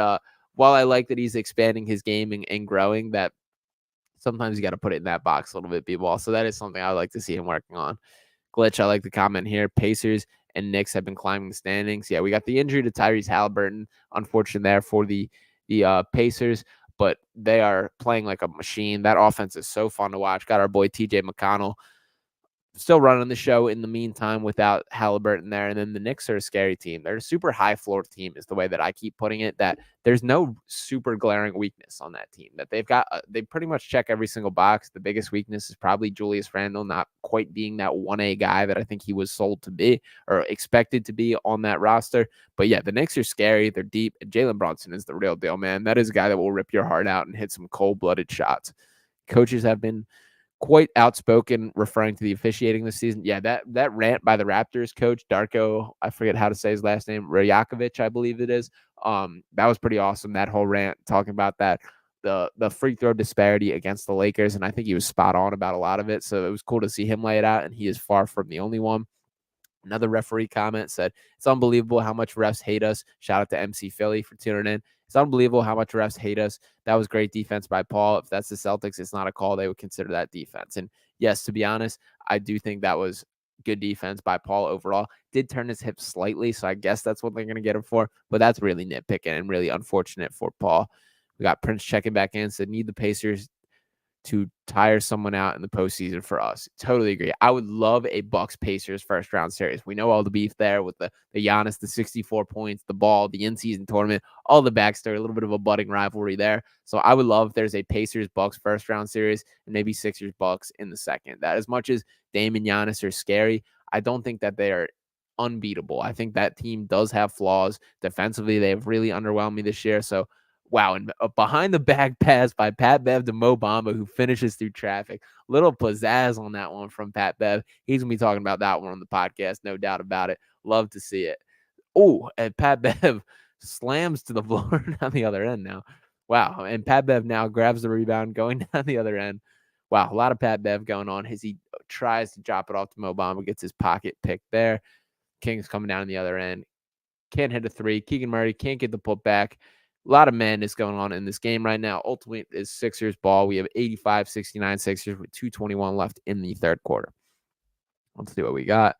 while I like that he's expanding his game and growing, that sometimes you got to put it in that box a little bit, B-ball. So that is something I would like to see him working on. Glitch, I like the comment here. Pacers and Knicks have been climbing the standings. Yeah, we got the injury to Tyrese Halliburton. Unfortunate there for the Pacers, but they are playing like a machine. That offense is so fun to watch. Got our boy TJ McConnell still running the show in the meantime without Halliburton there. And then the Knicks are a scary team. They're a super high floor team is the way that I keep putting it, that there's no super glaring weakness on that team, that they've got, they pretty much check every single box. The biggest weakness is probably Julius Randle not quite being that 1A guy that I think he was sold to be or expected to be on that roster. But yeah, the Knicks are scary. They're deep. And Jalen Brunson is the real deal, man. That is a guy that will rip your heart out and hit some cold-blooded shots. Coaches have been quite outspoken referring to the officiating this season. Yeah, that rant by the Raptors coach, Darko, I forget how to say his last name, Rajakovic, I believe it is. That was pretty awesome. That whole rant talking about that, the free throw disparity against the Lakers, and I think he was spot on about a lot of it. So it was cool to see him lay it out, and he is far from the only one. Another referee comment said, "It's unbelievable how much refs hate us." Shout out to MC Philly for tuning in. It's unbelievable how much refs hate us. That was great defense by Paul. If that's the Celtics, it's not a call. They would consider that defense. And yes, to be honest, I do think that was good defense by Paul overall. Did turn his hips slightly, so I guess that's what they're going to get him for. But that's really nitpicking and really unfortunate for Paul. We got Prince checking back in, said, "Need the Pacers to tire someone out in the postseason for us." Totally agree. I would love a Bucks Pacers first round series. We know all the beef there with the Giannis, the 64 points, the ball, the in season tournament, all the backstory, a little bit of a budding rivalry there. So I would love if there's a Pacers Bucks first round series and maybe Sixers Bucks in the second. That as much as Dame and Giannis are scary, I don't think that they are unbeatable. I think that team does have flaws. Defensively, they have really underwhelmed me this year. So wow, and a behind the back pass by Pat Bev to Mo Bamba, who finishes through traffic. Little pizzazz on that one from Pat Bev. He's going to be talking about that one on the podcast, no doubt about it. Love to see it. Oh, and Pat Bev slams to the floor down the other end now. Wow, and Pat Bev now grabs the rebound going down the other end. Wow, a lot of Pat Bev going on as he tries to drop it off to Mo Bamba, gets his pocket picked there. King's coming down the other end. Can't hit a three. Keegan Murray can't get the putback. A lot of madness going on in this game right now. Ultimately, is Sixers ball. We have 85-69 Sixers with 2:21 left in the third quarter. Let's see what we got.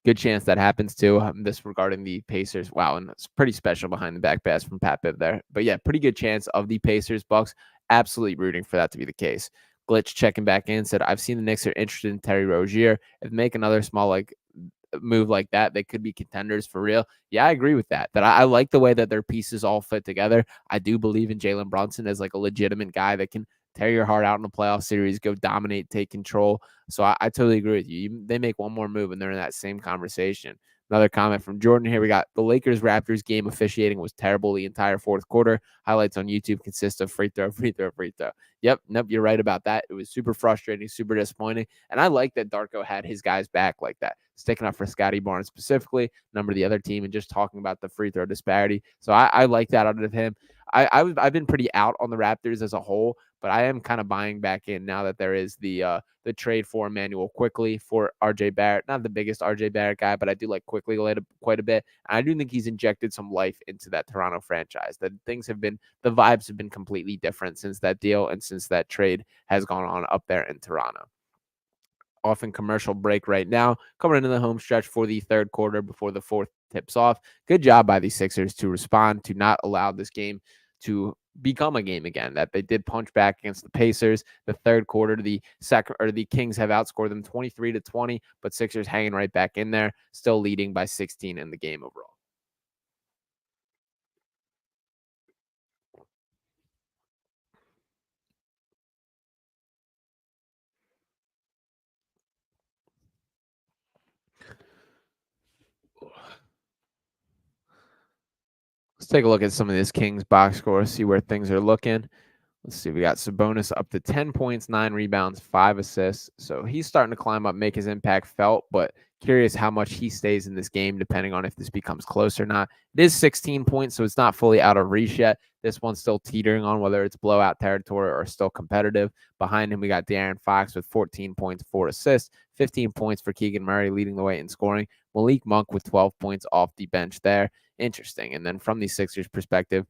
Good chance that happens too. This regarding the Pacers. Wow, and it's pretty special behind the back pass from Pat Bev there. But yeah, pretty good chance of the Pacers Bucks. Absolutely rooting for that to be the case. Glitch checking back in said, "I've seen the Knicks are interested in Terry Rozier. If they make another small move like that, they could be contenders for real." Yeah, I agree with that. But I like the way that their pieces all fit together. I do believe in Jalen Brunson as like a legitimate guy that can tear your heart out in the playoff series, go dominate, take control. So I totally agree with you. They make one more move and they're in that same conversation. Another comment from Jordan here. We got the Lakers Raptors game officiating was terrible the entire fourth quarter. Highlights on YouTube consist of free throw, free throw, free throw. Yep, nope, you're right about that. It was super frustrating, super disappointing. And I like that Darko had his guys back like that, sticking up for Scotty Barnes specifically, number the other team, and just talking about the free throw disparity. So I like that out of him. I've been pretty out on the Raptors as a whole, but I am kind of buying back in now that there is the trade for Emmanuel Quickly for RJ Barrett. Not the biggest RJ Barrett guy, but I do like Quickly quite a bit. And I do think he's injected some life into that Toronto franchise. That the vibes have been completely different since that deal and since that trade has gone on up there in Toronto. Off in commercial break right now, coming into the home stretch for the third quarter before the fourth tips off. Good job by the Sixers to respond, to not allow this game to become a game again. That they did punch back against the Pacers. The third quarter, the Kings have outscored them 23-20, but Sixers hanging right back in there, still leading by 16 in the game overall. Let's take a look at some of this Kings box score, see where things are looking. Let's see. We got Sabonis up to 10 points, 9 rebounds, 5 assists. So he's starting to climb up, make his impact felt, but curious how much he stays in this game, depending on if this becomes close or not. It is 16 points, so it's not fully out of reach yet. This one's still teetering on whether it's blowout territory or still competitive. Behind him, we got De'Aaron Fox with 14 points, 4 assists, 15 points for Keegan Murray leading the way in scoring. Malik Monk with 12 points off the bench there. Interesting. And then from the Sixers perspective,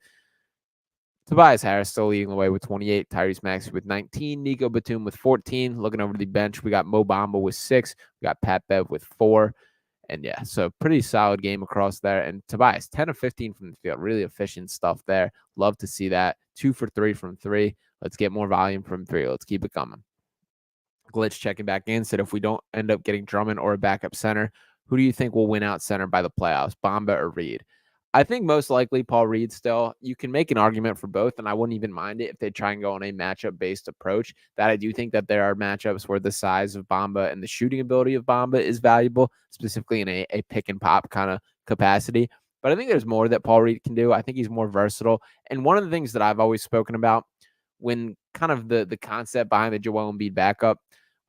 Tobias Harris still leading the way with 28. Tyrese Maxey with 19. Nico Batum with 14. Looking over the bench, we got Mo Bamba with 6. We got Pat Bev with 4. And yeah, so pretty solid game across there. And Tobias, 10 of 15 from the field. Really efficient stuff there. Love to see that. 2 for 3 from 3. Let's get more volume from 3. Let's keep it coming. Glitch checking back in. Said if we don't end up getting Drummond or a backup center, who do you think will win out center by the playoffs, Bamba or Reed? I think most likely Paul Reed still. You can make an argument for both, and I wouldn't even mind it if they try and go on a matchup-based approach. That I do think that there are matchups where the size of Bamba and the shooting ability of Bamba is valuable, specifically in a pick and pop kind of capacity. But I think there's more that Paul Reed can do. I think he's more versatile. And one of the things that I've always spoken about when kind of the concept behind the Joel Embiid backup,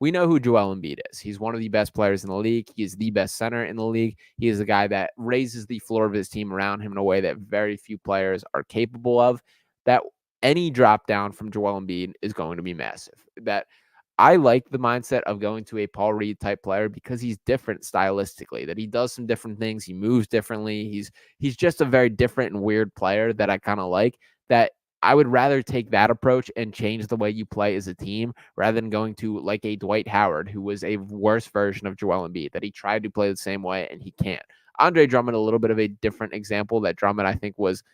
we know who Joel Embiid is. He's one of the best players in the league. He is the best center in the league. He is a guy that raises the floor of his team around him in a way that very few players are capable of. That any drop down from Joel Embiid is going to be massive. That I like the mindset of going to a Paul Reed type player because he's different stylistically, that he does some different things. He moves differently. He's just a very different and weird player that I kind of like. That I would rather take that approach and change the way you play as a team rather than going to like a Dwight Howard, who was a worse version of Joel Embiid, that he tried to play the same way and he can't. Andre Drummond, a little bit of a different example. That Drummond, I think, was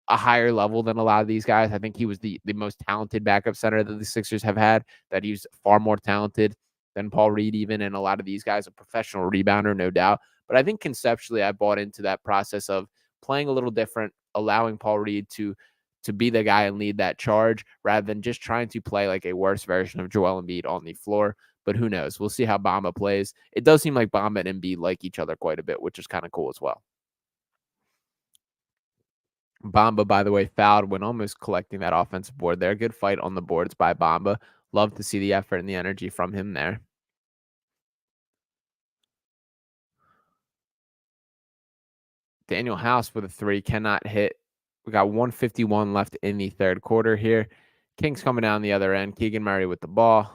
a higher level than a lot of these guys. I think he was the most talented backup center that the Sixers have had, that he's far more talented than Paul Reed even, and a lot of these guys, a professional rebounder, no doubt. But I think conceptually I bought into that process of playing a little different, allowing Paul Reed to be the guy and lead that charge rather than just trying to play like a worse version of Joel Embiid on the floor. But who knows? We'll see how Bamba plays. It does seem like Bamba and Embiid like each other quite a bit, which is kind of cool as well. Bamba, by the way, fouled when almost collecting that offensive board there. Good fight on the boards by Bamba. Love to see the effort and the energy from him there. Daniel House with a 3 cannot hit. We got 151 left in the third quarter here. Kings coming down the other end. Keegan Murray with the ball.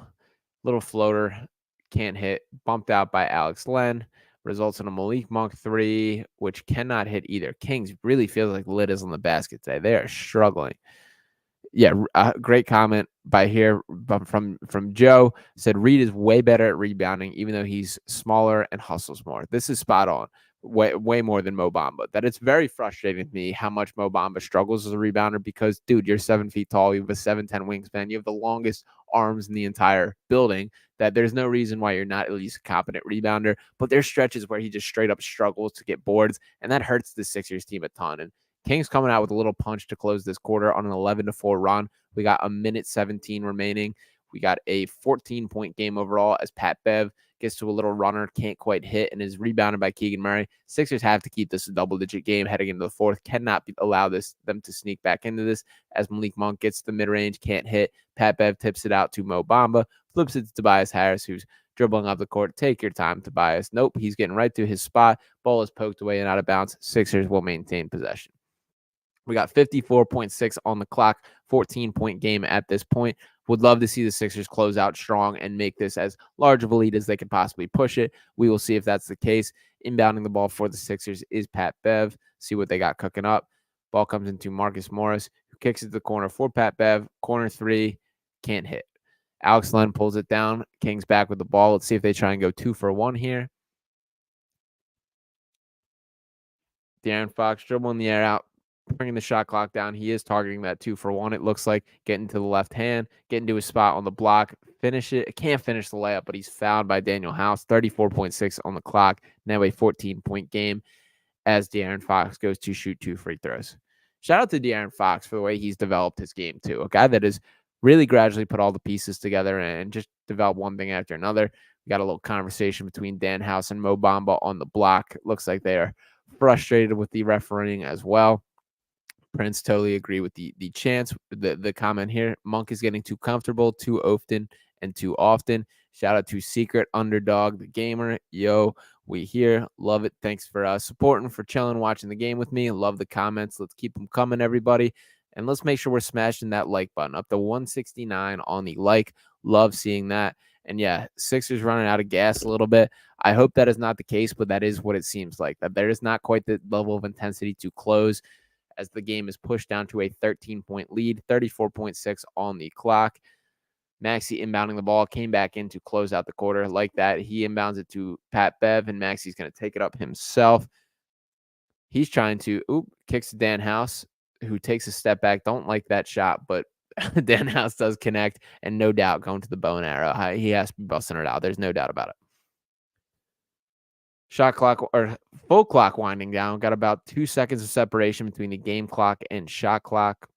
Little floater. Can't hit. Bumped out by Alex Len. Results in a Malik Monk 3, which cannot hit either. Kings really feels like lid is on the basket today. They are struggling. Yeah, great comment by here from Joe. Said Reed is way better at rebounding, even though he's smaller and hustles more. This is spot on. Way more than Mo Bamba. That it's very frustrating to me how much Mo Bamba struggles as a rebounder because, dude, you're 7 feet tall. You have a 7'10" wingspan. You have the longest arms in the entire building. That there's no reason why you're not at least a competent rebounder. But there's stretches where he just straight up struggles to get boards, and that hurts the Sixers team a ton. And Kings coming out with a little punch to close this quarter on an 11-4 run. We got a minute 17 remaining. We got a 14-point game overall as Pat Bev gets to a little runner, can't quite hit, and is rebounded by Keegan Murray. Sixers have to keep this a double-digit game heading into the fourth. Cannot allow them to sneak back into this as Malik Monk gets the mid-range, can't hit. Pat Bev tips it out to Mo Bamba, flips it to Tobias Harris, who's dribbling up the court. Take your time, Tobias. Nope, he's getting right to his spot. Ball is poked away and out of bounds. Sixers will maintain possession. We got 54.6 on the clock, 14-point game at this point. Would love to see the Sixers close out strong and make this as large of a lead as they can possibly push it. We will see if that's the case. Inbounding the ball for the Sixers is Pat Bev. See what they got cooking up. Ball comes into Marcus Morris, who kicks it to the corner for Pat Bev. Corner 3, can't hit. Alex Len pulls it down. Kings back with the ball. Let's see if they try and go 2 for 1 here. De'Aaron Fox dribbling the air out, bringing the shot clock down. He is targeting that 2 for 1. It looks like getting to the left hand, getting to his spot on the block. Finish it. Can't finish the layup, but he's fouled by Daniel House. 34.6 on the clock. Now a 14-point game as De'Aaron Fox goes to shoot 2 free throws. Shout out to De'Aaron Fox for the way he's developed his game too. A guy that has really gradually put all the pieces together and just developed one thing after another. We got a little conversation between Dan House and Mo Bamba on the block. It looks like they are frustrated with the refereeing as well. Prince, totally agree with the chance. The comment here, Monk is getting too comfortable, too often, and too often. Shout out to Secret Underdog, the gamer. Yo, we here. Love it. Thanks for supporting, for chilling, watching the game with me. Love the comments. Let's keep them coming, everybody. And let's make sure we're smashing that like button up to 169 on the like. Love seeing that. And yeah, Sixers running out of gas a little bit. I hope that is not the case, but that is what it seems like, that there is not quite the level of intensity to close as the game is pushed down to a 13-point lead, 34.6 on the clock. Maxey inbounding the ball, came back in to close out the quarter like that. He inbounds it to Pat Bev, and Maxey's going to take it up himself. He's trying to, kicks to Dan House, who takes a step back. Don't like that shot, but Dan House does connect, and no doubt going to the bow and arrow. He has to be busting it out. There's no doubt about it. Shot clock or full clock winding down. Got about 2 seconds of separation between the game clock and shot clock.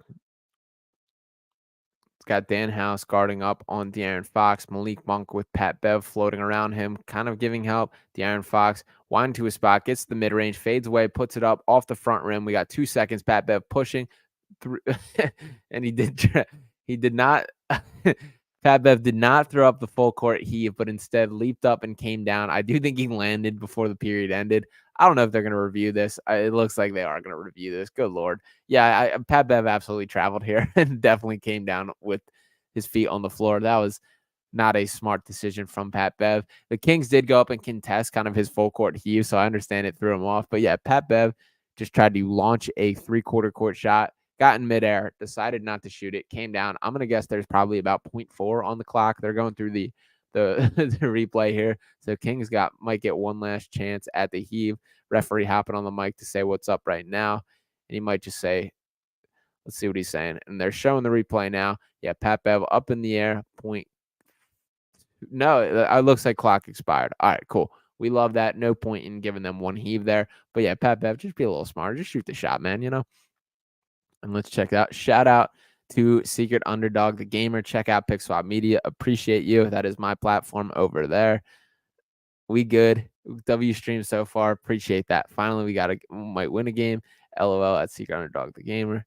It's got Dan House guarding up on De'Aaron Fox. Malik Monk with Pat Bev floating around him, kind of giving help. De'Aaron Fox winding to his spot, gets the mid-range, fades away, puts it up off the front rim. We got 2 seconds. Pat Bev pushing through, and he did not. Pat Bev did not throw up the full court heave, but instead leaped up and came down. I do think he landed before the period ended. I don't know if they're going to review this. It looks like they are going to review this. Good Lord. Yeah, Pat Bev absolutely traveled here and definitely came down with his feet on the floor. That was not a smart decision from Pat Bev. The Kings did go up and contest kind of his full court heave, so I understand it threw him off. But yeah, Pat Bev just tried to launch a 3/4 court shot. Got in midair, decided not to shoot it, came down. I'm going to guess there's probably about 0.4 on the clock. They're going through the the replay here. So Kings might get one last chance at the heave. Referee hopping on the mic to say what's up right now. And he might just say, let's see what he's saying. And they're showing the replay now. Yeah, Pat Bev up in the air. No, it looks like clock expired. All right, cool. We love that. No point in giving them one heave there. But yeah, Pat Bev, just be a little smarter. Just shoot the shot, man, you know? And let's check it out. Shout out to Secret Underdog, the gamer. Check out Pick Swap Media. Appreciate you. That is my platform over there. We good. W stream so far. Appreciate that. Finally, might win a game. LOL at Secret Underdog, the gamer.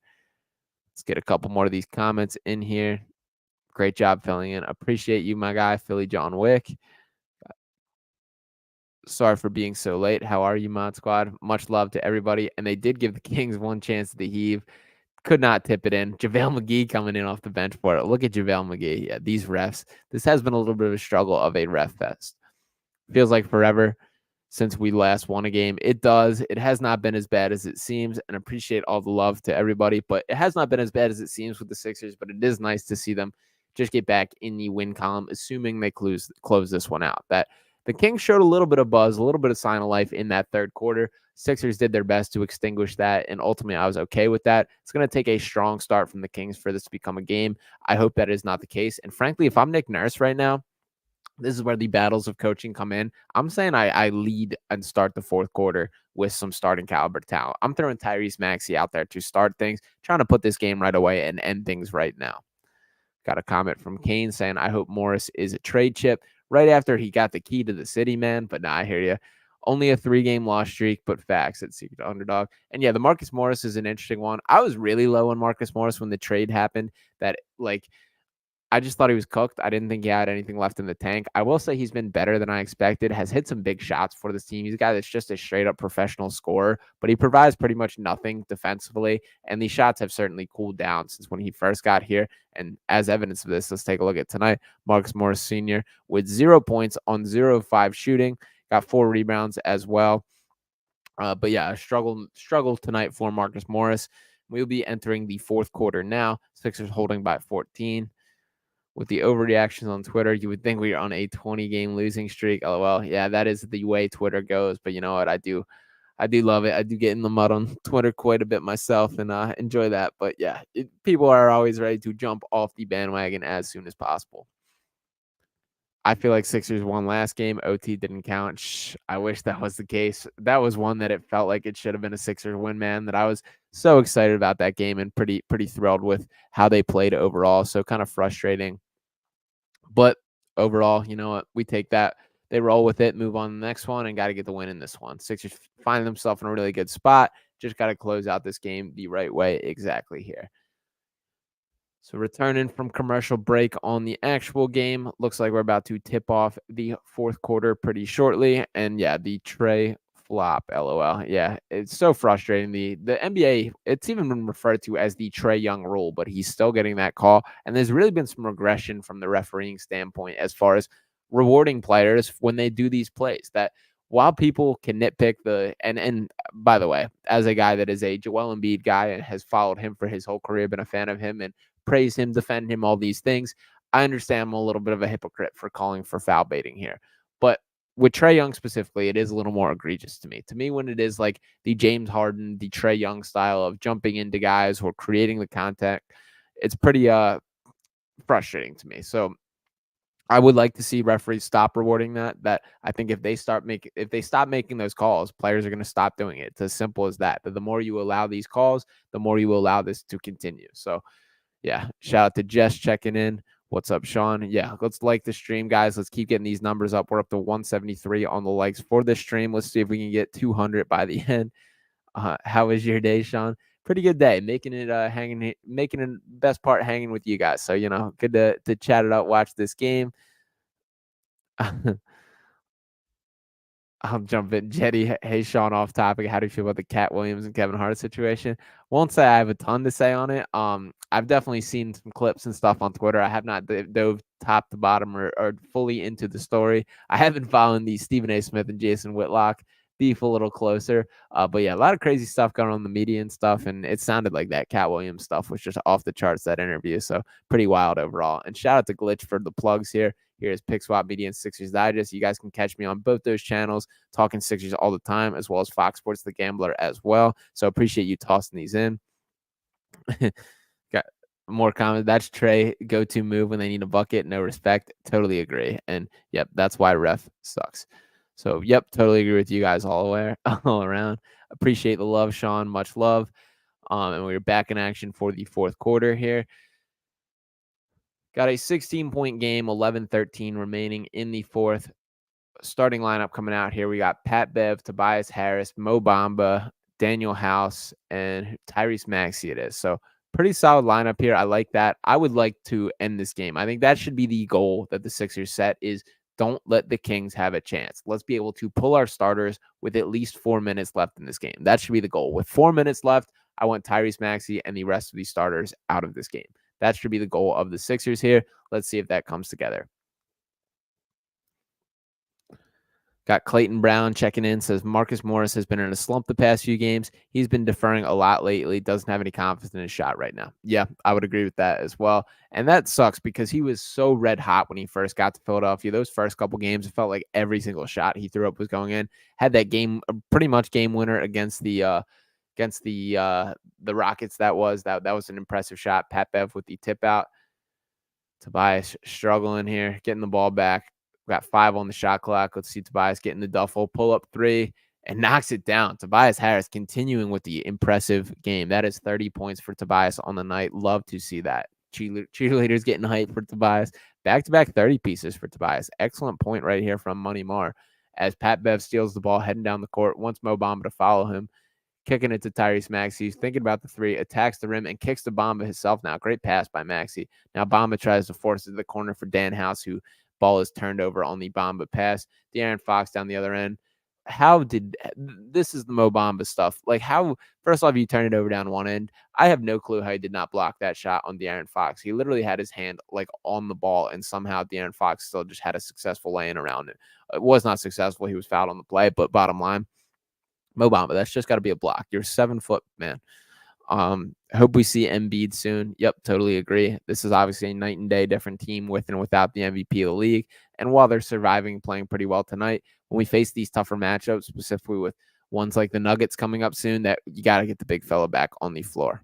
Let's get a couple more of these comments in here. Great job filling in. Appreciate you, my guy, Philly John Wick. Sorry for being so late. How are you, Mod Squad? Much love to everybody. And they did give the Kings one chance at the heave. Could not tip it in. JaVale McGee coming in off the bench for it. Look at JaVale McGee. Yeah, these refs. This has been a little bit of a struggle of a ref fest. Feels like forever since we last won a game. It does. It has not been as bad as it seems, and appreciate all the love to everybody. But it has not been as bad as it seems with the Sixers, but it is nice to see them just get back in the win column, assuming they close this one out. That the Kings showed a little bit of buzz, a little bit of sign of life in that third quarter. Sixers did their best to extinguish that, and ultimately I was okay with that. It's going to take a strong start from the Kings for this to become a game. I hope that is not the case. And frankly, if I'm Nick Nurse right now, this is where the battles of coaching come in. I'm saying I lead and start the fourth quarter with some starting caliber talent. I'm throwing Tyrese Maxey out there to start things, trying to put this game right away and end things right now. Got a comment from Kane saying, I hope Morris is a trade chip right after he got the key to the city, man. But nah, I hear you. Only a 3-game loss streak, but facts at Secret Underdog. And yeah, the Marcus Morris is an interesting one. I was really low on Marcus Morris when the trade happened. I just thought he was cooked. I didn't think he had anything left in the tank. I will say he's been better than I expected, has hit some big shots for this team. He's a guy that's just a straight up professional scorer, but he provides pretty much nothing defensively. And these shots have certainly cooled down since when he first got here. And as evidence of this, let's take a look at tonight. Marcus Morris Sr. with 0 points on 0 of 5 shooting, got 4 rebounds as well. But yeah, a struggle tonight for Marcus Morris. We'll be entering the fourth quarter now. Sixers holding by 14. With the overreactions on Twitter, you would think we are on a 20-game losing streak. LOL. Yeah, that is the way Twitter goes. But you know what? I do love it. I do get in the mud on Twitter quite a bit myself and enjoy that. But yeah, people are always ready to jump off the bandwagon as soon as possible. I feel like Sixers won last game. OT didn't count. I wish that was the case. That was one that it felt like it should have been a Sixers win, man, that I was so excited about that game and pretty thrilled with how they played overall. So kind of frustrating. But overall, you know what? We take that. They roll with it, move on to the next one, and got to get the win in this one. Sixers find themselves in a really good spot. Just got to close out this game the right way exactly here. So returning from commercial break on the actual game, looks like we're about to tip off the fourth quarter pretty shortly. And yeah, the Trey flop, LOL. Yeah, it's so frustrating. The NBA, it's even been referred to as the Trey Young rule, but he's still getting that call. And there's really been some regression from the refereeing standpoint as far as rewarding players when they do these plays. That while people can nitpick and by the way, as a guy that is a Joel Embiid guy and has followed him for his whole career, been a fan of him and praise him, defend him, all these things. I understand I'm a little bit of a hypocrite for calling for foul baiting here. But with Trey Young specifically, it is a little more egregious to me. To me, when it is like the James Harden, the Trey Young style of jumping into guys or creating the contact, it's pretty frustrating to me. So I would like to see referees stop rewarding that. That I think if they stop making those calls, players are going to stop doing it. It's as simple as that. That the more you allow these calls, the more you allow this to continue. So yeah, shout out to Jess checking in. What's up, Sean? Yeah, let's like the stream, guys. Let's keep getting these numbers up. We're up to 173 on the likes for this stream. Let's see if we can get 200 by the end. How was your day, Sean? Pretty good day. Making it making it best part hanging with you guys. So good to chat it up, watch this game. I'll jump in. Jetty, hey, Sean, off topic. How do you feel about the Cat Williams and Kevin Hart situation? Won't say I have a ton to say on it. I've definitely seen some clips and stuff on Twitter. I have not dove top to bottom or fully into the story. I have been following the Stephen A. Smith and Jason Whitlock beef a little closer. But yeah, a lot of crazy stuff going on in the media and stuff. And it sounded like that Cat Williams stuff was just off the charts, that interview. So pretty wild overall. And shout out to Glitch for the plugs here. Here's Pick Swap Media and Sixers Digest. You guys can catch me on both those channels, talking Sixers all the time, as well as Fox Sports The Gambler as well. So appreciate you tossing these in. Got more comments. That's Trey go-to move when they need a bucket. No respect. Totally agree. And yep, that's why ref sucks. So yep, totally agree with you guys all around. Appreciate the love, Sean. Much love. And we're back in action for the fourth quarter here. Got a 16-point game, 11-13 remaining in the fourth. Starting lineup coming out here. We got Pat Bev, Tobias Harris, Mo Bamba, Daniel House, and Tyrese Maxey it is. So pretty solid lineup here. I like that. I would like to end this game. I think that should be the goal that the Sixers set is don't let the Kings have a chance. Let's be able to pull our starters with at least 4 minutes left in this game. That should be the goal. With 4 minutes left, I want Tyrese Maxey and the rest of these starters out of this game. That should be the goal of the Sixers here. Let's see if that comes together. Got Clayton Brown checking in, says Marcus Morris has been in a slump the past few games. He's been deferring a lot lately. Doesn't have any confidence in his shot right now. Yeah, I would agree with that as well. And that sucks because he was so red hot when he first got to Philadelphia. Those first couple games, it felt like every single shot he threw up was going in. Had that game, pretty much game winner against the Rockets. That was an impressive shot. Pat Bev with the tip out. Tobias struggling here, getting the ball back. We got 5 on the shot clock. Let's see Tobias getting the duffel, pull up 3, and knocks it down. Tobias Harris continuing with the impressive game. That is 30 points for Tobias on the night. Love to see that. Cheerleaders getting hyped for Tobias. Back-to-back 30 pieces for Tobias. Excellent point right here from Money Mar as Pat Bev steals the ball, heading down the court, wants Mo Bamba to follow him. Kicking it to Tyrese Maxey. He's thinking about the 3, attacks the rim, and kicks to Bamba himself now. Great pass by Maxey. Now Bamba tries to force it to the corner for Dan House, who ball is turned over on the Bamba pass. De'Aaron Fox down the other end. This is the Mo Bamba stuff. Like how, first off, you turn it over down one end. I have no clue how he did not block that shot on De'Aaron Fox. He literally had his hand like on the ball, and somehow De'Aaron Fox still just had a successful lay-in around it. It was not successful. He was fouled on the play, but bottom line, Mo Bamba, that's just got to be a block. You're 7 foot, man. Hope we see Embiid soon. Yep, totally agree. This is obviously a night and day different team with and without the MVP of the league. And while they're surviving, playing pretty well tonight, when we face these tougher matchups, specifically with ones like the Nuggets coming up soon, that you got to get the big fella back on the floor.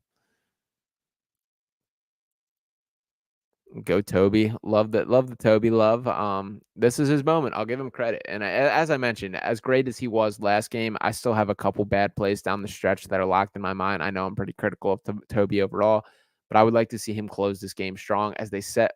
Go Toby. Love that. Love the Toby love. This is his moment. I'll give him credit. And as I mentioned, as great as he was last game, I still have a couple bad plays down the stretch that are locked in my mind. I know I'm pretty critical of Toby overall, but I would like to see him close this game strong as they set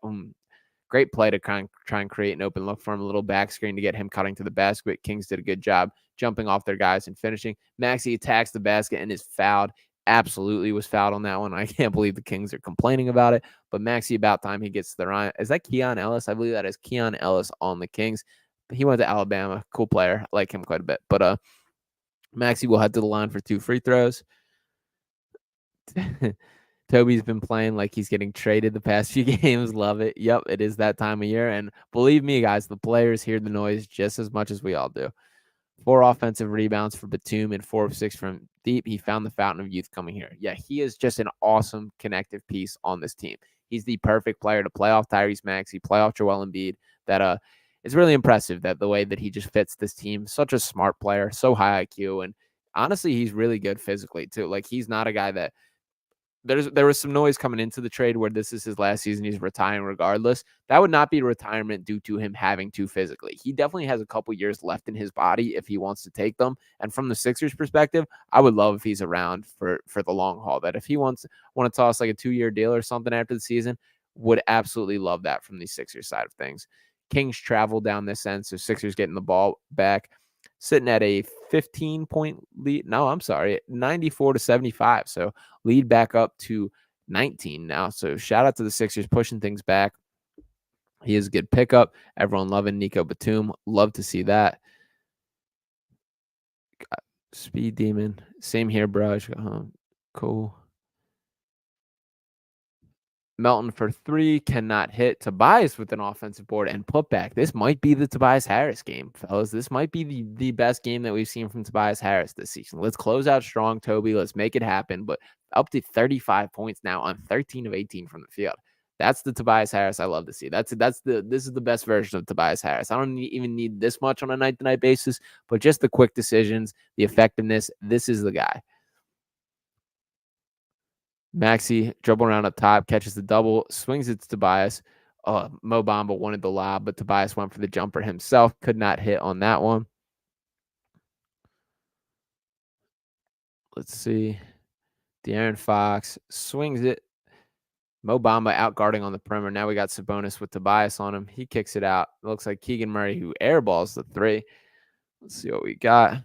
Great play to try and create an open look for him, a little back screen to get him cutting to the basket. But Kings did a good job jumping off their guys and finishing. Maxey attacks the basket and is fouled. Absolutely was fouled on that one. I can't believe the Kings are complaining about it. But Maxey, about time he gets to the line. Is that Keon Ellis? I believe that is Keon Ellis on the Kings. He went to Alabama. Cool player. I like him quite a bit. But Maxey will head to the line for 2 free throws. Toby's been playing like he's getting traded the past few games. Love it. Yep, it is that time of year. And believe me, guys, the players hear the noise just as much as we all do. 4 offensive rebounds for Batum and 4 of 6 from deep. He found the fountain of youth coming here. Yeah, he is just an awesome connective piece on this team. He's the perfect player to play off Tyrese Maxey, play off Joel Embiid. That it's really impressive that the way that he just fits this team. Such a smart player, so high IQ, and honestly, he's really good physically too. Like, he's not a guy that there was some noise coming into the trade where this is his last season. He's retiring regardless. That would not be retirement due to him having to physically. He definitely has a couple years left in his body if he wants to take them. And from the Sixers perspective, I would love if he's around for the long haul. That if he want to toss like a 2-year deal or something after the season, would absolutely love that from the Sixers side of things. Kings travel down this end, so Sixers getting the ball back. Sitting at a 15-point lead. No, I'm sorry, 94-75. So lead back up to 19 now. So shout out to the Sixers pushing things back. He is a good pickup. Everyone loving Nico Batum. Love to see that. Speed Demon. Same here, bro. Cool. Melton for 3, cannot hit. Tobias with an offensive board and putback. This might be the Tobias Harris game, fellas. This might be the best game that we've seen from Tobias Harris this season. Let's close out strong, Toby. Let's make it happen. But up to 35 points now on 13 of 18 from the field. That's the Tobias Harris I love to see. This is the best version of Tobias Harris. I don't even need this much on a night-to-night basis, but just the quick decisions, the effectiveness. This is the guy. Maxey dribble around up top, catches the double, swings it to Tobias. Mo Bamba wanted the lob, but Tobias went for the jumper himself. Could not hit on that one. Let's see. De'Aaron Fox swings it. Mo Bamba out guarding on the perimeter. Now we got Sabonis with Tobias on him. He kicks it out. It looks like Keegan Murray, who airballs the 3. Let's see what we got.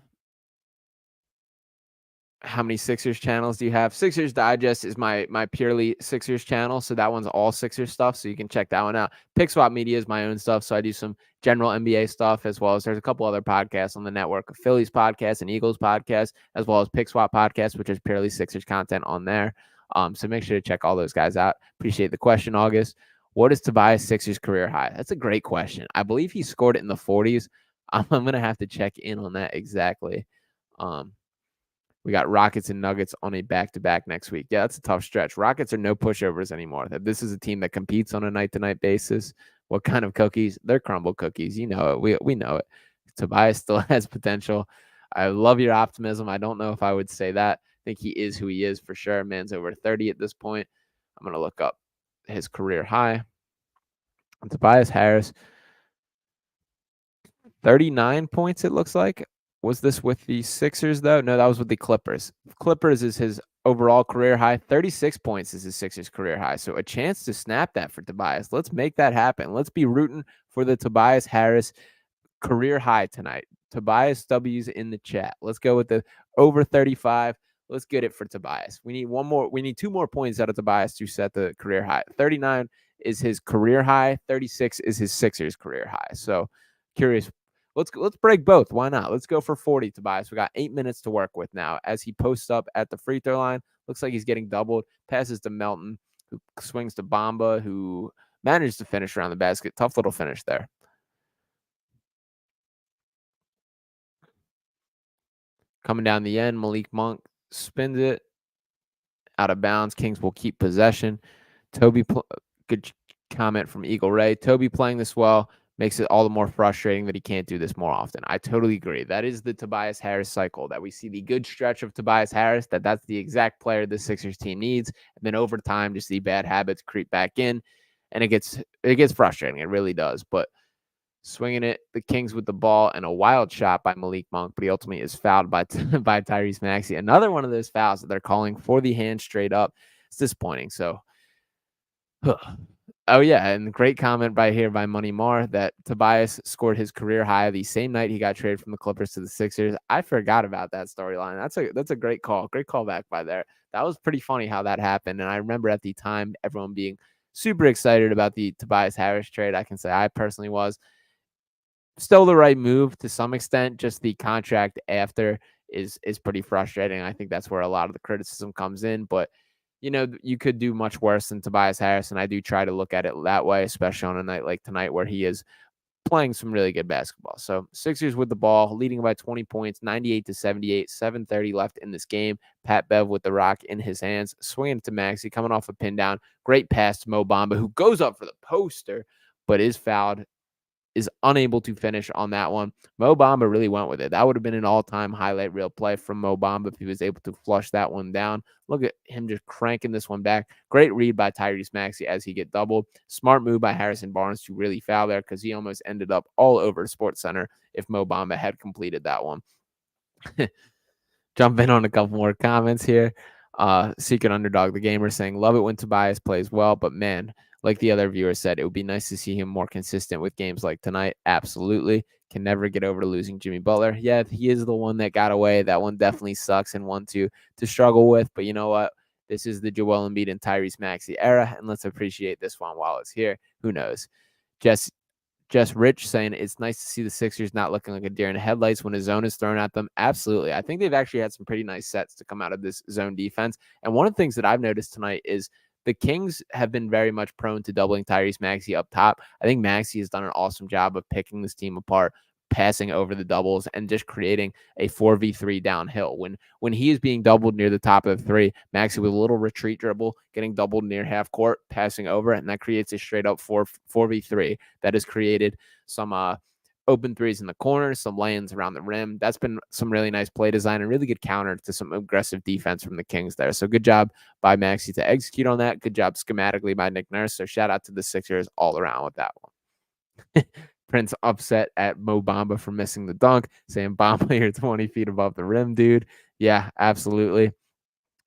How many Sixers channels do you have? Sixers Digest is my purely Sixers channel, so that one's all Sixers stuff, so you can check that one out. Pick Swap Media is my own stuff, so I do some general NBA stuff, as well as there's a couple other podcasts on the network, of Phillies podcast and Eagles podcast, as well as Pick Swap podcast, which is purely Sixers content on there. So make sure to check all those guys out. Appreciate the question, August. What is Tobias Sixers career high? That's a great question. I believe he scored it in the 40s. I'm gonna have to check in on that exactly. We got Rockets and Nuggets on a back-to-back next week. Yeah, that's a tough stretch. Rockets are no pushovers anymore. This is a team that competes on a night-to-night basis. What kind of cookies? They're crumble cookies. You know it. We know it. Tobias still has potential. I love your optimism. I don't know if I would say that. I think he is who he is for sure. Man's over 30 at this point. I'm going to look up his career high. And Tobias Harris, 39 points, it looks like. Was this with the Sixers, though? No, that was with the Clippers. Clippers is his overall career high. 36 points is his Sixers career high. So a chance to snap that for Tobias. Let's make that happen. Let's be rooting for the Tobias Harris career high tonight. Tobias W's in the chat. Let's go with the over 35. Let's get it for Tobias. We need one more. We need 2 more points out of Tobias to set the career high. 39 is his career high. 36 is his Sixers career high. So curious. Let's break both. Why not? Let's go for 40, Tobias. We got 8 minutes to work with now. As he posts up at the free throw line, looks like he's getting doubled. Passes to Melton, who swings to Bamba, who managed to finish around the basket. Tough little finish there. Coming down the end, Malik Monk spins it out of bounds. Kings will keep possession. Toby, good comment from Eagle Ray. Toby playing this well makes it all the more frustrating that he can't do this more often. I totally agree. That is the Tobias Harris cycle, that we see the good stretch of Tobias Harris, that's the exact player the Sixers team needs. And then over time, just the bad habits creep back in, and it gets frustrating. It really does. But swinging it, the Kings with the ball, and a wild shot by Malik Monk, but he ultimately is fouled by Tyrese Maxey. Another one of those fouls that they're calling for the hand straight up. It's disappointing. So Oh, yeah, and great comment by Money Mar that Tobias scored his career high the same night he got traded from the Clippers to the Sixers. I forgot about that storyline. That's a great call. Great callback by there. That was pretty funny how that happened, and I remember at the time everyone being super excited about the Tobias Harris trade. I can say I personally was. Still the right move to some extent, just the contract after is pretty frustrating. I think that's where a lot of the criticism comes in, but you could do much worse than Tobias Harris, and I do try to look at it that way, especially on a night like tonight where he is playing some really good basketball. So Sixers with the ball, leading by 20 points, 98-78, 7:30 left in this game. Pat Bev with the rock in his hands, swinging to Maxey, coming off a pin down. Great pass to Mo Bamba, who goes up for the poster, but is fouled, is unable to finish on that one. Mo Bamba really went with it. That would have been an all-time highlight reel play from Mo Bamba if he was able to flush that one down. Look at him just cranking this one back. Great read by Tyrese Maxey as he get doubled. Smart move by Harrison Barnes to really foul there because he almost ended up all over Sports Center if Mo Bamba had completed that one. Jump in on a couple more comments here. Secret Underdog, the gamer, saying, love it when Tobias plays well, but man, like the other viewer said, it would be nice to see him more consistent with games like tonight. Absolutely. Can never get over losing Jimmy Butler. Yeah, he is the one that got away. That one definitely sucks and one to struggle with. But you know what? This is the Joel Embiid and Tyrese Maxey era, and let's appreciate this one while it's here. Who knows? Just Rich saying it's nice to see the Sixers not looking like a deer in the headlights when a zone is thrown at them. Absolutely. I think they've actually had some pretty nice sets to come out of this zone defense. And one of the things that I've noticed tonight is the Kings have been very much prone to doubling Tyrese Maxey up top. I think Maxey has done an awesome job of picking this team apart, passing over the doubles, and just creating a 4v3 downhill. When he is being doubled near the top of the three, Maxey with a little retreat dribble, getting doubled near half court, passing over, and that creates a straight up 4v3 that has created some open threes in the corner, some lay-ins around the rim. That's been some really nice play design and really good counter to some aggressive defense from the Kings there. So good job by Maxey to execute on that. Good job schematically by Nick Nurse. So shout out to the Sixers all around with that one. Prince upset at Mo Bamba for missing the dunk, saying, Bamba, you're 20 feet above the rim, dude. Yeah, absolutely.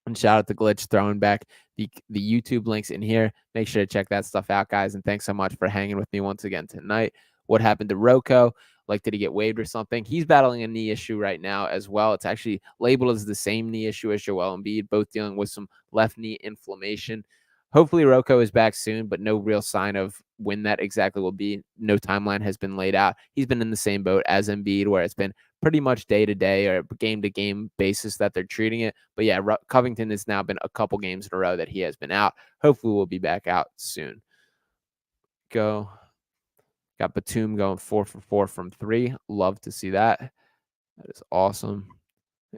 And shout out to Glitch throwing back the YouTube links in here. Make sure to check that stuff out, guys. And thanks so much for hanging with me once again tonight. What happened to Rocco? Like, did he get waived or something? He's battling a knee issue right now as well. It's actually labeled as the same knee issue as Joel Embiid, both dealing with some left knee inflammation. Hopefully Rocco is back soon, but no real sign of when that exactly will be. No timeline has been laid out. He's been in the same boat as Embiid, where it's been pretty much day-to-day or game-to-game basis that they're treating it. But yeah, Covington has now been a couple games in a row that he has been out. Hopefully we'll be back out soon. Got Batum going 4 for 4 from 3. Love to see that. That is awesome.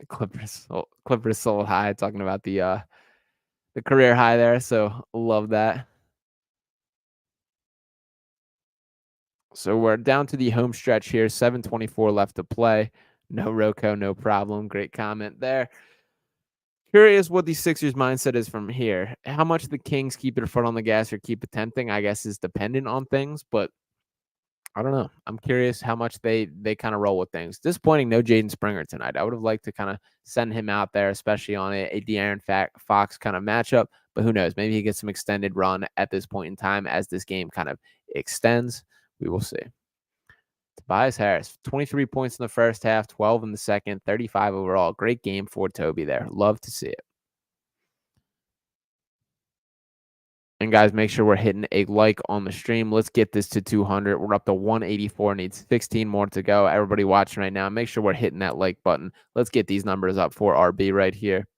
Clippers sold high, talking about the career high there. So love that. So we're down to the home stretch here. 7:24 left to play. No Rocco, no problem. Great comment there. Curious what the Sixers mindset is from here. How much the Kings keep their foot on the gas or keep attempting, I guess, is dependent on things, but I don't know. I'm curious how much they kind of roll with things. Disappointing, no Jaden Springer tonight. I would have liked to kind of send him out there, especially on a De'Aaron Fox kind of matchup. But who knows? Maybe he gets some extended run at this point in time as this game kind of extends. We will see. Tobias Harris, 23 points in the first half, 12 in the second, 35 overall. Great game for Toby there. Love to see it. And guys, make sure we're hitting a like on the stream. Let's get this to 200. We're up to 184. Needs 16 more to go. Everybody watching right now, make sure we're hitting that like button. Let's get these numbers up for RB right here.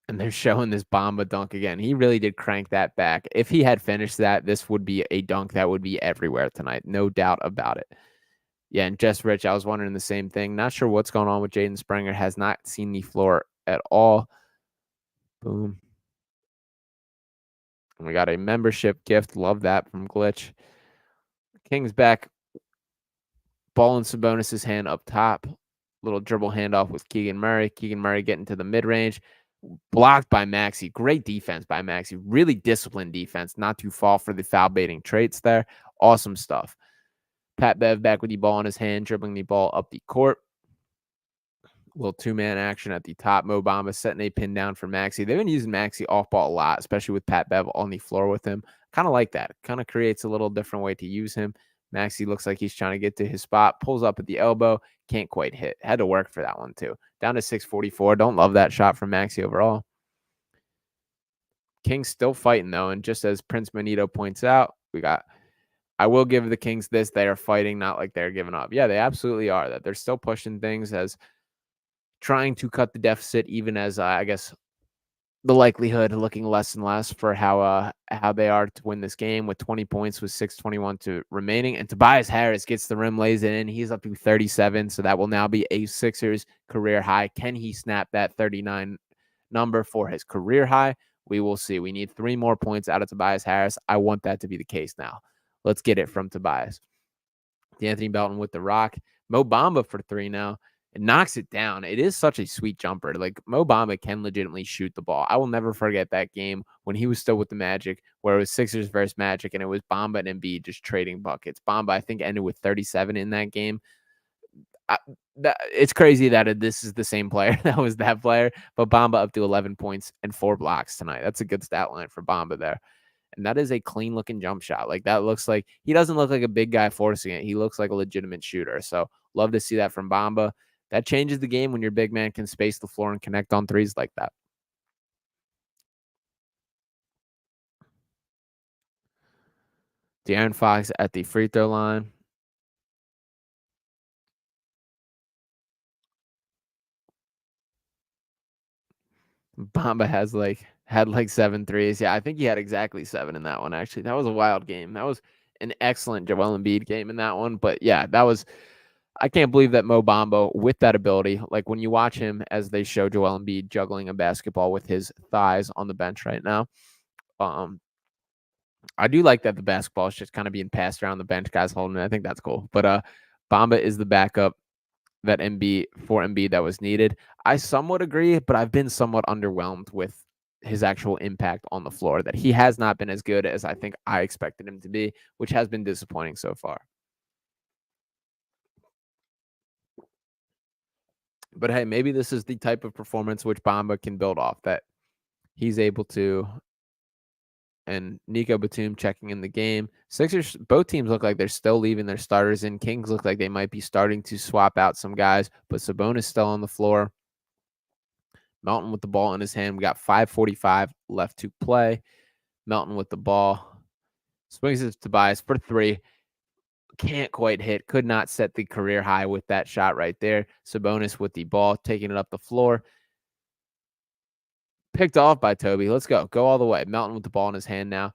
And they're showing this Bamba dunk again. He really did crank that back. If he had finished that, this would be a dunk that would be everywhere tonight. No doubt about it. Yeah, and Just Rich, I was wondering the same thing. Not sure what's going on with Jaden Springer. Has not seen the floor at all. Boom. And we got a membership gift. Love that from Glitch. Kings back. Ball in Sabonis' hand up top. Little dribble handoff with Keegan Murray. Keegan Murray getting to the mid-range. Blocked by Maxey. Great defense by Maxey. Really disciplined defense. Not to fall for the foul baiting traits there. Awesome stuff. Pat Bev back with the ball in his hand, dribbling the ball up the court. Little two-man action at the top. Mo Bamba setting a pin down for Maxey. They've been using Maxey off ball a lot, especially with Pat Bev on the floor with him. Kind of like that. Kind of creates a little different way to use him. Maxey looks like he's trying to get to his spot, pulls up at the elbow, can't quite hit. Had to work for that one too. Down to 644. Don't love that shot from Maxey overall. Kings still fighting though, and just as Prince Manito points out, I will give the Kings this. They are fighting, not like they're giving up. Yeah, they absolutely are. That they're still pushing things as trying to cut the deficit, even as I guess the likelihood looking less and less for how they are to win this game with 20 points with 6:21 to remaining. And Tobias Harris gets the rim, lays it in. He's up to 37, so that will now be a Sixers career high. Can he snap that 39 number for his career high? We will see. We need 3 more points out of Tobias Harris. I want that to be the case now. Let's get it from Tobias. D'Anthony Belton with the rock. Mo Bamba for 3 now. It knocks it down. It is such a sweet jumper. Like, Mo Bamba can legitimately shoot the ball. I will never forget that game when he was still with the Magic, where it was Sixers versus Magic, and it was Bamba and Embiid just trading buckets. Bamba, I think, ended with 37 in that game. It's crazy that this is the same player that was that player, but Bamba up to 11 points and 4 blocks tonight. That's a good stat line for Bamba there. And that is a clean looking jump shot. Like, that looks like he doesn't look like a big guy forcing it. He looks like a legitimate shooter. So love to see that from Bamba. That changes the game when your big man can space the floor and connect on threes like that. De'Aaron Fox at the free throw line. Bamba had like 7 threes. Yeah, I think he had exactly 7 in that one, actually. That was a wild game. That was an excellent Joel Embiid game in that one. But yeah, I can't believe that Mo Bamba, with that ability, like when you watch him as they show Joel Embiid juggling a basketball with his thighs on the bench right now. I do like that the basketball is just kind of being passed around the bench, guys holding it. I think that's cool. But Bamba is the backup that Embiid that was needed. I somewhat agree, but I've been somewhat underwhelmed with his actual impact on the floor, that he has not been as good as I think I expected him to be, which has been disappointing so far. But hey, maybe this is the type of performance which Bamba can build off, that he's able to. And Nico Batum checking in the game. Sixers, both teams look like they're still leaving their starters in. Kings look like they might be starting to swap out some guys, but Sabonis still on the floor. Melton with the ball in his hand. We got 5:45 left to play. Melton with the ball. Swings it to Tobias for 3. Can't quite hit. Could not set the career high with that shot right there. Sabonis with the ball, taking it up the floor. Picked off by Toby. Let's go. Go all the way. Melton with the ball in his hand now.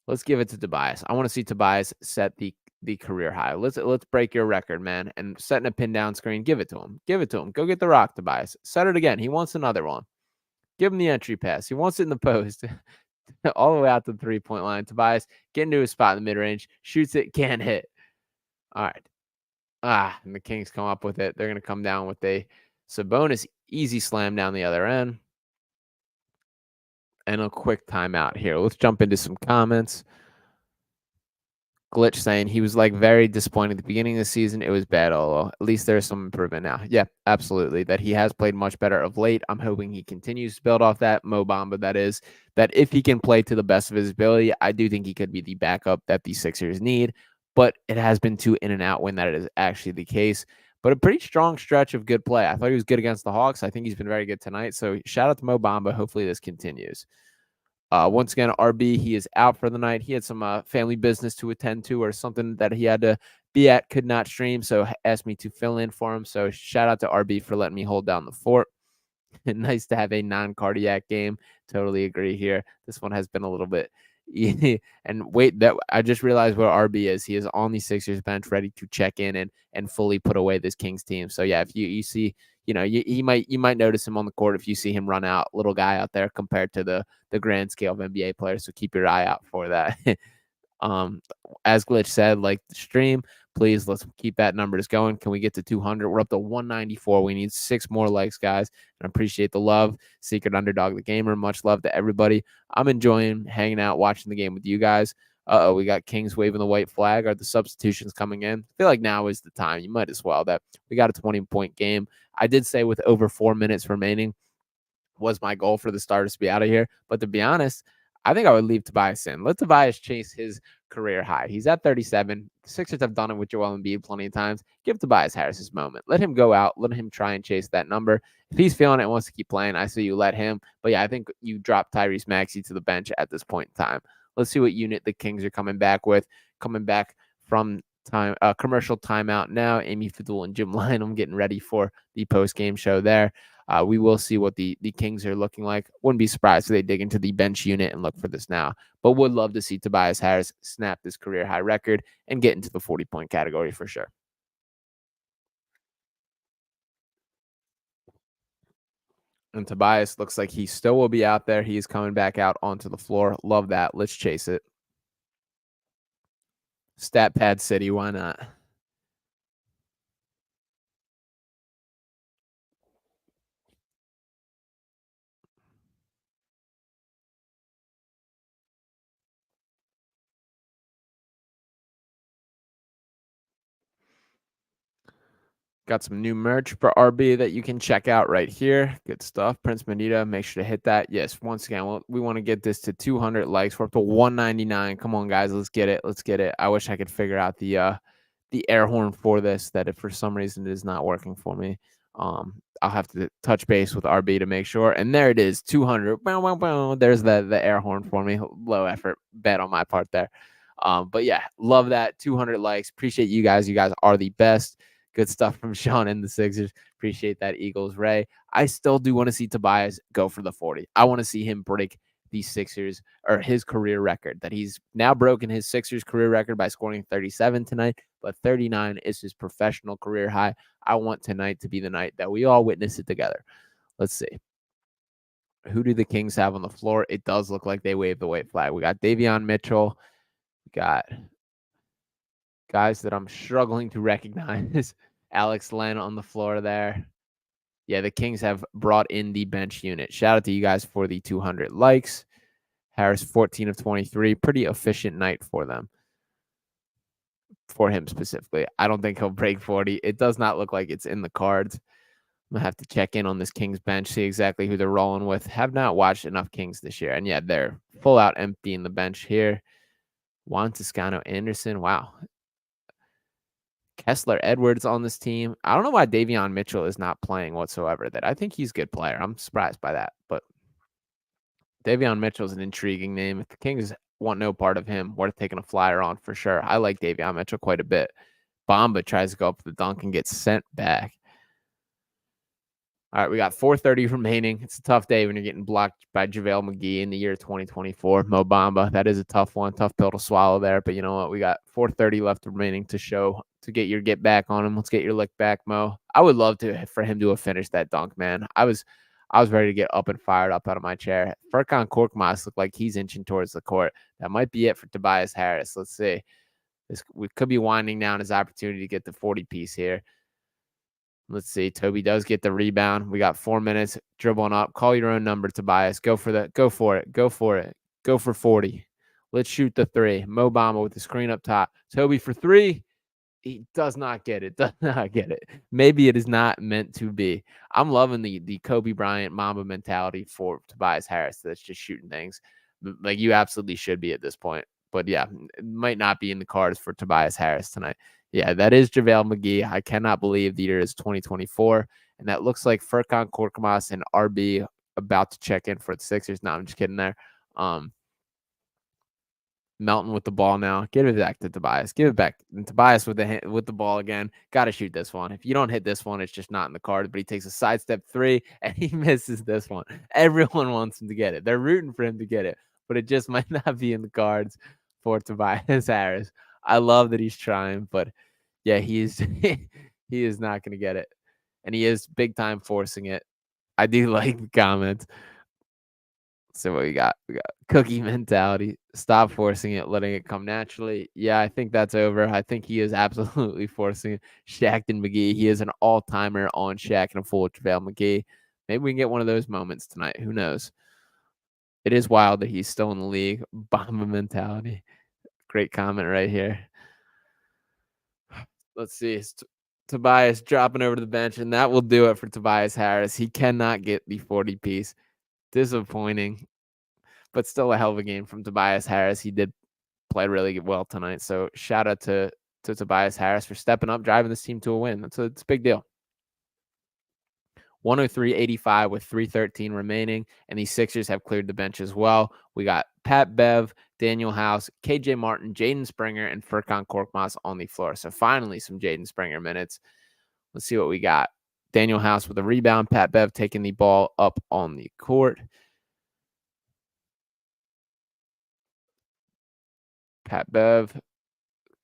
Let's give it to Tobias. I want to see Tobias set the career high. Let's break your record, man. And setting a pin down screen, give it to him. Give it to him. Go get the rock, Tobias. Set it again. He wants another one. Give him the entry pass. He wants it in the post. All the way out to the 3-point line. Tobias getting to his spot in the mid-range. Shoots it. Can't hit. All right. And the Kings come up with it. They're going to come down with a Sabonis easy slam down the other end. And a quick timeout here. Let's jump into some comments. Glitch saying he was like very disappointed at the beginning of the season. It was bad, although at least there's some improvement now. Yeah, absolutely. That he has played much better of late. I'm hoping he continues to build off that. Mo Bamba, that is, that if he can play to the best of his ability, I do think he could be the backup that the Sixers need. But it has been too in and out when that is actually the case. But a pretty strong stretch of good play. I thought he was good against the Hawks. I think he's been very good tonight. So shout out to Mo Bamba. Hopefully this continues. Once again, RB, he is out for the night. He had some family business to attend to or something that he had to be at, could not stream, so asked me to fill in for him. So shout out to RB for letting me hold down the fort. Nice to have a non-cardiac game. Totally agree here. This one has been a little bit. And wait, that I just realized where RB is. He is on the Sixers bench, ready to check in and fully put away this Kings team. So yeah, if you see, you might notice him on the court if you see him run out, little guy out there compared to the grand scale of NBA players. So keep your eye out for that. As Glitch said, like the stream, please let's keep that numbers going. Can we get to 200? We're up to 194. We need 6 more likes, guys. And I appreciate the love. Secret Underdog the Gamer, much love to everybody. I'm enjoying hanging out, watching the game with you guys. Uh-oh, we got Kings waving the white flag. Are the substitutions coming in? I feel like now is the time. You might as well. That we got a 20-point game. I did say with over 4 minutes remaining was my goal for the starters to be out of here. But to be honest, I think I would leave Tobias in. Let Tobias chase his career high. He's at 37. The Sixers have done it with Joel Embiid plenty of times. Give Tobias Harris his moment. Let him go out. Let him try and chase that number. If he's feeling it and wants to keep playing, I say you let him. But yeah, I think you drop Tyrese Maxey to the bench at this point in time. Let's see what unit the Kings are coming back with. Coming back from commercial timeout now. Amy Fadul and Jim Lynam getting ready for the post-game show there. We will see what the Kings are looking like. Wouldn't be surprised if they dig into the bench unit and look for this now. But would love to see Tobias Harris snap this career high record and get into the 40-point category for sure. And Tobias looks like he still will be out there. He's coming back out onto the floor. Love that. Let's chase it. Stat pad city. Why not? Got some new merch for RB that you can check out right here. Good stuff. Prince Manita, make sure to hit that. Yes, once again, we want to get this to 200 likes. We're up to 199. Come on, guys. Let's get it. Let's get it. I wish I could figure out the air horn for this, that if for some reason it is not working for me. I'll have to touch base with RB to make sure. And there it is, 200. There's the air horn for me. Low effort bet on my part there. But yeah, love that. 200 likes. Appreciate you guys. You guys are the best. Good stuff from Sean and the Sixers. Appreciate that, Eagles. Ray, I still do want to see Tobias go for the 40. I want to see him break the Sixers or his career record that he's now broken his Sixers career record by scoring 37 tonight, but 39 is his professional career high. I want tonight to be the night that we all witness it together. Let's see. Who do the Kings have on the floor? It does look like they waved the white flag. We got Davion Mitchell. We got guys that I'm struggling to recognize. Alex Len on the floor there. Yeah, the Kings have brought in the bench unit. Shout out to you guys for the 200 likes. Harris, 14 of 23. Pretty efficient night for them. For him specifically. I don't think he'll break 40. It does not look like it's in the cards. I'm going to have to check in on this Kings bench, see exactly who they're rolling with. Have not watched enough Kings this year. And yeah, they're full out empty in the bench here. Juan Toscano Anderson. Wow. Kessler Edwards on this team. I don't know why Davion Mitchell is not playing whatsoever. That I think he's a good player. I'm surprised by that. But Davion Mitchell is an intriguing name. If the Kings want no part of him, worth taking a flyer on for sure. I like Davion Mitchell quite a bit. Bamba tries to go up for the dunk and gets sent back. All right, we got 4:30 remaining. It's a tough day when you're getting blocked by JaVale McGee in the year 2024. Mo Bamba, that is a tough one, tough pill to swallow there. But you know what? We got 4:30 left remaining to get your get back on him. Let's get your lick back, Mo. I would love for him to have finished that dunk, man. I was ready to get up and fired up out of my chair. Furkan Korkmaz looked like he's inching towards the court. That might be it for Tobias Harris. Let's see. We could be winding down his opportunity to get the 40 piece here. Let's see. Toby does get the rebound. We got 4 minutes. Dribbling up. Call your own number, Tobias. Go for it. Go for it. Go for 40. Let's shoot the three. Mo Bamba with the screen up top. Toby for three. He does not get it. Does not get it. Maybe it is not meant to be. I'm loving the Kobe Bryant Mamba mentality for Tobias Harris. That's just shooting things. Like you absolutely should be at this point. But yeah, it might not be in the cards for Tobias Harris tonight. Yeah, that is JaVale McGee. I cannot believe the year is 2024. And that looks like Furkan Korkmaz and RB about to check in for the Sixers. No, I'm just kidding there. Melton with the ball now. Give it back to Tobias. Give it back. And Tobias with the ball again. Got to shoot this one. If you don't hit this one, it's just not in the cards. But he takes a sidestep three, and he misses this one. Everyone wants him to get it. They're rooting for him to get it. But it just might not be in the cards for Tobias Harris. I love that he's trying, but yeah, he is not going to get it. And he is big time forcing it. I do like the comments. So what we got? We got cookie mentality. Stop forcing it, letting it come naturally. Yeah, I think that's over. I think he is absolutely forcing it. Shaq and McGee. He is an all-timer on Shaq and a full JaVale McGee. Maybe we can get one of those moments tonight. Who knows? It is wild that he's still in the league. Bamba mentality. Great comment right here. Let's see. Tobias dropping over to the bench, and that will do it for Tobias Harris. He cannot get the 40 piece. Disappointing, but still a hell of a game from Tobias Harris. He did play really well tonight. So shout out to Tobias Harris for stepping up, driving this team to a win. It's a big deal. 103-85 with 3:13 remaining, and the Sixers have cleared the bench as well. We got Pat Bev, Daniel House, KJ Martin, Jaden Springer, and Furkan Korkmaz on the floor. So finally some Jaden Springer minutes. Let's see what we got. Daniel House with a rebound. Pat Bev taking the ball up on the court. Pat Bev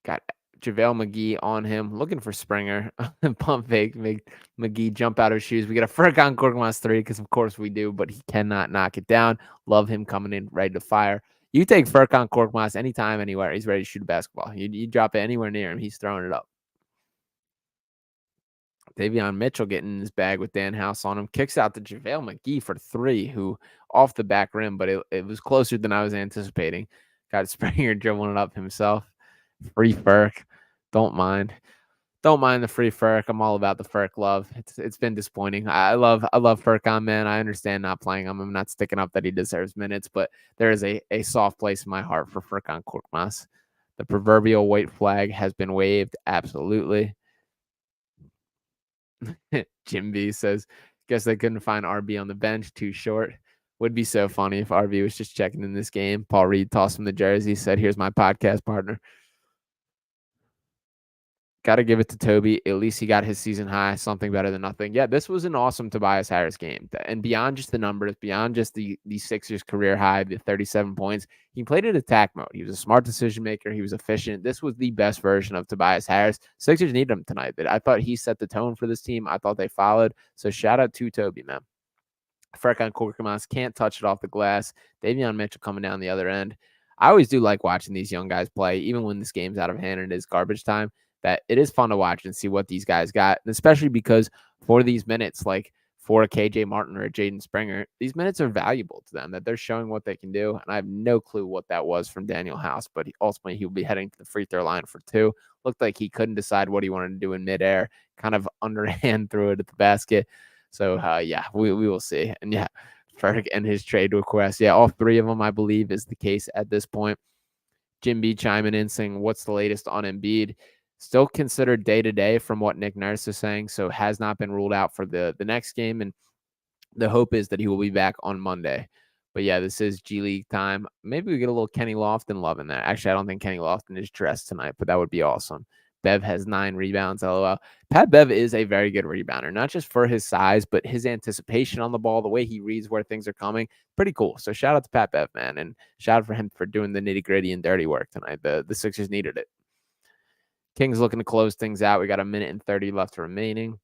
got JaVale McGee on him, looking for Springer. Pump fake, make McGee jump out of his shoes. We get a Furkan Korkmaz 3 because, of course, we do, but he cannot knock it down. Love him coming in ready to fire. You take Furkan Korkmaz anytime, anywhere. He's ready to shoot a basketball. You drop it anywhere near him, he's throwing it up. Davion Mitchell getting in his bag with Dan House on him. Kicks out to JaVale McGee for 3, who off the back rim, but it was closer than I was anticipating. Got Springer dribbling it up himself. Free Furk. Don't mind the free Furk. I'm all about the Furk love. It's been disappointing. I love Furkan, man. I understand not playing him. I'm not sticking up that he deserves minutes, but there is a soft place in my heart for Furkan Korkmaz. The proverbial white flag has been waved. Absolutely. Jim B says, guess they couldn't find RB on the bench. Too short. Would be so funny if RB was just checking in this game. Paul Reed tossed him the jersey, said, here's my podcast partner. Got to give it to Toby. At least he got his season high, something better than nothing. Yeah, this was an awesome Tobias Harris game. And beyond just the numbers, beyond just the Sixers career high, the 37 points, he played in attack mode. He was a smart decision maker. He was efficient. This was the best version of Tobias Harris. Sixers need him tonight. I thought he set the tone for this team. I thought they followed. So shout out to Toby, man. Furkan Korkmaz can't touch it off the glass. Davion Mitchell coming down the other end. I always do like watching these young guys play, even when this game's out of hand and it is garbage time. That it is fun to watch and see what these guys got, and especially because for these minutes, like for a KJ Martin or a Jaden Springer, these minutes are valuable to them, that they're showing what they can do. And I have no clue what that was from Daniel House, but ultimately he will be heading to the free throw line for 2. Looked like he couldn't decide what he wanted to do in midair, kind of underhand threw it at the basket. So yeah, we will see. And yeah, Ferg and his trade request. Yeah, all 3 of them, I believe, is the case at this point. Jim B chiming in saying, what's the latest on Embiid? Still considered day-to-day from what Nick Nurse is saying, so has not been ruled out for the next game, and the hope is that he will be back on Monday. But yeah, this is G League time. Maybe we get a little Kenny Lofton love in there. Actually, I don't think Kenny Lofton is dressed tonight, but that would be awesome. Bev has 9 rebounds, LOL. Pat Bev is a very good rebounder, not just for his size, but his anticipation on the ball, the way he reads where things are coming. Pretty cool. So shout out to Pat Bev, man, and shout out for him for doing the nitty-gritty and dirty work tonight. The Sixers needed it. Kings looking to close things out. We got 1:30 left remaining.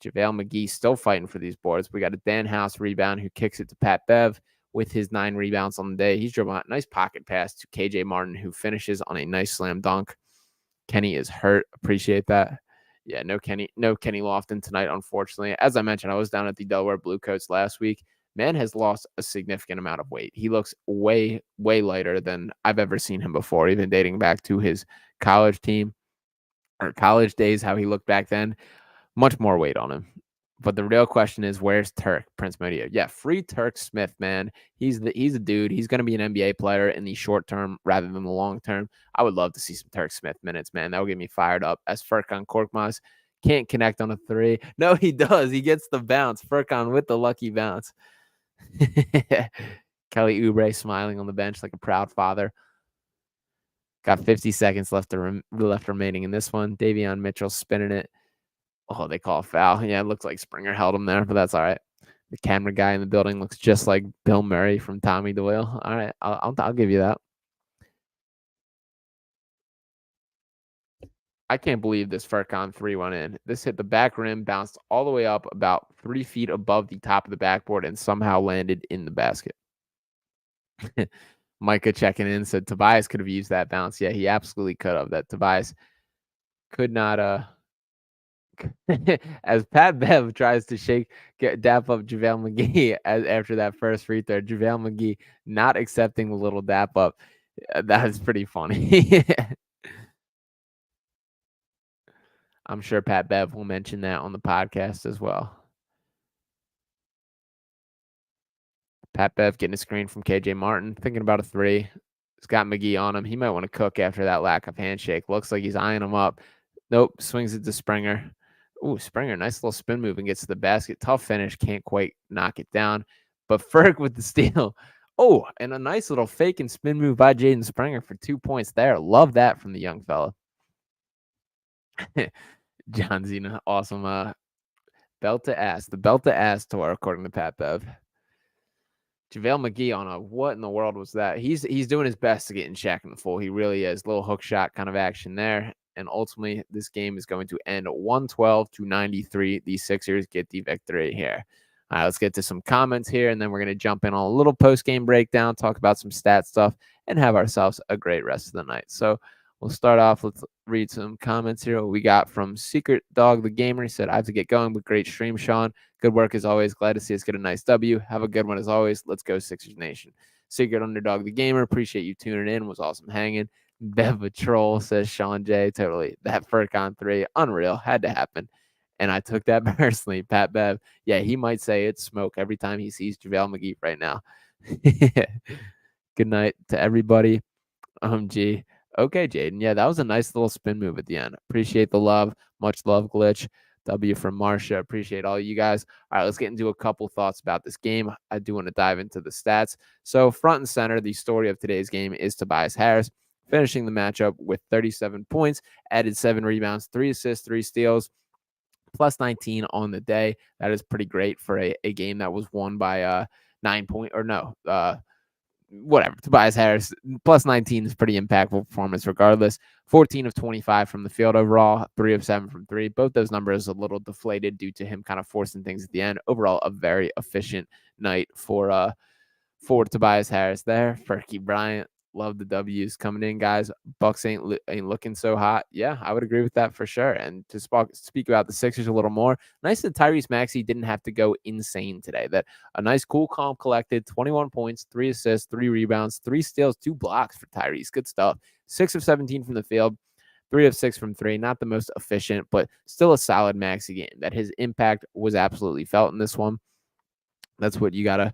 JaVale McGee still fighting for these boards. We got a Dan House rebound who kicks it to Pat Bev with his 9 rebounds on the day. He's dribbling a nice pocket pass to KJ Martin, who finishes on a nice slam dunk. Kenny is hurt. Appreciate that. Yeah, no Kenny Lofton tonight, unfortunately. As I mentioned, I was down at the Delaware Bluecoats last week. Man has lost a significant amount of weight. He looks way, way lighter than I've ever seen him before, even dating back to his college team. Or college days, how he looked back then, much more weight on him. But the real question is, where's Turk Prince Modio? Yeah, free Turk Smith, man. He's a dude. He's going to be an NBA player in the short term rather than the long term. I would love to see some Turk Smith minutes, man. That would get me fired up. As Furkan Korkmaz can't connect on a 3. No, he does. He gets the bounce. Furkan with the lucky bounce. Kelly Oubre smiling on the bench like a proud father. Got 50 seconds left remaining in this one. Davion Mitchell spinning it. Oh, they call a foul. Yeah, it looks like Springer held him there, but that's all right. The camera guy in the building looks just like Bill Murray from Tommy Doyle. All right, I'll give you that. I can't believe this Furkan 3 went in. This hit the back rim, bounced all the way up about 3 feet above the top of the backboard, and somehow landed in the basket. Micah checking in said Tobias could have used that bounce. Yeah, he absolutely could have. That Tobias could not as Pat Bev tries to dap up JaVale McGee after that first free throw. JaVale McGee not accepting the little dap up. That is pretty funny. I'm sure Pat Bev will mention that on the podcast as well. Pat Bev getting a screen from KJ Martin, thinking about a three. He's got McGee on him. He might want to cook after that lack of handshake. Looks like he's eyeing him up. Nope, swings it to Springer. Ooh, Springer, nice little spin move and gets to the basket. Tough finish, can't quite knock it down. But Ferg with the steal. Oh, and a nice little fake and spin move by Jaden Springer for 2 points there. Love that from the young fella. John Cena, awesome. Belt to ass. The belt to ass tour, according to Pat Bev. JaVale McGee on a what in the world was that? He's doing his best to get in Shaq in the full. He really is. Little hook shot kind of action there. And ultimately, this game is going to end 112-93. The Sixers get the victory here. All right, let's get to some comments here, and then we're going to jump in on a little post-game breakdown, talk about some stat stuff, and have ourselves a great rest of the night. So we'll start off. Let's read some comments here. What we got from Secret Dog the Gamer. He said, I have to get going, but great stream, Sean. Good work as always. Glad to see us get a nice W. Have a good one as always. Let's go Sixers Nation. Secret Underdog the Gamer. Appreciate you tuning in. Was awesome hanging. Bev Troll says Sean J. Totally. That Furcon 3. Unreal. Had to happen. And I took that personally. Pat Bev. Yeah, he might say it's smoke every time he sees JaVale McGee right now. Good night to everybody. G. Okay, Jaden. Yeah, that was a nice little spin move at the end. Appreciate the love. Much love, Glitch. W from Marsha. Appreciate all you guys. All right, let's get into a couple thoughts about this game. I do want to dive into the stats. So front and center, the story of today's game is Tobias Harris, finishing the matchup with 37 points, added 7 rebounds, 3 assists, 3 steals, plus 19 on the day. That is pretty great for a game that was won by 9 point or no, whatever. Tobias Harris plus 19 is pretty impactful performance regardless. 14 of 25 from the field overall, 3 of 7 from 3. Both those numbers a little deflated due to him kind of forcing things at the end. Overall, a very efficient night for Tobias Harris there. Ferky Bryant, love the W's coming in, guys. Bucks ain't looking so hot. Yeah, I would agree with that for sure. And to speak about the Sixers a little more, nice that Tyrese Maxey didn't have to go insane today. That a nice, cool, calm, collected 21 points, 3 assists, 3 rebounds, 3 steals, 2 blocks for Tyrese. Good stuff. 6 of 17 from the field, 3 of 6 from 3. Not the most efficient, but still a solid Maxey game. That his impact was absolutely felt in this one. That's what you got to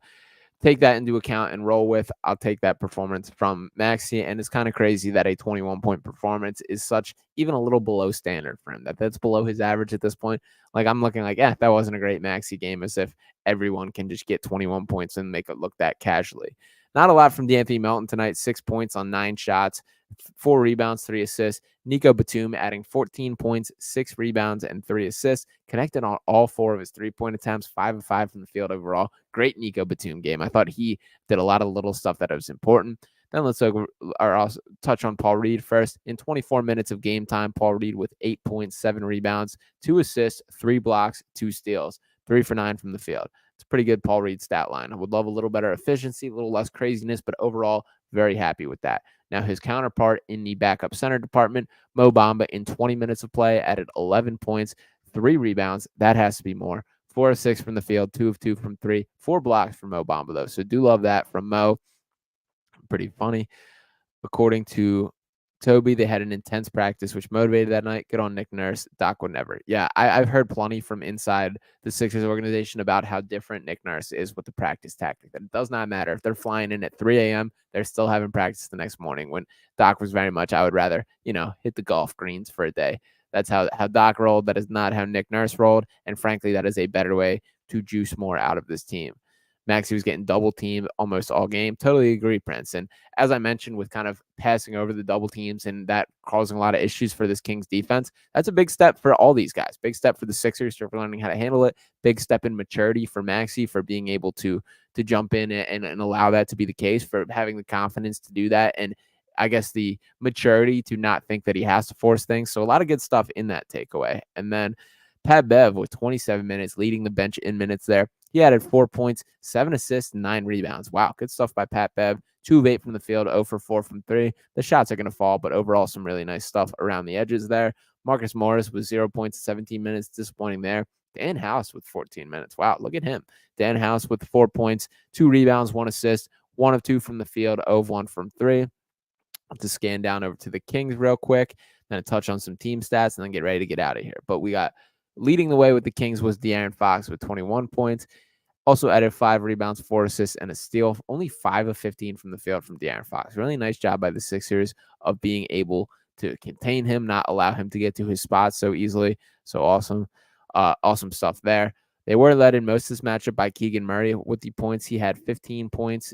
take that into account and roll with. I'll take that performance from Maxey, and it's kind of crazy that a 21-point performance is such even a little below standard for him. That's below his average at this point. Like I'm looking like, yeah, that wasn't a great Maxey game, as if everyone can just get 21 points and make it look that casually. Not a lot from D'Anthony Melton tonight. 6 points on 9 shots, 4 rebounds, 3 assists. Nico Batum adding 14 points, 6 rebounds, and 3 assists. Connected on all 4 of his 3-point attempts, 5 of 5 from the field overall. Great Nico Batum game. I thought he did a lot of little stuff that was important. Then let's also touch on Paul Reed first. In 24 minutes of game time, Paul Reed with 8 points, 7 rebounds, 2 assists, 3 blocks, 2 steals, 3 for 9 from the field. It's a pretty good Paul Reed stat line. I would love a little better efficiency, a little less craziness, but overall, very happy with that. Now, his counterpart in the backup center department, Mo Bamba, in 20 minutes of play, added 11 points, 3 rebounds. That has to be more. 4 of 6 from the field, 2 of 2 from 3, 4 blocks from Mo Bamba, though. So do love that from Mo. Pretty funny. According to Toby, they had an intense practice, which motivated that night. Good on Nick Nurse. Doc would never. Yeah, I've heard plenty from inside the Sixers organization about how different Nick Nurse is with the practice tactic. That it does not matter. If they're flying in at 3 a.m., they're still having practice the next morning. When Doc was very much, I would rather, hit the golf greens for a day. That's how Doc rolled. That is not how Nick Nurse rolled. And frankly, that is a better way to juice more out of this team. Maxey was getting double teamed almost all game. Totally agree, Prince. And as I mentioned, with kind of passing over the double teams and that causing a lot of issues for this Kings defense, that's a big step for all these guys. Big step for the Sixers for learning how to handle it. Big step in maturity for Maxey for being able to jump in and allow that to be the case, for having the confidence to do that. And I guess the maturity to not think that he has to force things. So a lot of good stuff in that takeaway. And then Pat Bev with 27 minutes, leading the bench in minutes there. He added 4 points, 7 assists, 9 rebounds. Wow, good stuff by Pat Bev. 2 of 8 from the field, 0 for 4 from 3. The shots are going to fall, but overall some really nice stuff around the edges there. Marcus Morris with 0 points, 17 minutes. Disappointing there. Dan House with 14 minutes. Wow, look at him. Dan House with 4 points, 2 rebounds, 1 assist, 1 of 2 from the field, 0 of 1 from 3. to scan down over to the Kings real quick, then touch on some team stats, and then get ready to get out of here. But we got leading the way with the Kings was De'Aaron Fox with 21 points. Also added 5 rebounds, 4 assists, and a steal. Only 5 of 15 from the field from De'Aaron Fox. Really nice job by the Sixers of being able to contain him, not allow him to get to his spots so easily. So awesome. Awesome stuff there. They were led in most of this matchup by Keegan Murray with the points. He had 15 points,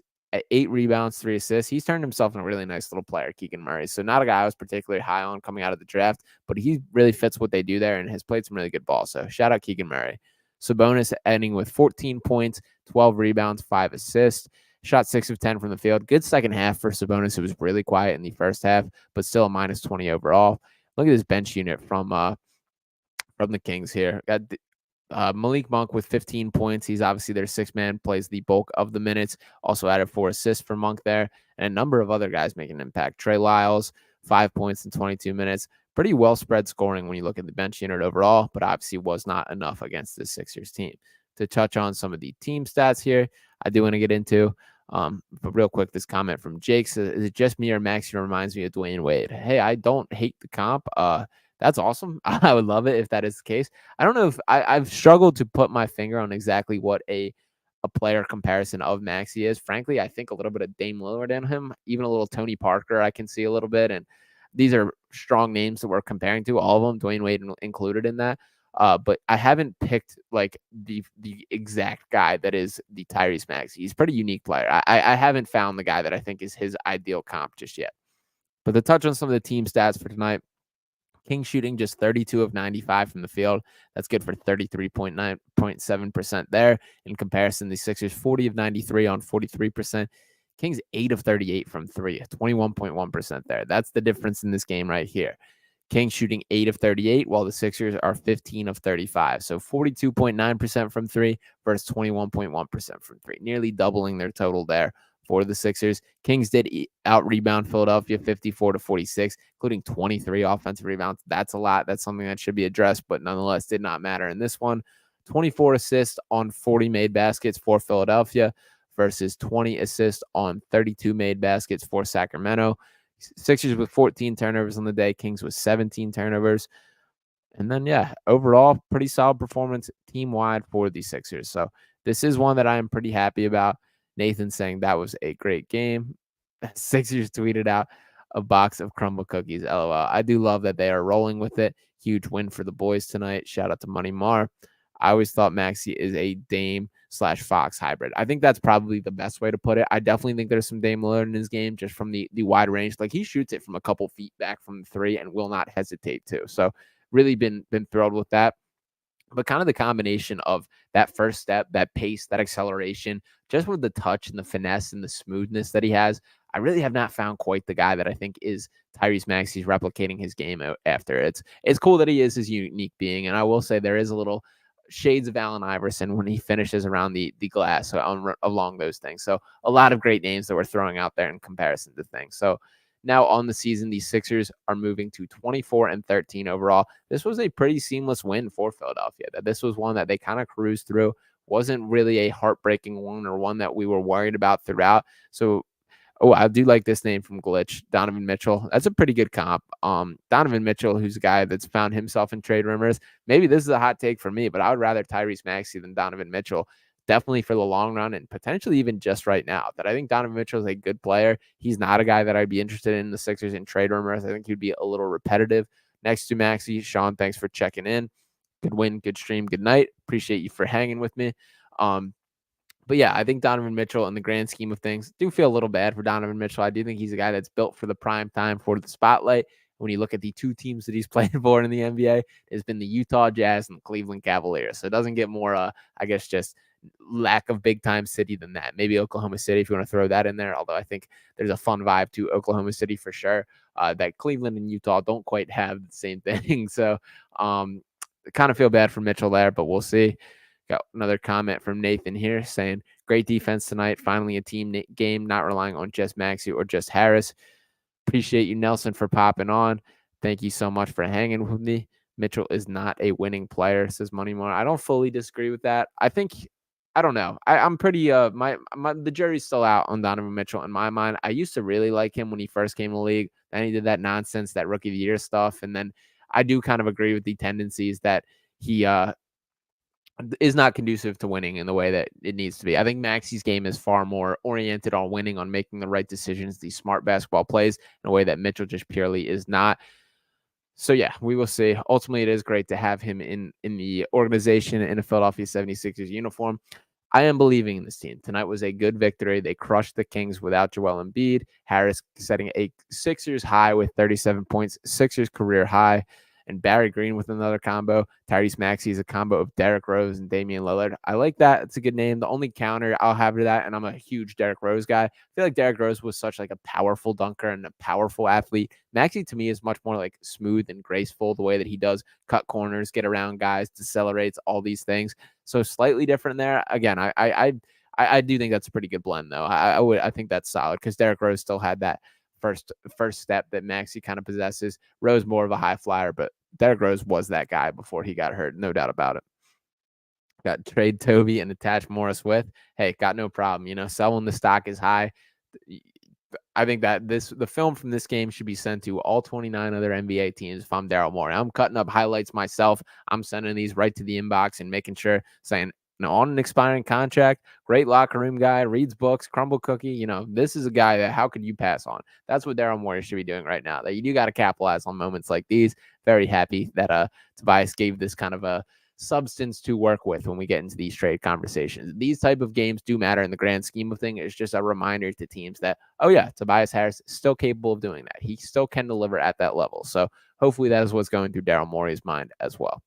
8 rebounds, 3 assists. He's turned himself into a really nice little player, Keegan Murray. So not a guy I was particularly high on coming out of the draft, but he really fits what they do there and has played some really good ball. So shout out Keegan Murray. Sabonis ending with 14 points, 12 rebounds, 5 assists. Shot 6 of 10 from the field. Good second half for Sabonis. It was really quiet in the first half, but still a minus 20 overall. Look at this bench unit from the Kings here. Got Malik Monk with 15 points. He's obviously their sixth man, plays the bulk of the minutes. Also added 4 assists for Monk there, and a number of other guys making an impact. Trey Lyles, 5 points in 22 minutes. Pretty well spread scoring when you look at the bench unit overall, but obviously was not enough against the Sixers team. To touch on some of the team stats here, I do want to get into. But real quick, this comment from Jake says, "Is it just me or Maxey reminds me of Dwayne Wade?" Hey, I don't hate the comp. That's awesome. I would love it if that is the case. I don't know if I've struggled to put my finger on exactly what a player comparison of Maxey is. Frankly, I think a little bit of Dame Lillard in him, even a little Tony Parker I can see a little bit. And these are strong names that we're comparing to, all of them, Dwayne Wade included in that. But I haven't picked like the exact guy that is the Tyrese Maxey. He's a pretty unique player. I haven't found the guy that I think is his ideal comp just yet. But to touch on some of the team stats for tonight, Kings shooting just 32 of 95 from the field. That's good for 33.7% there. In comparison, the Sixers 40 of 93 on 43%. Kings 8 of 38 from 3, 21.1% there. That's the difference in this game right here. Kings shooting 8 of 38, while the Sixers are 15 of 35. So 42.9% from 3 versus 21.1% from 3. Nearly doubling their total there for the Sixers. Kings did out-rebound Philadelphia 54 to 46, including 23 offensive rebounds. That's a lot. That's something that should be addressed, but nonetheless did not matter in this one. 24 assists on 40 made baskets for Philadelphia versus 20 assists on 32 made baskets for Sacramento. Sixers with 14 turnovers on the day. Kings with 17 turnovers. And then, yeah, overall, pretty solid performance team-wide for the Sixers. So this is one that I am pretty happy about. Nathan saying that was a great game. Sixers tweeted out a box of crumble cookies. LOL. I do love that they are rolling with it. Huge win for the boys tonight. Shout out to Money Mar. I always thought Maxey is a Dame/Fox hybrid. I think that's probably the best way to put it. I definitely think there's some Dame Lillard in his game just from the wide range. Like he shoots it from a couple feet back from the 3 and will not hesitate to. So really been thrilled with that. But kind of the combination of that first step, that pace, that acceleration, just with the touch and the finesse and the smoothness that he has, I really have not found quite the guy that I think is Tyrese Maxey's replicating his game out after. It's cool that he is his unique being, and I will say there is a little shades of Allen Iverson when he finishes around the glass along those things. So a lot of great names that we're throwing out there in comparison to things. So now on the season, the Sixers are moving to 24 and 13 overall. This was a pretty seamless win for Philadelphia. This was one that they kind of cruised through. Wasn't really a heartbreaking one or one that we were worried about throughout. So, I do like this name from Glitch, Donovan Mitchell. That's a pretty good comp. Donovan Mitchell, who's a guy that's found himself in trade rumors. Maybe this is a hot take for me, but I would rather Tyrese Maxey than Donovan Mitchell. Definitely for the long run and potentially even just right now. That I think Donovan Mitchell is a good player. He's not a guy that I'd be interested in the Sixers in trade rumors. I think he'd be a little repetitive. Next to Maxey, Sean, thanks for checking in. Good win, good stream, good night. Appreciate you for hanging with me. But yeah, I think Donovan Mitchell in the grand scheme of things, do feel a little bad for Donovan Mitchell. I do think he's a guy that's built for the prime time, for the spotlight. When you look at the 2 teams that he's played for in the NBA, it's been the Utah Jazz and the Cleveland Cavaliers. So it doesn't get more, I guess, just lack of big time city than that. Maybe Oklahoma City, if you want to throw that in there, although I think there's a fun vibe to Oklahoma City for sure. That Cleveland and Utah don't quite have the same thing. So kind of feel bad for Mitchell there, but we'll see. Got another comment from Nathan here saying, great defense tonight. Finally a team game, not relying on just Maxey or just Harris. Appreciate you, Nelson, for popping on. Thank you so much for hanging with me. Mitchell is not a winning player, says Moneymore. I don't fully disagree with that. I think I don't know. I'm pretty the jury's still out on Donovan Mitchell in my mind. I used to really like him when he first came to the league. Then he did that nonsense, that rookie of the year stuff, and then I do kind of agree with the tendencies that he is not conducive to winning in the way that it needs to be. I think Maxey's game is far more oriented on winning, on making the right decisions, these smart basketball plays in a way that Mitchell just purely is not. So yeah, we will see. Ultimately, it is great to have him in the organization in a Philadelphia 76ers uniform. I am believing in this team. Tonight was a good victory. They crushed the Kings without Joel Embiid. Harris setting a Sixers high with 37 points, Sixers career high. And Barry Green with another combo. Tyrese Maxey is a combo of Derrick Rose and Damian Lillard. I like that. It's a good name. The only counter I'll have to that, and I'm a huge Derrick Rose guy. I feel like Derrick Rose was such like a powerful dunker and a powerful athlete. Maxey to me is much more like smooth and graceful, the way that he does cut corners, get around guys, decelerates, all these things. So slightly different there. Again, I do think that's a pretty good blend though. I think that's solid because Derrick Rose still had that first step that Maxey kind of possesses. Rose more of a high flyer, but Derrick Rose was that guy before he got hurt, no doubt about it. Got trade Toby and attach Morris with. Hey, got no problem. You know, selling the stock is high. I think that the film from this game should be sent to all 29 other NBA teams if I'm Daryl Morey. I'm cutting up highlights myself. I'm sending these right to the inbox and making sure, saying, on an expiring contract, great locker room guy, reads books, crumble cookie. This is a guy that how could you pass on? That's what Daryl Morey should be doing right now. That you do got to capitalize on moments like these. Very happy that Tobias gave this kind of a substance to work with when we get into these trade conversations. These type of games do matter in the grand scheme of things. It's just a reminder to teams that, oh yeah, Tobias Harris is still capable of doing that. He still can deliver at that level. So hopefully that is what's going through Daryl Morey's mind as well.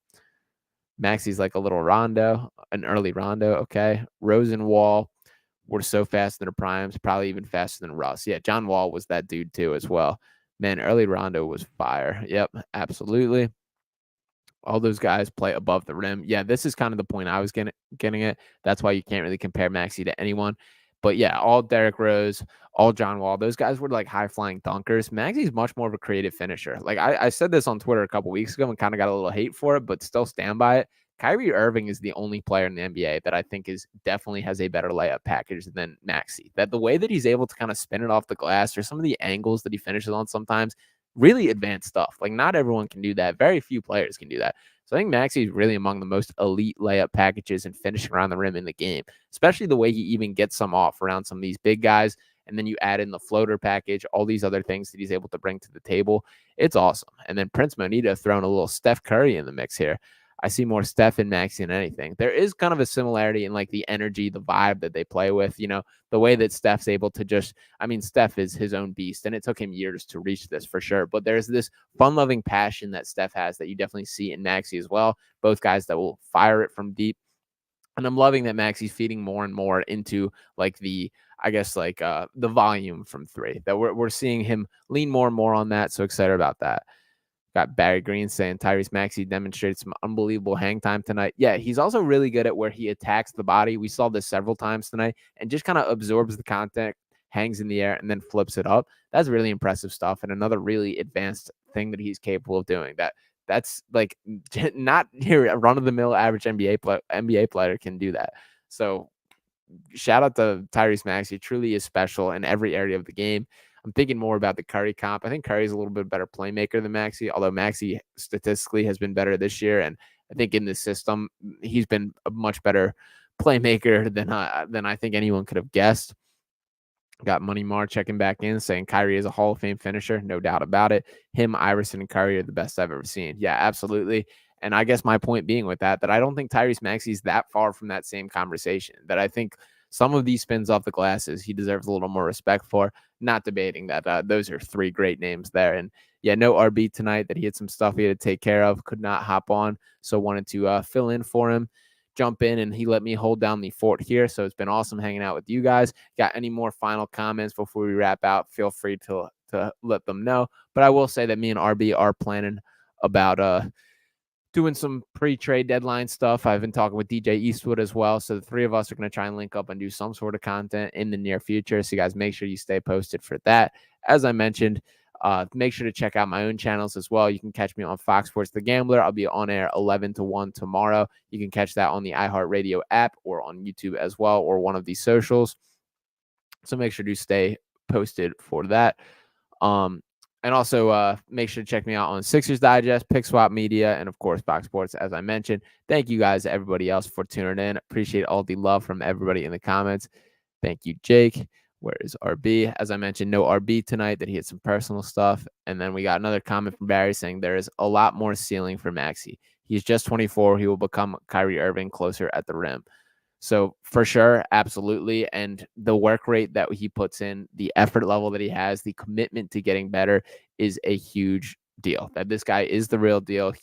Maxey's like a little Rondo, an early Rondo. Okay. Rose and Wall were so fast in their primes, probably even faster than Russ. Yeah, John Wall was that dude too as well. Man, early Rondo was fire. Yep, absolutely. All those guys play above the rim. Yeah, this is kind of the point I was getting at. That's why you can't really compare Maxey to anyone. But yeah, all Derrick Rose, all John Wall, those guys were like high flying dunkers. Maxey's much more of a creative finisher. Like I said this on Twitter a couple weeks ago and kind of got a little hate for it, but still stand by it. Kyrie Irving is the only player in the NBA that I think definitely has a better layup package than Maxey. That the way that he's able to kind of spin it off the glass or some of the angles that he finishes on sometimes, really advanced stuff. Like not everyone can do that. Very few players can do that. So I think Maxey is really among the most elite layup packages and finishing around the rim in the game, especially the way he even gets some off around some of these big guys. And then you add in the floater package, all these other things that he's able to bring to the table. It's awesome. And then Prince Monito throwing a little Steph Curry in the mix here. I see more Steph and Maxey than anything. There is kind of a similarity in like the energy, the vibe that they play with, the way that Steph's able to Steph is his own beast and it took him years to reach this for sure. But there's this fun-loving passion that Steph has that you definitely see in Maxey as well. Both guys that will fire it from deep. And I'm loving that Maxey's feeding more and more into like the volume from three, that we're seeing him lean more and more on that. So excited about that. Got Barry Green saying Tyrese Maxey demonstrated some unbelievable hang time tonight. Yeah, he's also really good at where he attacks the body. We saw this several times tonight and just kind of absorbs the contact, hangs in the air, and then flips it up. That's really impressive stuff. And another really advanced thing that he's capable of doing. That's like not here a run-of-the-mill average NBA player can do that. So shout out to Tyrese Maxey. Truly is special in every area of the game. I'm thinking more about the Curry comp. I think Curry's a little bit better playmaker than Maxey, although Maxey statistically has been better this year. And I think in this system, he's been a much better playmaker than I think anyone could have guessed. Got Money Mar checking back in, saying Kyrie is a Hall of Fame finisher. No doubt about it. Him, Iverson, and Curry are the best I've ever seen. Yeah, absolutely. And I guess my point being with that I don't think Tyrese Maxey is that far from that same conversation. That I think some of these spins off the glasses, he deserves a little more respect for. Not debating that. Those are three great names there. And yeah, no RB tonight, that he had some stuff he had to take care of, could not hop on. So wanted to fill in for him, jump in, and he let me hold down the fort here. So it's been awesome hanging out with you guys. Got any more final comments before we wrap out? Feel free to let them know. But I will say that me and RB are planning about doing some pre-trade deadline stuff. I've been talking with DJ Eastwood as well. So the three of us are going to try and link up and do some sort of content in the near future. So you guys make sure you stay posted for that. As I mentioned, Make sure to check out my own channels as well. You can catch me on Fox Sports The Gambler. I'll be on air 11 to 1 tomorrow. You can catch that on the iHeartRadio app or on YouTube as well, or one of these socials. So make sure to stay posted for that. And also make sure to check me out on Sixers Digest, Pick Swap Media, and of course, Fox Sports, as I mentioned. Thank you guys, everybody else, for tuning in. Appreciate all the love from everybody in the comments. Thank you, Jake. Where is RB? As I mentioned, no RB tonight, that he had some personal stuff. And then we got another comment from Barry saying there is a lot more ceiling for Maxey. He's just 24. He will become Kyrie Irving closer at the rim. So for sure, absolutely. And the work rate that he puts in, the effort level that he has, the commitment to getting better is a huge deal. That this guy is the real deal.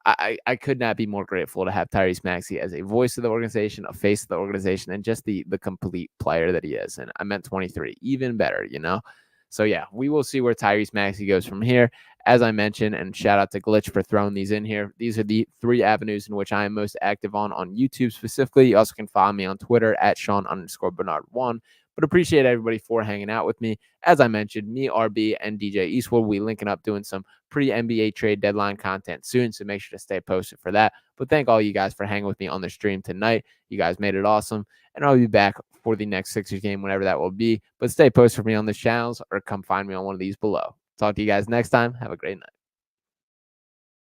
I could not be more grateful to have Tyrese Maxey as a voice of the organization, a face of the organization, and just the complete player that he is. And I meant 23, even better, So yeah, we will see where Tyrese Maxey goes from here. As I mentioned, and shout out to Glitch for throwing these in here. These are the 3 avenues in which I am most active on YouTube specifically. You also can follow me on Twitter at Sean_Bernard1. But appreciate everybody for hanging out with me. As I mentioned, me, RB, and DJ Eastwood will be linking up doing some pre-NBA trade deadline content soon, so make sure to stay posted for that. But thank all you guys for hanging with me on the stream tonight. You guys made it awesome, and I'll be back for the next Sixers game, whenever that will be. But stay posted for me on the channels, or come find me on one of these below. Talk to you guys next time. Have a great night.